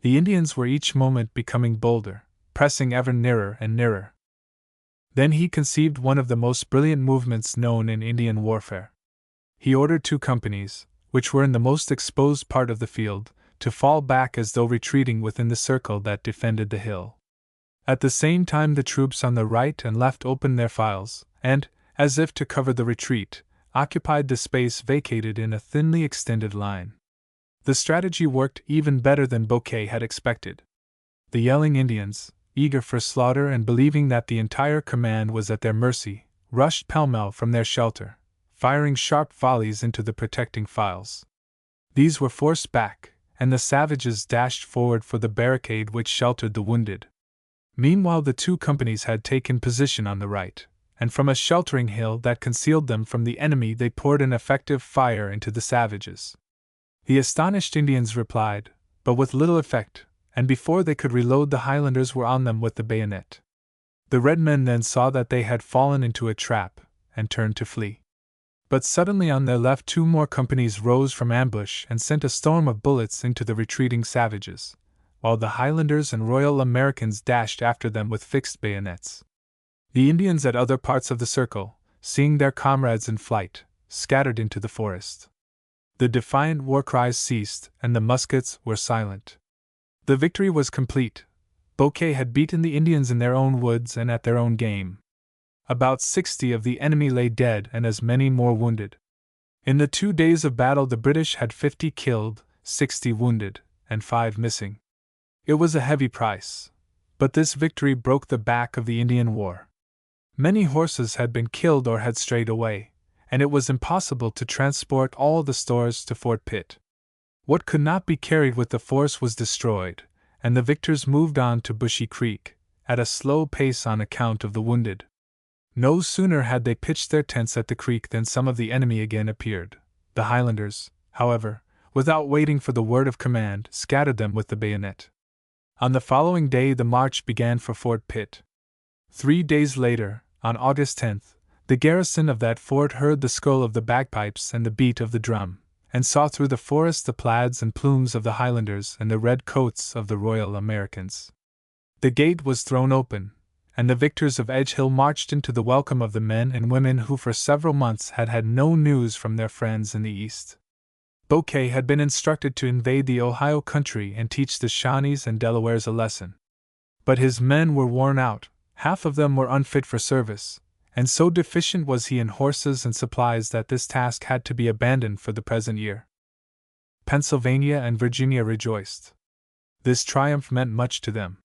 The Indians were each moment becoming bolder, pressing ever nearer and nearer. Then he conceived one of the most brilliant movements known in Indian warfare. He ordered 2 companies, which were in the most exposed part of the field, to fall back as though retreating within the circle that defended the hill. At the same time, the troops on the right and left opened their files, and, as if to cover the retreat, occupied the space vacated in a thinly extended line. The strategy worked even better than Bouquet had expected. The yelling Indians, eager for slaughter and believing that the entire command was at their mercy, rushed pell-mell from their shelter, firing sharp volleys into the protecting files. These were forced back, and the savages dashed forward for the barricade which sheltered the wounded. Meanwhile, the two companies had taken position on the right, and from a sheltering hill that concealed them from the enemy they poured an effective fire into the savages. The astonished Indians replied, but with little effect, and before they could reload the Highlanders were on them with the bayonet. The red men then saw that they had fallen into a trap, and turned to flee. But suddenly on their left 2 more companies rose from ambush and sent a storm of bullets into the retreating savages, while the Highlanders and Royal Americans dashed after them with fixed bayonets. The Indians at other parts of the circle, seeing their comrades in flight, scattered into the forest. The defiant war cries ceased, and the muskets were silent. The victory was complete. Bouquet had beaten the Indians in their own woods and at their own game. About 60 of the enemy lay dead and as many more wounded. In the 2 days of battle the British had 50 killed, 60 wounded, and 5 missing. It was a heavy price, but this victory broke the back of the Indian War. Many horses had been killed or had strayed away, and it was impossible to transport all the stores to Fort Pitt. What could not be carried with the force was destroyed, and the victors moved on to Bushy Creek, at a slow pace on account of the wounded. No sooner had they pitched their tents at the creek than some of the enemy again appeared. The Highlanders, however, without waiting for the word of command, scattered them with the bayonet. On the following day the march began for Fort Pitt. 3 days later, on August 10th, the garrison of that fort heard the skirl of the bagpipes and the beat of the drum, and saw through the forest the plaids and plumes of the Highlanders and the red coats of the Royal Americans. The gate was thrown open, and the victors of Edge Hill marched into the welcome of the men and women who for several months had had no news from their friends in the East. Bouquet had been instructed to invade the Ohio country and teach the Shawnees and Delawares a lesson. But his men were worn out, half of them were unfit for service, and so deficient was he in horses and supplies that this task had to be abandoned for the present year. Pennsylvania and Virginia rejoiced. This triumph meant much to them.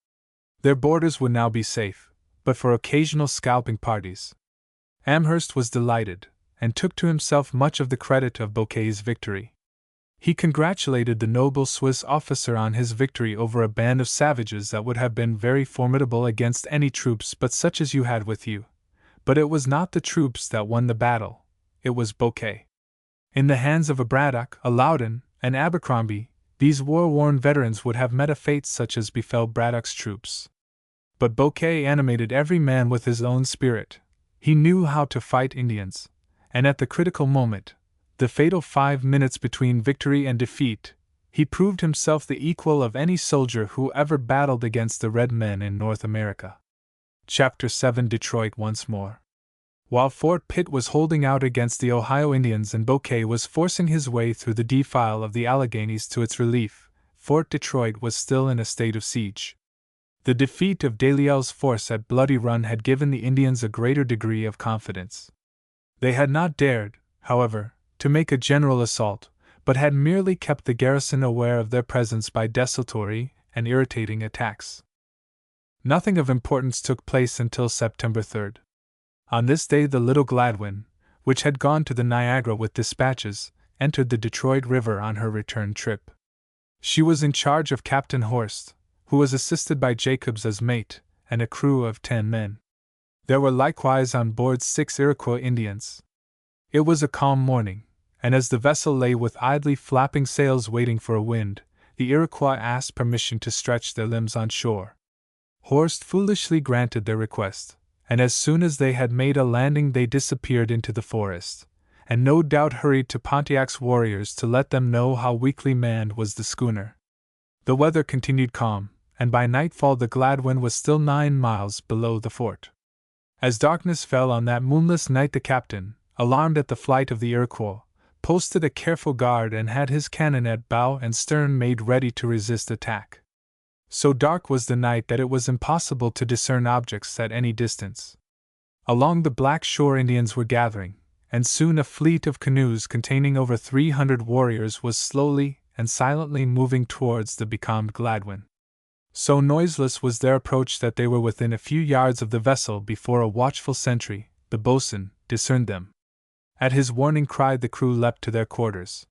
Their borders would now be safe, but for occasional scalping parties. Amherst was delighted, and took to himself much of the credit of Bouquet's victory. He congratulated the noble Swiss officer on his victory over a band of savages that would have been very formidable against any troops but such as you had with you. But it was not the troops that won the battle, it was Bouquet. In the hands of a Braddock, a Loudon, an Abercrombie, these war-worn veterans would have met a fate such as befell Braddock's troops. But Bouquet animated every man with his own spirit. He knew how to fight Indians, and at the critical moment, the fatal 5 minutes between victory and defeat, he proved himself the equal of any soldier who ever battled against the red men in North America. Chapter 7 Detroit once more. While Fort Pitt was holding out against the Ohio Indians and Bouquet was forcing his way through the defile of the Alleghanies to its relief, Fort Detroit was still in a state of siege. The defeat of Daliel's force at Bloody Run had given the Indians a greater degree of confidence. They had not dared, however, to make a general assault, but had merely kept the garrison aware of their presence by desultory and irritating attacks. Nothing of importance took place until September 3rd. On this day the little Gladwin, which had gone to the Niagara with dispatches, entered the Detroit River on her return trip. She was in charge of Captain Horst, who was assisted by Jacobs as mate, and a crew of 10 men. There were likewise on board 6 Iroquois Indians. It was a calm morning, and as the vessel lay with idly flapping sails waiting for a wind, the Iroquois asked permission to stretch their limbs on shore. Horst foolishly granted their request, and as soon as they had made a landing they disappeared into the forest, and no doubt hurried to Pontiac's warriors to let them know how weakly manned was the schooner. The weather continued calm, and by nightfall the Gladwin was still 9 miles below the fort. As darkness fell on that moonless night the captain, alarmed at the flight of the Iroquois, posted a careful guard and had his cannon at bow and stern made ready to resist attack. So dark was the night that it was impossible to discern objects at any distance. Along the black shore Indians were gathering, and soon a fleet of canoes containing over 300 warriors was slowly and silently moving towards the becalmed Gladwin. So noiseless was their approach that they were within a few yards of the vessel before a watchful sentry, the boatswain, discerned them. At his warning cry the crew leapt to their quarters.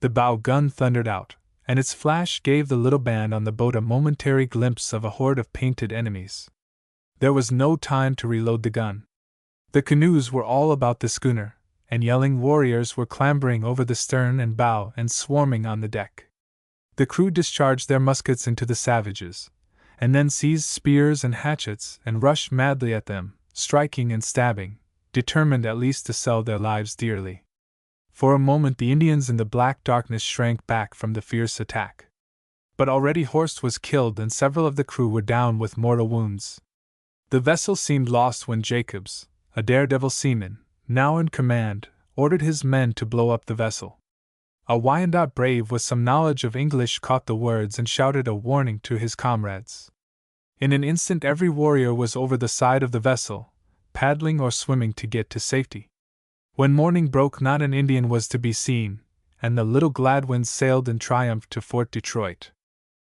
The bow gun thundered out, and its flash gave the little band on the boat a momentary glimpse of a horde of painted enemies. There was no time to reload the gun. The canoes were all about the schooner, and yelling warriors were clambering over the stern and bow and swarming on the deck. The crew discharged their muskets into the savages, and then seized spears and hatchets and rushed madly at them, striking and stabbing, determined at least to sell their lives dearly. For a moment the Indians in the black darkness shrank back from the fierce attack. But already Horst was killed and several of the crew were down with mortal wounds. The vessel seemed lost when Jacobs, a daredevil seaman, now in command, ordered his men to blow up the vessel. A Wyandot brave with some knowledge of English caught the words and shouted a warning to his comrades. In an instant every warrior was over the side of the vessel, paddling or swimming to get to safety. When morning broke not an Indian was to be seen, and the little Gladwin sailed in triumph to Fort Detroit.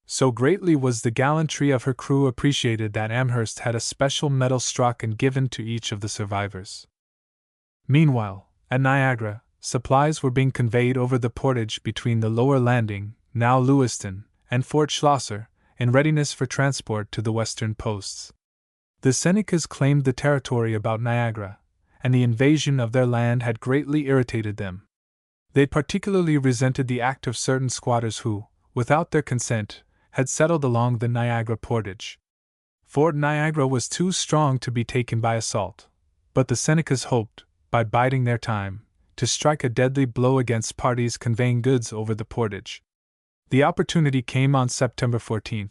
So greatly was the gallantry of her crew appreciated that Amherst had a special medal struck and given to each of the survivors. Meanwhile, at Niagara, supplies were being conveyed over the portage between the lower landing, now Lewiston, and Fort Schlosser, in readiness for transport to the western posts. The Senecas claimed the territory about Niagara, and the invasion of their land had greatly irritated them. They particularly resented the act of certain squatters who, without their consent, had settled along the Niagara portage. Fort Niagara was too strong to be taken by assault, but the Senecas hoped, by biding their time, to strike a deadly blow against parties conveying goods over the portage. The opportunity came on September 14th.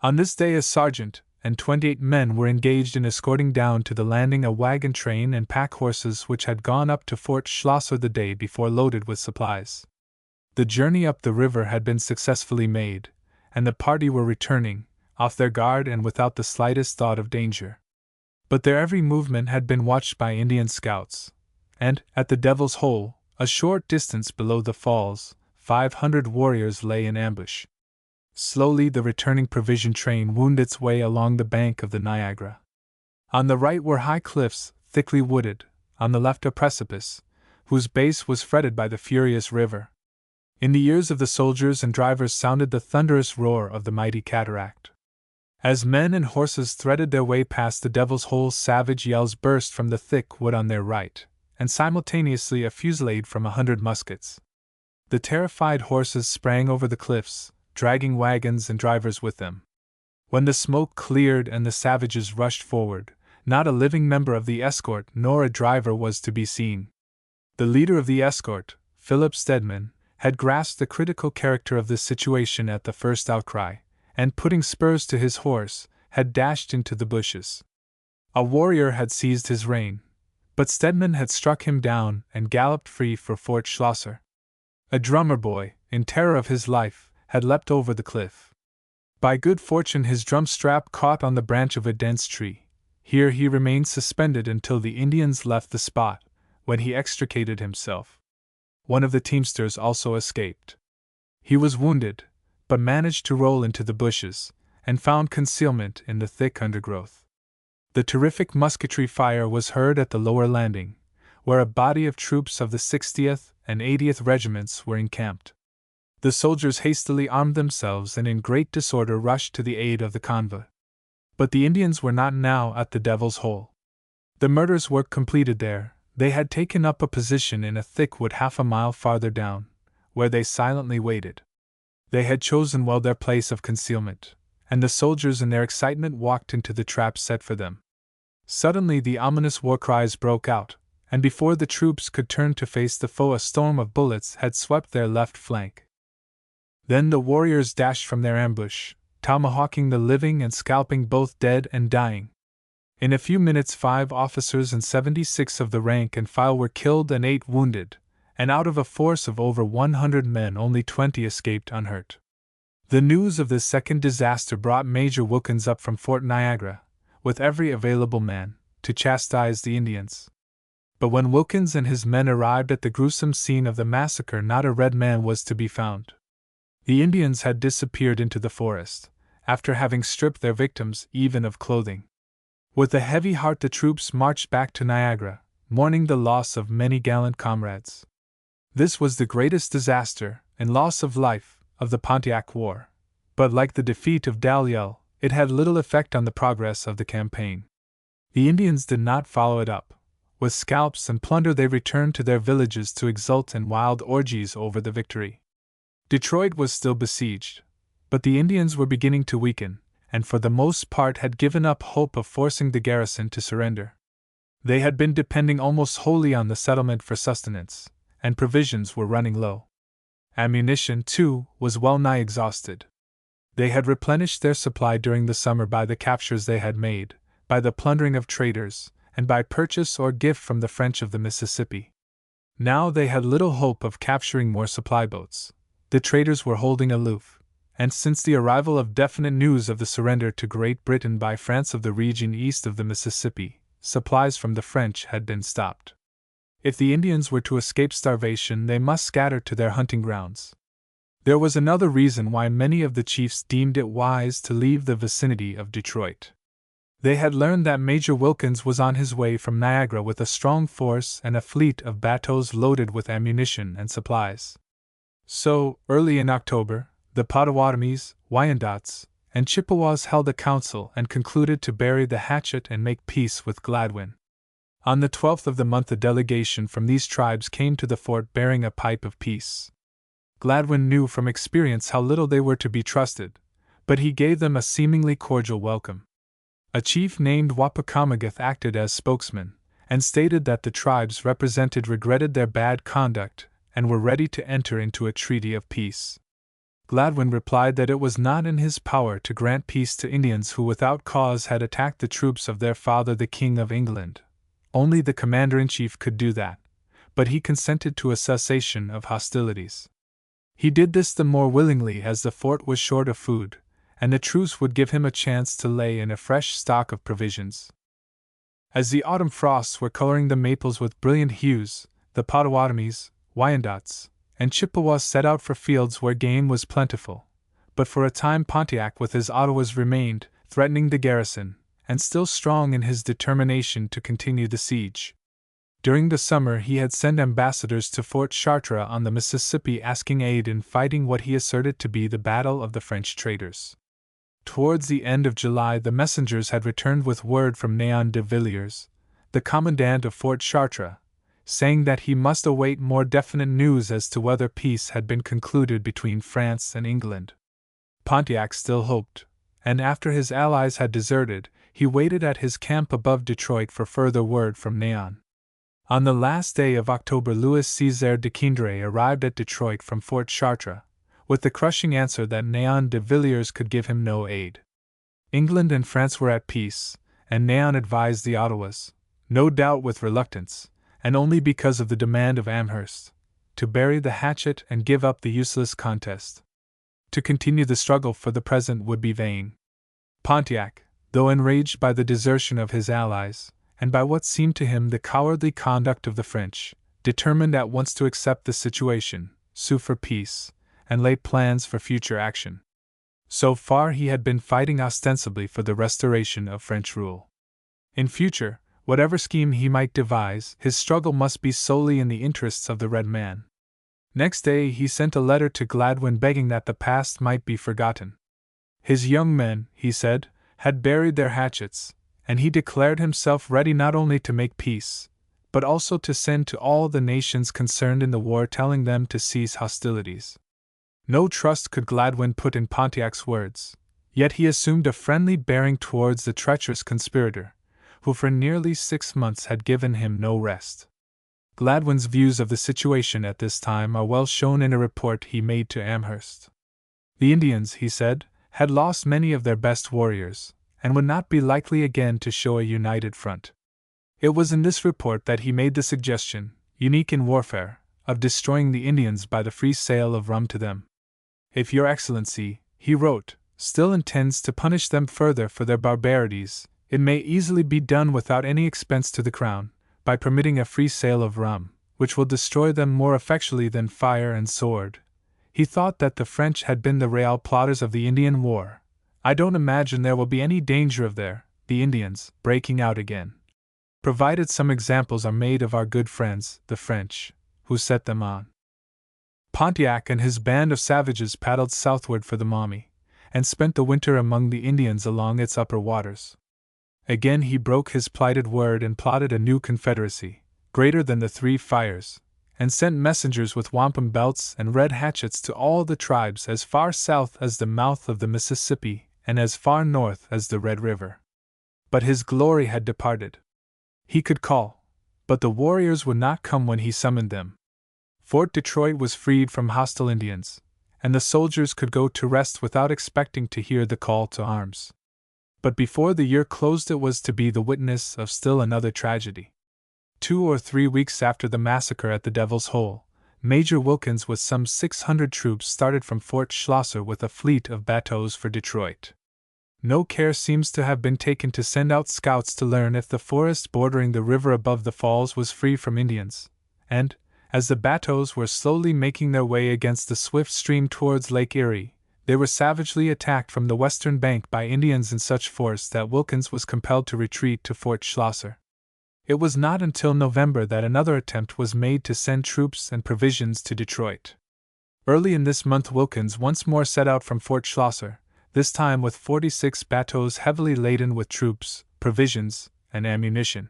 On this day a sergeant and 28 men were engaged in escorting down to the landing a wagon train and pack horses which had gone up to Fort Schlosser the day before loaded with supplies. The journey up the river had been successfully made, and the party were returning, off their guard and without the slightest thought of danger. But their every movement had been watched by Indian scouts, and, at the Devil's Hole, a short distance below the falls, 500 warriors lay in ambush. Slowly the returning provision train wound its way along the bank of the Niagara. On the right were high cliffs, thickly wooded, on the left a precipice, whose base was fretted by the furious river. In the ears of the soldiers and drivers sounded the thunderous roar of the mighty cataract. As men and horses threaded their way past the Devil's Hole, savage yells burst from the thick wood on their right, and simultaneously a fusillade from 100 muskets. The terrified horses sprang over the cliffs, dragging wagons and drivers with them. When the smoke cleared and the savages rushed forward, not a living member of the escort nor a driver was to be seen. The leader of the escort, Philip Stedman, had grasped the critical character of this situation at the first outcry, and putting spurs to his horse, had dashed into the bushes. A warrior had seized his rein, but Stedman had struck him down and galloped free for Fort Schlosser. A drummer boy, in terror of his life, had leapt over the cliff. By good fortune his drum strap caught on the branch of a dense tree. Here he remained suspended until the Indians left the spot, when he extricated himself. One of the teamsters also escaped. He was wounded, but managed to roll into the bushes, and found concealment in the thick undergrowth. The terrific musketry fire was heard at the lower landing, where a body of troops of the 60th and 80th regiments were encamped. The soldiers hastily armed themselves and in great disorder rushed to the aid of the convoy. But the Indians were not now at the Devil's Hole. The murder's work completed there, they had taken up a position in a thick wood half a mile farther down, where they silently waited. They had chosen well their place of concealment, and the soldiers in their excitement walked into the trap set for them. Suddenly the ominous war cries broke out, and before the troops could turn to face the foe a storm of bullets had swept their left flank. Then the warriors dashed from their ambush, tomahawking the living and scalping both dead and dying. In a few minutes 5 officers and 76 of the rank and file were killed and 8 wounded, and out of a force of over 100 men only 20 escaped unhurt. The news of this second disaster brought Major Wilkins up from Fort Niagara, with every available man, to chastise the Indians. But when Wilkins and his men arrived at the gruesome scene of the massacre, not a red man was to be found. The Indians had disappeared into the forest, after having stripped their victims even of clothing. With a heavy heart the troops marched back to Niagara, mourning the loss of many gallant comrades. This was the greatest disaster, and loss of life, of the Pontiac War, but like the defeat of Dalyell, it had little effect on the progress of the campaign. The Indians did not follow it up. With scalps and plunder they returned to their villages to exult in wild orgies over the victory. Detroit was still besieged, but the Indians were beginning to weaken, and for the most part had given up hope of forcing the garrison to surrender. They had been depending almost wholly on the settlement for sustenance, and provisions were running low. Ammunition, too, was well nigh exhausted. They had replenished their supply during the summer by the captures they had made, by the plundering of traders, and by purchase or gift from the French of the Mississippi. Now they had little hope of capturing more supply boats. The traders were holding aloof, and since the arrival of definite news of the surrender to Great Britain by France of the region east of the Mississippi, supplies from the French had been stopped. If the Indians were to escape starvation, they must scatter to their hunting grounds. There was another reason why many of the chiefs deemed it wise to leave the vicinity of Detroit. They had learned that Major Wilkins was on his way from Niagara with a strong force and a fleet of bateaux loaded with ammunition and supplies. So, early in October, the Potawatomis, Wyandots, and Chippewas held a council and concluded to bury the hatchet and make peace with Gladwin. On the 12th of the month a delegation from these tribes came to the fort bearing a pipe of peace. Gladwin knew from experience how little they were to be trusted, but he gave them a seemingly cordial welcome. A chief named Wapakonagath acted as spokesman, and stated that the tribes represented regretted their bad conduct and were ready to enter into a treaty of peace. Gladwin replied that it was not in his power to grant peace to Indians who without cause had attacked the troops of their father the King of England. Only the commander-in-chief could do that, but he consented to a cessation of hostilities. He did this the more willingly as the fort was short of food, and the truce would give him a chance to lay in a fresh stock of provisions. As the autumn frosts were coloring the maples with brilliant hues, the Potawatomis, Wyandots, and Chippewas set out for fields where game was plentiful, but for a time Pontiac with his Ottawas remained, threatening the garrison, and still strong in his determination to continue the siege. During the summer he had sent ambassadors to Fort Chartres on the Mississippi asking aid in fighting what he asserted to be the battle of the French traders. Towards the end of July the messengers had returned with word from Néon de Villiers, the commandant of Fort Chartres, saying that he must await more definite news as to whether peace had been concluded between France and England. Pontiac still hoped, and after his allies had deserted, he waited at his camp above Detroit for further word from Néon. On the last day of October Louis César de Kindré arrived at Detroit from Fort Chartres, with the crushing answer that Néon de Villiers could give him no aid. England and France were at peace, and Néon advised the Ottawas, no doubt with reluctance, and only because of the demand of Amherst, to bury the hatchet and give up the useless contest. To continue the struggle for the present would be vain. Pontiac, though enraged by the desertion of his allies, and by what seemed to him the cowardly conduct of the French, determined at once to accept the situation, sue for peace, and lay plans for future action. So far he had been fighting ostensibly for the restoration of French rule. In future, whatever scheme he might devise, his struggle must be solely in the interests of the red man. Next day he sent a letter to Gladwin begging that the past might be forgotten. His young men, he said, had buried their hatchets, and he declared himself ready not only to make peace, but also to send to all the nations concerned in the war telling them to cease hostilities. No trust could Gladwin put in Pontiac's words, yet he assumed a friendly bearing towards the treacherous conspirator, who for nearly 6 months had given him no rest. Gladwin's views of the situation at this time are well shown in a report he made to Amherst. The Indians, he said, had lost many of their best warriors, and would not be likely again to show a united front. It was in this report that he made the suggestion, unique in warfare, of destroying the Indians by the free sale of rum to them. If Your Excellency, he wrote, still intends to punish them further for their barbarities, it may easily be done without any expense to the Crown, by permitting a free sale of rum, which will destroy them more effectually than fire and sword. He thought that the French had been the real plotters of the Indian War. I don't imagine there will be any danger of the Indians, breaking out again, provided some examples are made of our good friends, the French, who set them on. Pontiac and his band of savages paddled southward for the Maumee, and spent the winter among the Indians along its upper waters. Again he broke his plighted word and plotted a new confederacy, greater than the Three Fires, and sent messengers with wampum belts and red hatchets to all the tribes as far south as the mouth of the Mississippi and as far north as the Red River. But his glory had departed. He could call, but the warriors would not come when he summoned them. Fort Detroit was freed from hostile Indians, and the soldiers could go to rest without expecting to hear the call to arms. But before the year closed it was to be the witness of still another tragedy. 2 or 3 weeks after the massacre at the Devil's Hole, Major Wilkins with some 600 troops started from Fort Schlosser with a fleet of bateaux for Detroit. No care seems to have been taken to send out scouts to learn if the forest bordering the river above the falls was free from Indians, and, as the bateaux were slowly making their way against the swift stream towards Lake Erie, they were savagely attacked from the western bank by Indians in such force that Wilkins was compelled to retreat to Fort Schlosser. It was not until November that another attempt was made to send troops and provisions to Detroit. Early in this month Wilkins once more set out from Fort Schlosser, this time with 46 bateaux heavily laden with troops, provisions, and ammunition.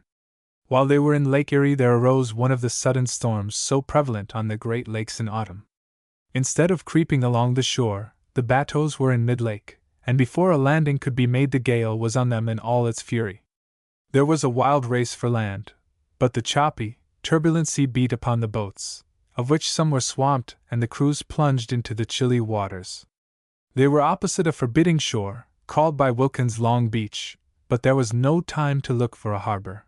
While they were in Lake Erie there arose one of the sudden storms so prevalent on the Great Lakes in autumn. Instead of creeping along the shore, the bateaux were in mid-lake, and before a landing could be made the gale was on them in all its fury. There was a wild race for land, but the choppy, turbulent sea beat upon the boats, of which some were swamped, and the crews plunged into the chilly waters. They were opposite a forbidding shore, called by Wilkins Long Beach, but there was no time to look for a harbor.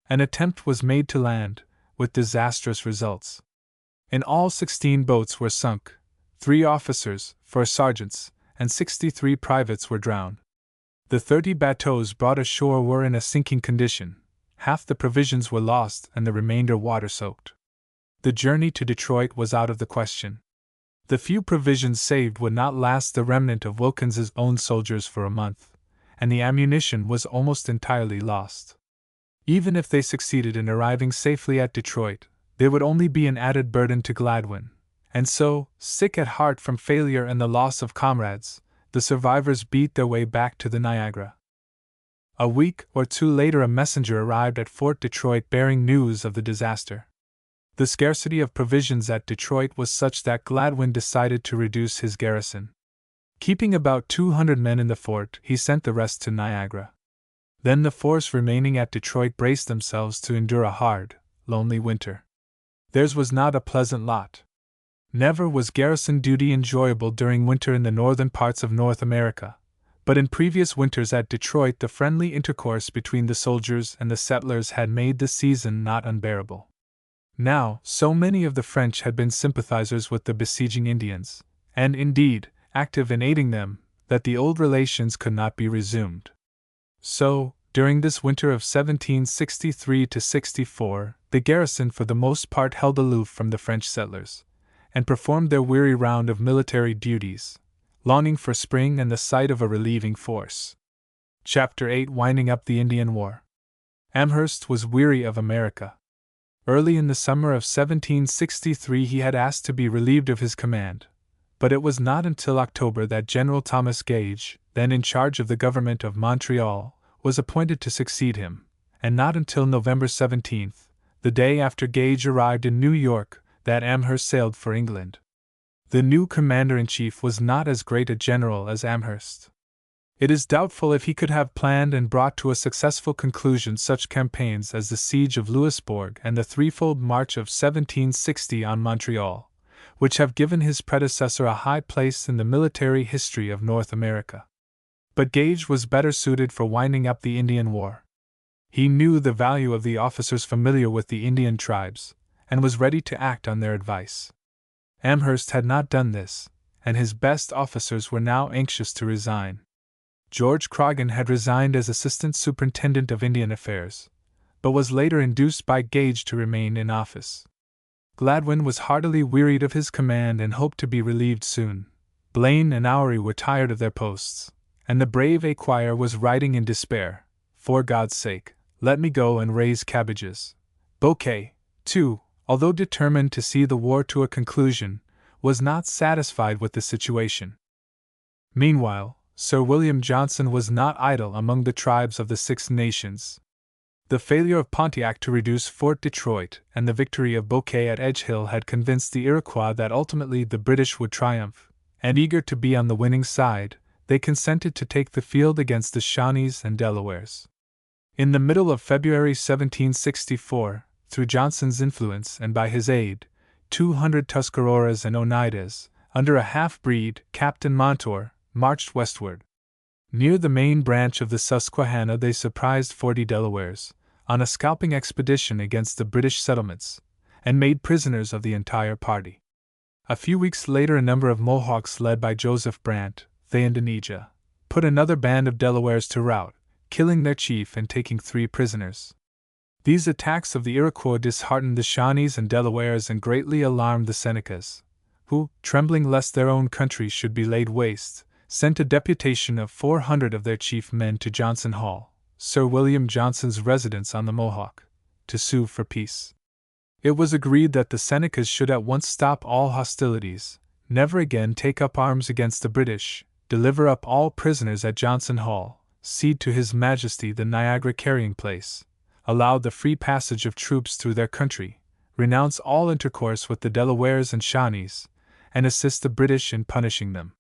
An attempt was made to land, with disastrous results. In all 16 boats were sunk, 3 officers, 4 sergeants, and 63 privates were drowned. The 30 bateaux brought ashore were in a sinking condition, half the provisions were lost and the remainder water-soaked. The journey to Detroit was out of the question. The few provisions saved would not last the remnant of Wilkins's own soldiers for a month, and the ammunition was almost entirely lost. Even if they succeeded in arriving safely at Detroit, they would only be an added burden to Gladwin, and so, sick at heart from failure and the loss of comrades, the survivors beat their way back to the Niagara. A week or 2 later a messenger arrived at Fort Detroit bearing news of the disaster. The scarcity of provisions at Detroit was such that Gladwin decided to reduce his garrison. Keeping about 200 men in the fort, he sent the rest to Niagara. Then the force remaining at Detroit braced themselves to endure a hard, lonely winter. Theirs was not a pleasant lot. Never was garrison duty enjoyable during winter in the northern parts of North America, but in previous winters at Detroit the friendly intercourse between the soldiers and the settlers had made the season not unbearable. Now, so many of the French had been sympathizers with the besieging Indians, and indeed, active in aiding them, that the old relations could not be resumed. So, during this winter of 1763-64, the garrison for the most part held aloof from the French settlers, and performed their weary round of military duties, longing for spring and the sight of a relieving force. Chapter 8: Winding Up the Indian War. Amherst was weary of America. Early in the summer of 1763 he had asked to be relieved of his command, but it was not until October that General Thomas Gage, then in charge of the government of Montreal, was appointed to succeed him, and not until November 17th, the day after Gage arrived in New York, that Amherst sailed for England. The new commander-in-chief was not as great a general as Amherst. It is doubtful if he could have planned and brought to a successful conclusion such campaigns as the siege of Louisbourg and the threefold march of 1760 on Montreal, which have given his predecessor a high place in the military history of North America. But Gage was better suited for winding up the Indian War. He knew the value of the officers familiar with the Indian tribes, and was ready to act on their advice. Amherst had not done this, and his best officers were now anxious to resign. George Croghan had resigned as Assistant Superintendent of Indian Affairs, but was later induced by Gage to remain in office. Gladwin was heartily wearied of his command and hoped to be relieved soon. Blaine and Oury were tired of their posts, and the brave Esquire was writing in despair, "For God's sake, let me go and raise cabbages." Bouquet, too, although determined to see the war to a conclusion, was not satisfied with the situation. Meanwhile, Sir William Johnson was not idle among the tribes of the Six Nations. The failure of Pontiac to reduce Fort Detroit and the victory of Bouquet at Edge Hill had convinced the Iroquois that ultimately the British would triumph, and eager to be on the winning side, they consented to take the field against the Shawnees and Delawares. In the middle of February 1764, through Johnson's influence and by his aid, 200 Tuscaroras and Oneidas, under a half-breed, Captain Montour, marched westward. Near the main branch of the Susquehanna they surprised 40 Delawares, on a scalping expedition against the British settlements, and made prisoners of the entire party. A few weeks later a number of Mohawks led by Joseph Brant, Thayendanegea, put another band of Delawares to rout, killing their chief and taking 3 prisoners. These attacks of the Iroquois disheartened the Shawnees and Delawares and greatly alarmed the Senecas, who, trembling lest their own country should be laid waste, sent a deputation of 400 of their chief men to Johnson Hall, Sir William Johnson's residence on the Mohawk, to sue for peace. It was agreed that the Senecas should at once stop all hostilities, never again take up arms against the British, deliver up all prisoners at Johnson Hall, cede to His Majesty the Niagara carrying place, allow the free passage of troops through their country, renounce all intercourse with the Delawares and Shawnees, and assist the British in punishing them.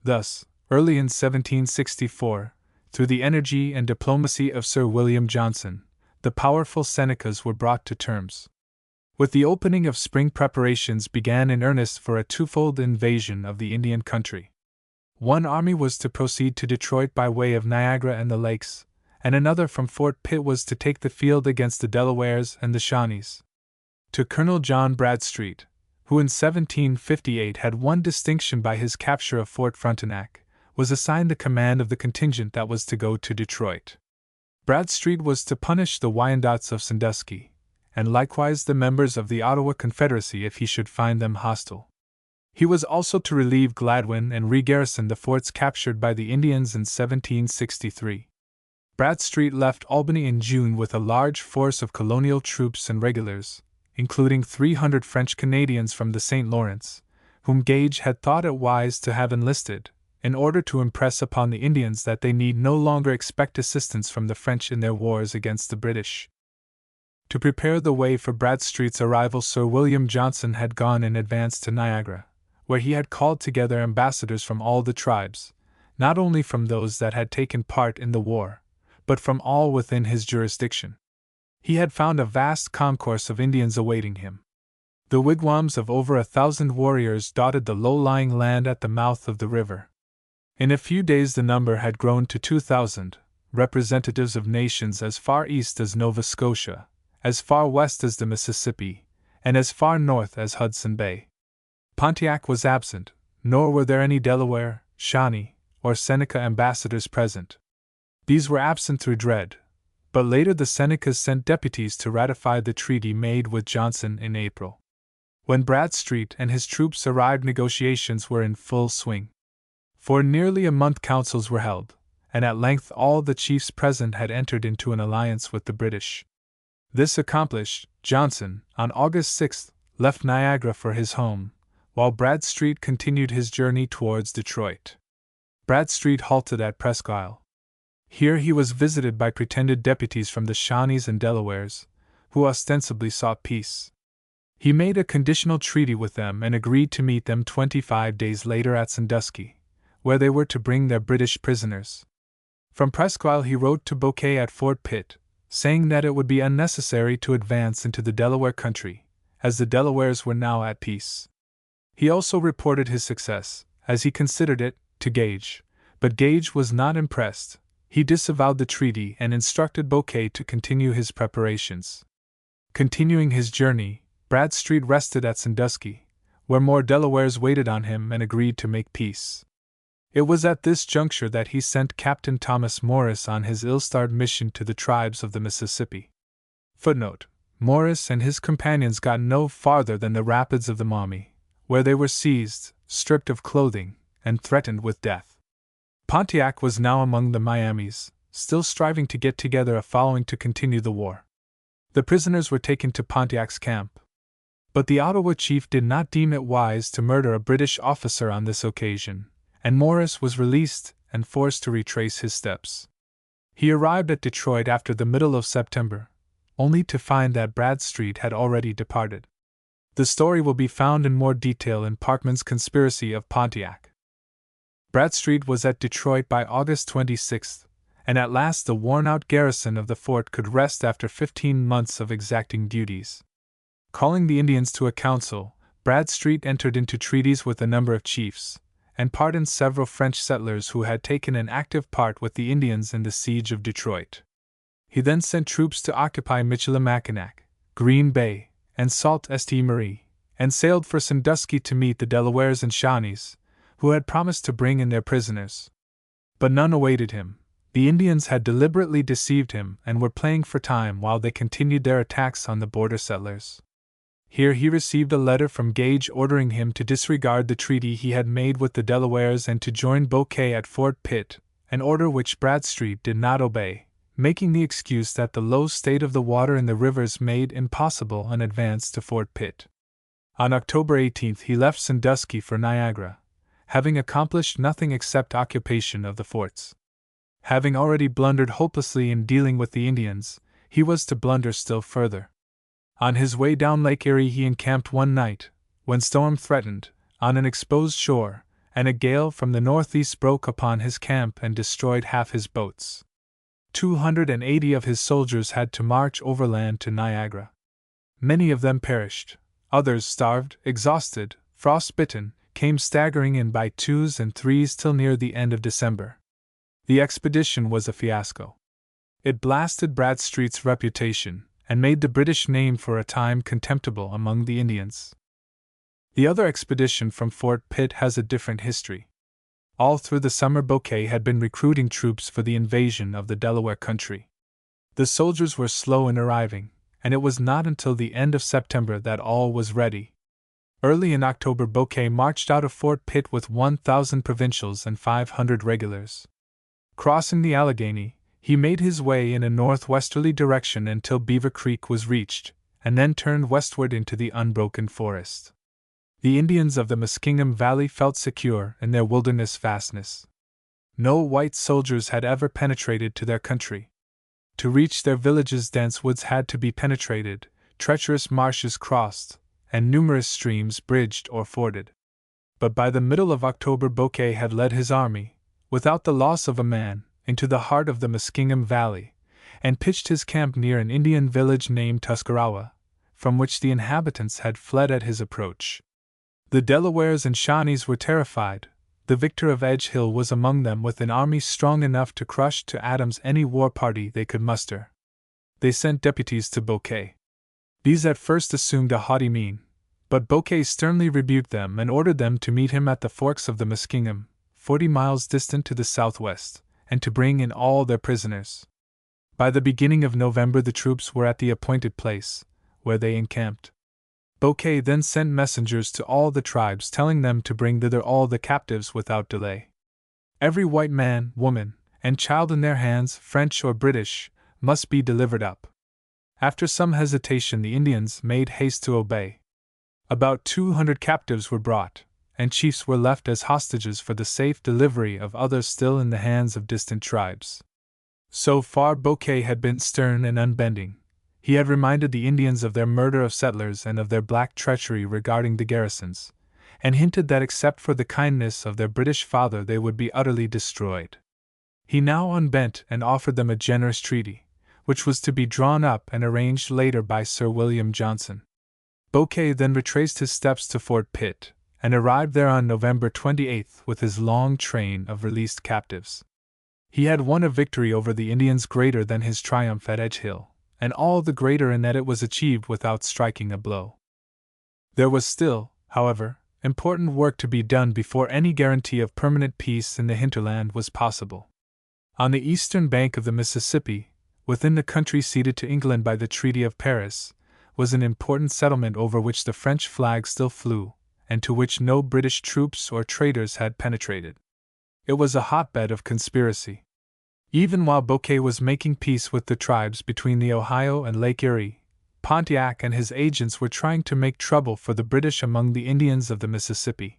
Thus, early in 1764, through the energy and diplomacy of Sir William Johnson, the powerful Senecas were brought to terms. With the opening of spring, preparations began in earnest for a twofold invasion of the Indian country. One army was to proceed to Detroit by way of Niagara and the lakes, and another from Fort Pitt was to take the field against the Delawares and the Shawnees. To Colonel John Bradstreet, who in 1758 had won distinction by his capture of Fort Frontenac, was assigned the command of the contingent that was to go to Detroit. Bradstreet was to punish the Wyandots of Sandusky, and likewise the members of the Ottawa Confederacy if he should find them hostile. He was also to relieve Gladwin and re-garrison the forts captured by the Indians in 1763. Bradstreet left Albany in June with a large force of colonial troops and regulars, including 300 French Canadians from the St. Lawrence, whom Gage had thought it wise to have enlisted, in order to impress upon the Indians that they need no longer expect assistance from the French in their wars against the British. To prepare the way for Bradstreet's arrival, Sir William Johnson had gone in advance to Niagara, where he had called together ambassadors from all the tribes, not only from those that had taken part in the war, but from all within his jurisdiction. He had found a vast concourse of Indians awaiting him. The wigwams of over 1,000 warriors dotted the low-lying land at the mouth of the river. In a few days the number had grown to 2,000, representatives of nations as far east as Nova Scotia, as far west as the Mississippi, and as far north as Hudson Bay. Pontiac was absent, nor were there any Delaware, Shawnee, or Seneca ambassadors present. These were absent through dread, but later the Senecas sent deputies to ratify the treaty made with Johnson in April. When Bradstreet and his troops arrived, negotiations were in full swing. For nearly a month councils were held, and at length all the chiefs present had entered into an alliance with the British. This accomplished, Johnson, on August 6, left Niagara for his home, while Bradstreet continued his journey towards Detroit. Bradstreet halted at Presque Isle. Here he was visited by pretended deputies from the Shawnees and Delawares, who ostensibly sought peace. He made a conditional treaty with them and agreed to meet them 25 days later at Sandusky, where they were to bring their British prisoners. From Presque Isle he wrote to Bouquet at Fort Pitt, saying that it would be unnecessary to advance into the Delaware country, as the Delawares were now at peace. He also reported his success, as he considered it, to Gage, but Gage was not impressed. He disavowed the treaty and instructed Bouquet to continue his preparations. Continuing his journey, Bradstreet rested at Sandusky, where more Delawares waited on him and agreed to make peace. It was at this juncture that he sent Captain Thomas Morris on his ill-starred mission to the tribes of the Mississippi. Footnote: Morris and his companions got no farther than the rapids of the Maumee, where they were seized, stripped of clothing, and threatened with death. Pontiac was now among the Miamis, still striving to get together a following to continue the war. The prisoners were taken to Pontiac's camp. But the Ottawa chief did not deem it wise to murder a British officer on this occasion, and Morris was released and forced to retrace his steps. He arrived at Detroit after the middle of September, only to find that Bradstreet had already departed. The story will be found in more detail in Parkman's Conspiracy of Pontiac. Bradstreet was at Detroit by August 26, and at last the worn-out garrison of the fort could rest after 15 months of exacting duties. Calling the Indians to a council, Bradstreet entered into treaties with a number of chiefs, and pardoned several French settlers who had taken an active part with the Indians in the siege of Detroit. He then sent troops to occupy Michilimackinac, Green Bay, and Sault Ste. Marie, and sailed for Sandusky to meet the Delawares and Shawnees, who had promised to bring in their prisoners. But none awaited him. The Indians had deliberately deceived him and were playing for time while they continued their attacks on the border settlers. Here he received a letter from Gage ordering him to disregard the treaty he had made with the Delawares and to join Bouquet at Fort Pitt, an order which Bradstreet did not obey, making the excuse that the low state of the water in the rivers made impossible an advance to Fort Pitt. On October 18 he left Sandusky for Niagara, having accomplished nothing except occupation of the forts. Having already blundered hopelessly in dealing with the Indians, he was to blunder still further. On his way down Lake Erie he encamped one night, when storm threatened, on an exposed shore, and a gale from the northeast broke upon his camp and destroyed half his boats. 280 of his soldiers had to march overland to Niagara. Many of them perished, others starved, exhausted, frostbitten, came staggering in by twos and threes till near the end of December. The expedition was a fiasco. It blasted Bradstreet's reputation, and made the British name for a time contemptible among the Indians. The other expedition from Fort Pitt has a different history. All through the summer Bouquet had been recruiting troops for the invasion of the Delaware country. The soldiers were slow in arriving, and it was not until the end of September that all was ready. Early in October Bouquet marched out of Fort Pitt with 1,000 provincials and 500 regulars. Crossing the Allegheny, he made his way in a northwesterly direction until Beaver Creek was reached, and then turned westward into the unbroken forest. The Indians of the Muskingum Valley felt secure in their wilderness fastness. No white soldiers had ever penetrated to their country. To reach their villages dense woods had to be penetrated, treacherous marshes crossed, and numerous streams bridged or forded. But by the middle of October Bouquet had led his army, without the loss of a man, into the heart of the Muskingum Valley, and pitched his camp near an Indian village named Tuscarawa, from which the inhabitants had fled at his approach. The Delawares and Shawnees were terrified. The victor of Edge Hill was among them with an army strong enough to crush to atoms any war party they could muster. They sent deputies to Bouquet. These at first assumed a haughty mien, but Bouquet sternly rebuked them and ordered them to meet him at the forks of the Muskingum, 40 miles distant to the southwest, and to bring in all their prisoners. By the beginning of November the troops were at the appointed place, where they encamped. Bouquet then sent messengers to all the tribes telling them to bring thither all the captives without delay. Every white man, woman, and child in their hands, French or British, must be delivered up. After some hesitation the Indians made haste to obey. About 200 captives were brought, and chiefs were left as hostages for the safe delivery of others still in the hands of distant tribes. So far Bouquet had been stern and unbending. He had reminded the Indians of their murder of settlers and of their black treachery regarding the garrisons, and hinted that except for the kindness of their British father they would be utterly destroyed. He now unbent and offered them a generous treaty, which was to be drawn up and arranged later by Sir William Johnson. Bouquet then retraced his steps to Fort Pitt, and arrived there on November 28 with his long train of released captives. He had won a victory over the Indians greater than his triumph at Edge Hill, and all the greater in that it was achieved without striking a blow. There was still, however, important work to be done before any guarantee of permanent peace in the hinterland was possible. On the eastern bank of the Mississippi, within the country ceded to England by the Treaty of Paris, was an important settlement over which the French flag still flew, and to which no British troops or traders had penetrated. It was a hotbed of conspiracy. Even while Bouquet was making peace with the tribes between the Ohio and Lake Erie, Pontiac and his agents were trying to make trouble for the British among the Indians of the Mississippi.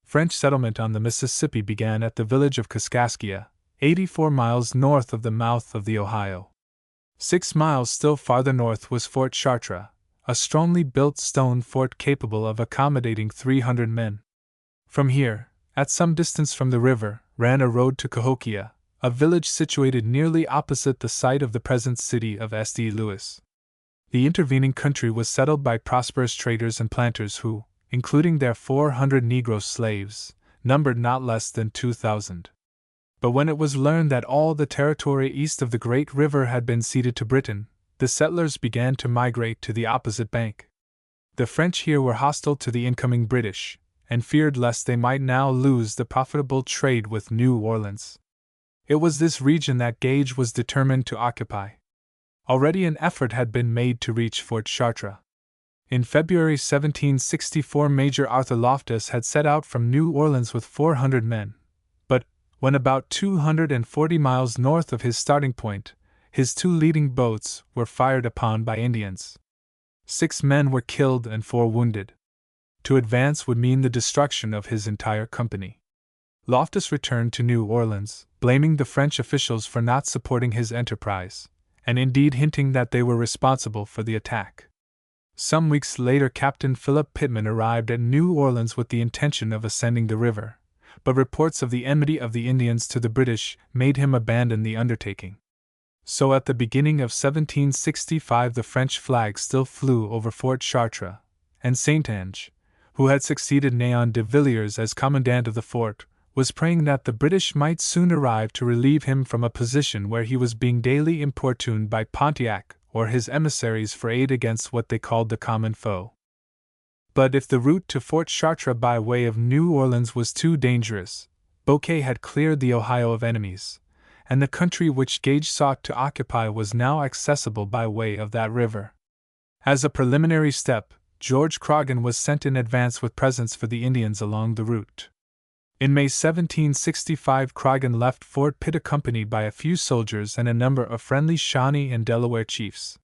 French settlement on the Mississippi began at the village of Kaskaskia, 84 miles north of the mouth of the Ohio. 6 miles still farther north was Fort Chartres, a strongly built stone fort capable of accommodating 300 men. From here, at some distance from the river, ran a road to Cahokia, a village situated nearly opposite the site of the present city of St. Louis. The intervening country was settled by prosperous traders and planters who, including their 400 Negro slaves, numbered not less than 2,000. But when it was learned that all the territory east of the great river had been ceded to Britain, the settlers began to migrate to the opposite bank. The French here were hostile to the incoming British, and feared lest they might now lose the profitable trade with New Orleans. It was this region that Gage was determined to occupy. Already an effort had been made to reach Fort Chartres. In February 1764, Major Arthur Loftus had set out from New Orleans with 400 men, but, when about 240 miles north of his starting point, his 2 leading boats were fired upon by Indians. 6 men were killed and 4 wounded. To advance would mean the destruction of his entire company. Loftus returned to New Orleans, blaming the French officials for not supporting his enterprise, and indeed hinting that they were responsible for the attack. Some weeks later, Captain Philip Pittman arrived at New Orleans with the intention of ascending the river, but reports of the enmity of the Indians to the British made him abandon the undertaking. So at the beginning of 1765 the French flag still flew over Fort Chartres, and Saint-Ange, who had succeeded Néon de Villiers as commandant of the fort, was praying that the British might soon arrive to relieve him from a position where he was being daily importuned by Pontiac or his emissaries for aid against what they called the common foe. But if the route to Fort Chartres by way of New Orleans was too dangerous, Bouquet had cleared the Ohio of enemies, and the country which Gage sought to occupy was now accessible by way of that river. As a preliminary step, George Croghan was sent in advance with presents for the Indians along the route. In May 1765, Croghan left Fort Pitt accompanied by a few soldiers and a number of friendly Shawnee and Delaware chiefs.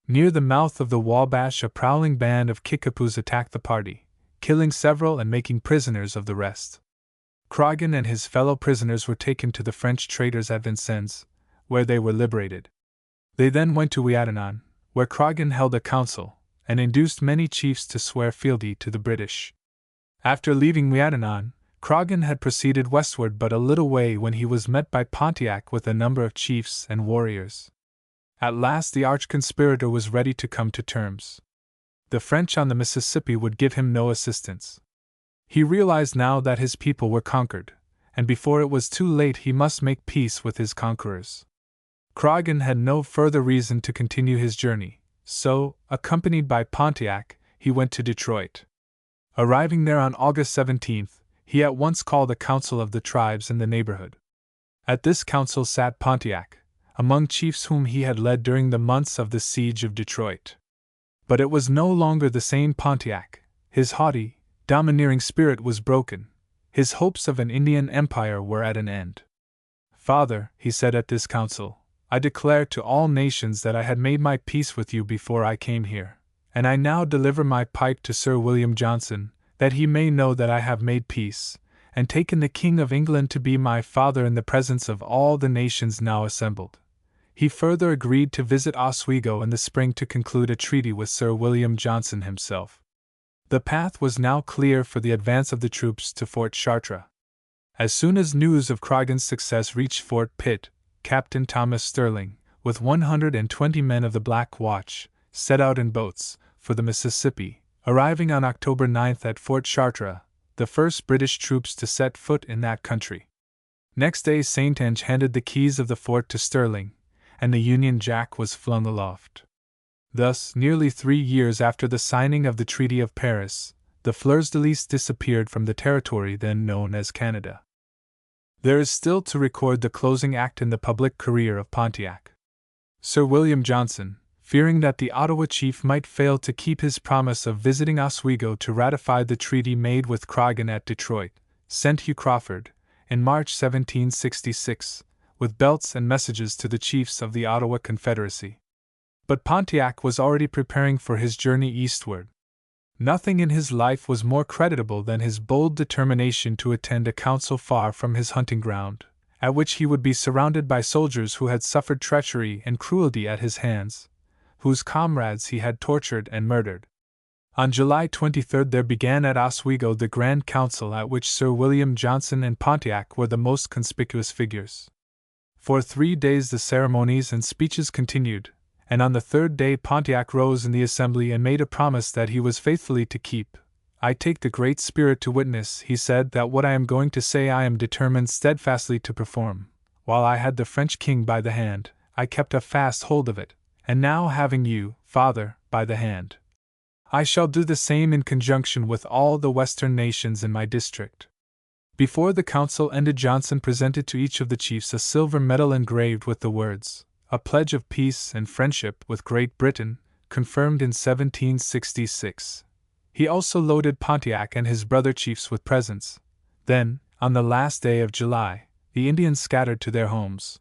Near the mouth of the Wabash, a prowling band of Kickapoos attacked the party, killing several and making prisoners of the rest. Croghan and his fellow prisoners were taken to the French traders at Vincennes, where they were liberated. They then went to Ouiatenon, where Croghan held a council, and induced many chiefs to swear fealty to the British. After leaving Ouiatenon, Croghan had proceeded westward but a little way when he was met by Pontiac with a number of chiefs and warriors. At last the arch-conspirator was ready to come to terms. The French on the Mississippi would give him no assistance. He realized now that his people were conquered, and before it was too late he must make peace with his conquerors. Croghan had no further reason to continue his journey, so, accompanied by Pontiac, he went to Detroit. Arriving there on August 17th, he at once called a council of the tribes in the neighborhood. At this council sat Pontiac, among chiefs whom he had led during the months of the siege of Detroit. But it was no longer the same Pontiac. His haughty, domineering spirit was broken. His hopes of an Indian empire were at an end. "Father," he said at this council, "I declared to all nations that I had made my peace with you before I came here, and I now deliver my pipe to Sir William Johnson, that he may know that I have made peace, and taken the King of England to be my father in the presence of all the nations now assembled." He further agreed to visit Oswego in the spring to conclude a treaty with Sir William Johnson himself. The path was now clear for the advance of the troops to Fort Chartres. As soon as news of Croghan's success reached Fort Pitt, Captain Thomas Sterling, with 120 men of the Black Watch, set out in boats for the Mississippi, arriving on October 9th at Fort Chartres, the first British troops to set foot in that country. Next day Saint-Ange handed the keys of the fort to Sterling, and the Union Jack was flung aloft. Thus, nearly 3 years after the signing of the Treaty of Paris, the fleurs-de-lis disappeared from the territory then known as Canada. There is still to record the closing act in the public career of Pontiac. Sir William Johnson, fearing that the Ottawa chief might fail to keep his promise of visiting Oswego to ratify the treaty made with Croghan at Detroit, sent Hugh Crawford, in March 1766, with belts and messages to the chiefs of the Ottawa Confederacy. But Pontiac was already preparing for his journey eastward. Nothing in his life was more creditable than his bold determination to attend a council far from his hunting ground, at which he would be surrounded by soldiers who had suffered treachery and cruelty at his hands, whose comrades he had tortured and murdered. On July 23 there began at Oswego the Grand Council at which Sir William Johnson and Pontiac were the most conspicuous figures. For 3 days the ceremonies and speeches continued, and on the 3rd day Pontiac rose in the assembly and made a promise that he was faithfully to keep. "I take the Great Spirit to witness," he said, "that what I am going to say I am determined steadfastly to perform. While I had the French king by the hand, I kept a fast hold of it, and now having you, Father, by the hand, I shall do the same in conjunction with all the western nations in my district." Before the council ended, Johnson presented to each of the chiefs a silver medal engraved with the words, "A pledge of peace and friendship with Great Britain, confirmed in 1766. He also loaded Pontiac and his brother chiefs with presents. Then, on the last day of July, the Indians scattered to their homes.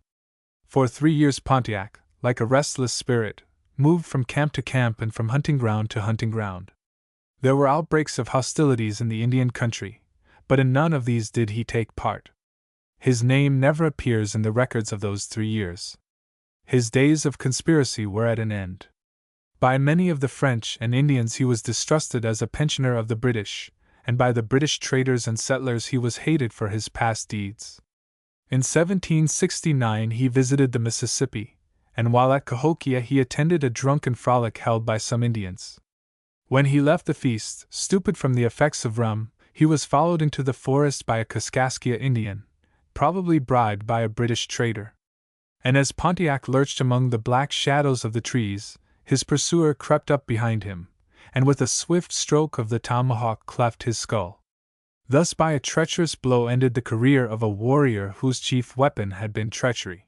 For 3 years Pontiac, like a restless spirit, moved from camp to camp and from hunting ground to hunting ground. There were outbreaks of hostilities in the Indian country, but in none of these did he take part. His name never appears in the records of those 3 years. His days of conspiracy were at an end. By many of the French and Indians he was distrusted as a pensioner of the British, and by the British traders and settlers he was hated for his past deeds. In 1769 he visited the Mississippi, and while at Cahokia he attended a drunken frolic held by some Indians. When he left the feast, stupid from the effects of rum, he was followed into the forest by a Kaskaskia Indian, probably bribed by a British trader. And as Pontiac lurched among the black shadows of the trees, his pursuer crept up behind him, and with a swift stroke of the tomahawk cleft his skull. Thus by a treacherous blow ended the career of a warrior whose chief weapon had been treachery.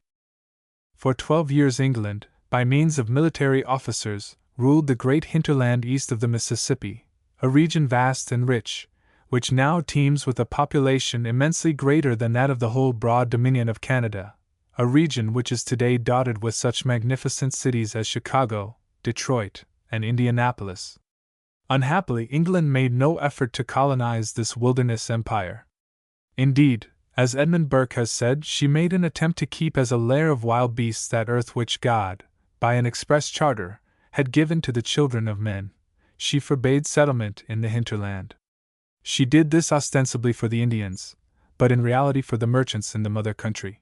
For 12 years England, by means of military officers, ruled the great hinterland east of the Mississippi, a region vast and rich, which now teems with a population immensely greater than that of the whole broad dominion of Canada, a region which is today dotted with such magnificent cities as Chicago, Detroit, and Indianapolis. Unhappily, England made no effort to colonize this wilderness empire. Indeed, as Edmund Burke has said, she made an attempt to keep as a lair of wild beasts that earth which God, by an express charter, had given to the children of men. She forbade settlement in the hinterland. She did this ostensibly for the Indians, but in reality for the merchants in the mother country.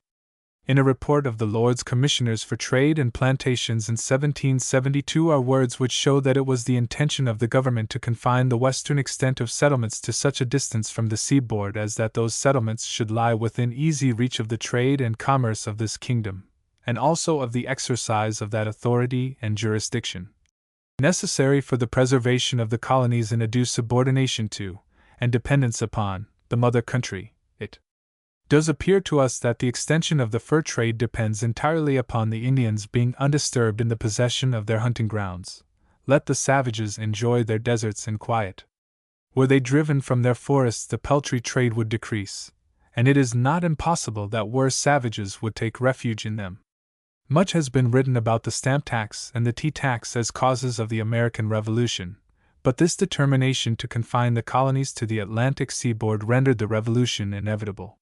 In a report of the Lords Commissioners for Trade and Plantations in 1772 are words which show that it was the intention of the government to confine the western extent of settlements to such a distance from the seaboard as that those settlements should lie within easy reach of the trade and commerce of this kingdom, and also of the exercise of that authority and jurisdiction necessary for the preservation of the colonies in a due subordination to, and dependence upon, the mother country. It does appear to us that the extension of the fur trade depends entirely upon the Indians being undisturbed in the possession of their hunting grounds. Let the savages enjoy their deserts in quiet. Were they driven from their forests, the peltry trade would decrease, and it is not impossible that worse savages would take refuge in them. Much has been written about the stamp tax and the tea tax as causes of the American Revolution, but this determination to confine the colonies to the Atlantic seaboard rendered the Revolution inevitable.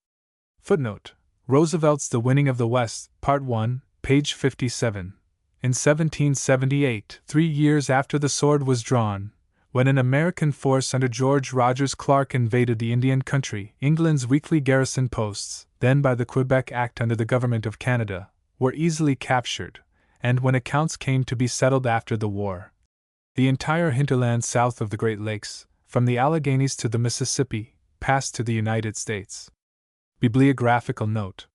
Footnote: Roosevelt's The Winning of the West, Part 1, page 57. In 1778, 3 years after the sword was drawn, when an American force under George Rogers Clark invaded the Indian country, England's weekly garrison posts, then by the Quebec Act under the Government of Canada, were easily captured, and when accounts came to be settled after the war, the entire hinterland south of the Great Lakes, from the Alleghenies to the Mississippi, passed to the United States. Bibliographical note: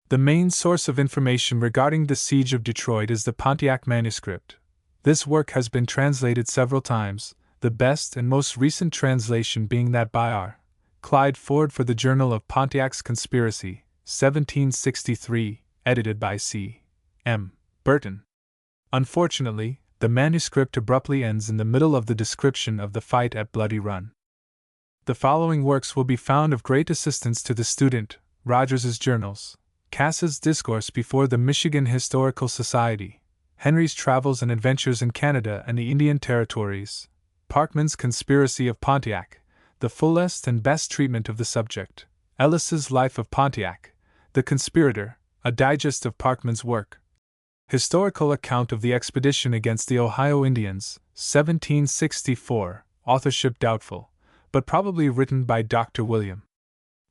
the main source of information regarding the siege of Detroit is the Pontiac manuscript, This work has been translated several times, the best and most recent translation being that by R. Clyde Ford for the Journal of Pontiac's Conspiracy, 1763, edited by C. M. Burton. Unfortunately, the manuscript abruptly ends in the middle of the description of the fight at Bloody Run. The following works will be found of great assistance to the student: Rogers's Journals, Cass's Discourse before the Michigan Historical Society, Henry's Travels and Adventures in Canada and the Indian Territories, Parkman's Conspiracy of Pontiac, the fullest and best treatment of the subject, Ellis's Life of Pontiac, The Conspirator, a digest of Parkman's work, Historical Account of the Expedition against the Ohio Indians, 1764, authorship doubtful, but probably written by Dr. William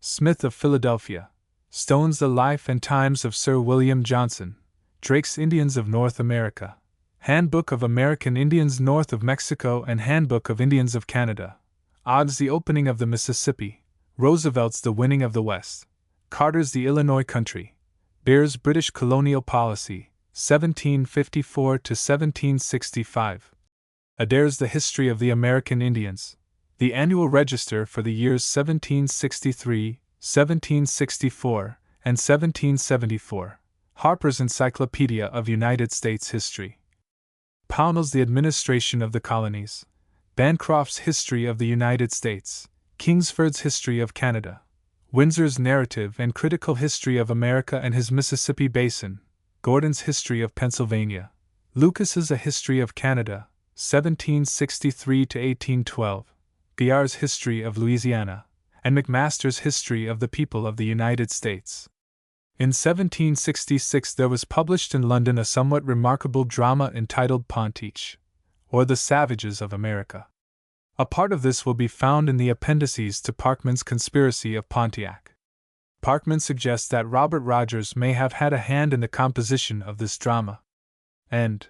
Smith of Philadelphia, Stone's The Life and Times of Sir William Johnson, Drake's Indians of North America, Handbook of American Indians north of Mexico and Handbook of Indians of Canada, Odd's The Opening of the Mississippi, Roosevelt's The Winning of the West, Carter's The Illinois Country, Beer's British Colonial Policy, 1754 to 1765, Adair's The History of the American Indians, the Annual Register for the years 1763, 1764, and 1774, Harper's Encyclopedia of United States History, Pownall's The Administration of the Colonies, Bancroft's History of the United States, Kingsford's History of Canada, Windsor's Narrative and Critical History of America and his Mississippi Basin, Gordon's History of Pennsylvania, Lucas's A History of Canada, 1763 to 1812, Guiar's History of Louisiana, and McMaster's History of the People of the United States. In 1766 there was published in London a somewhat remarkable drama entitled Pontiac, or The Savages of America. A part of this will be found in the appendices to Parkman's Conspiracy of Pontiac. Parkman suggests that Robert Rogers may have had a hand in the composition of this drama, and,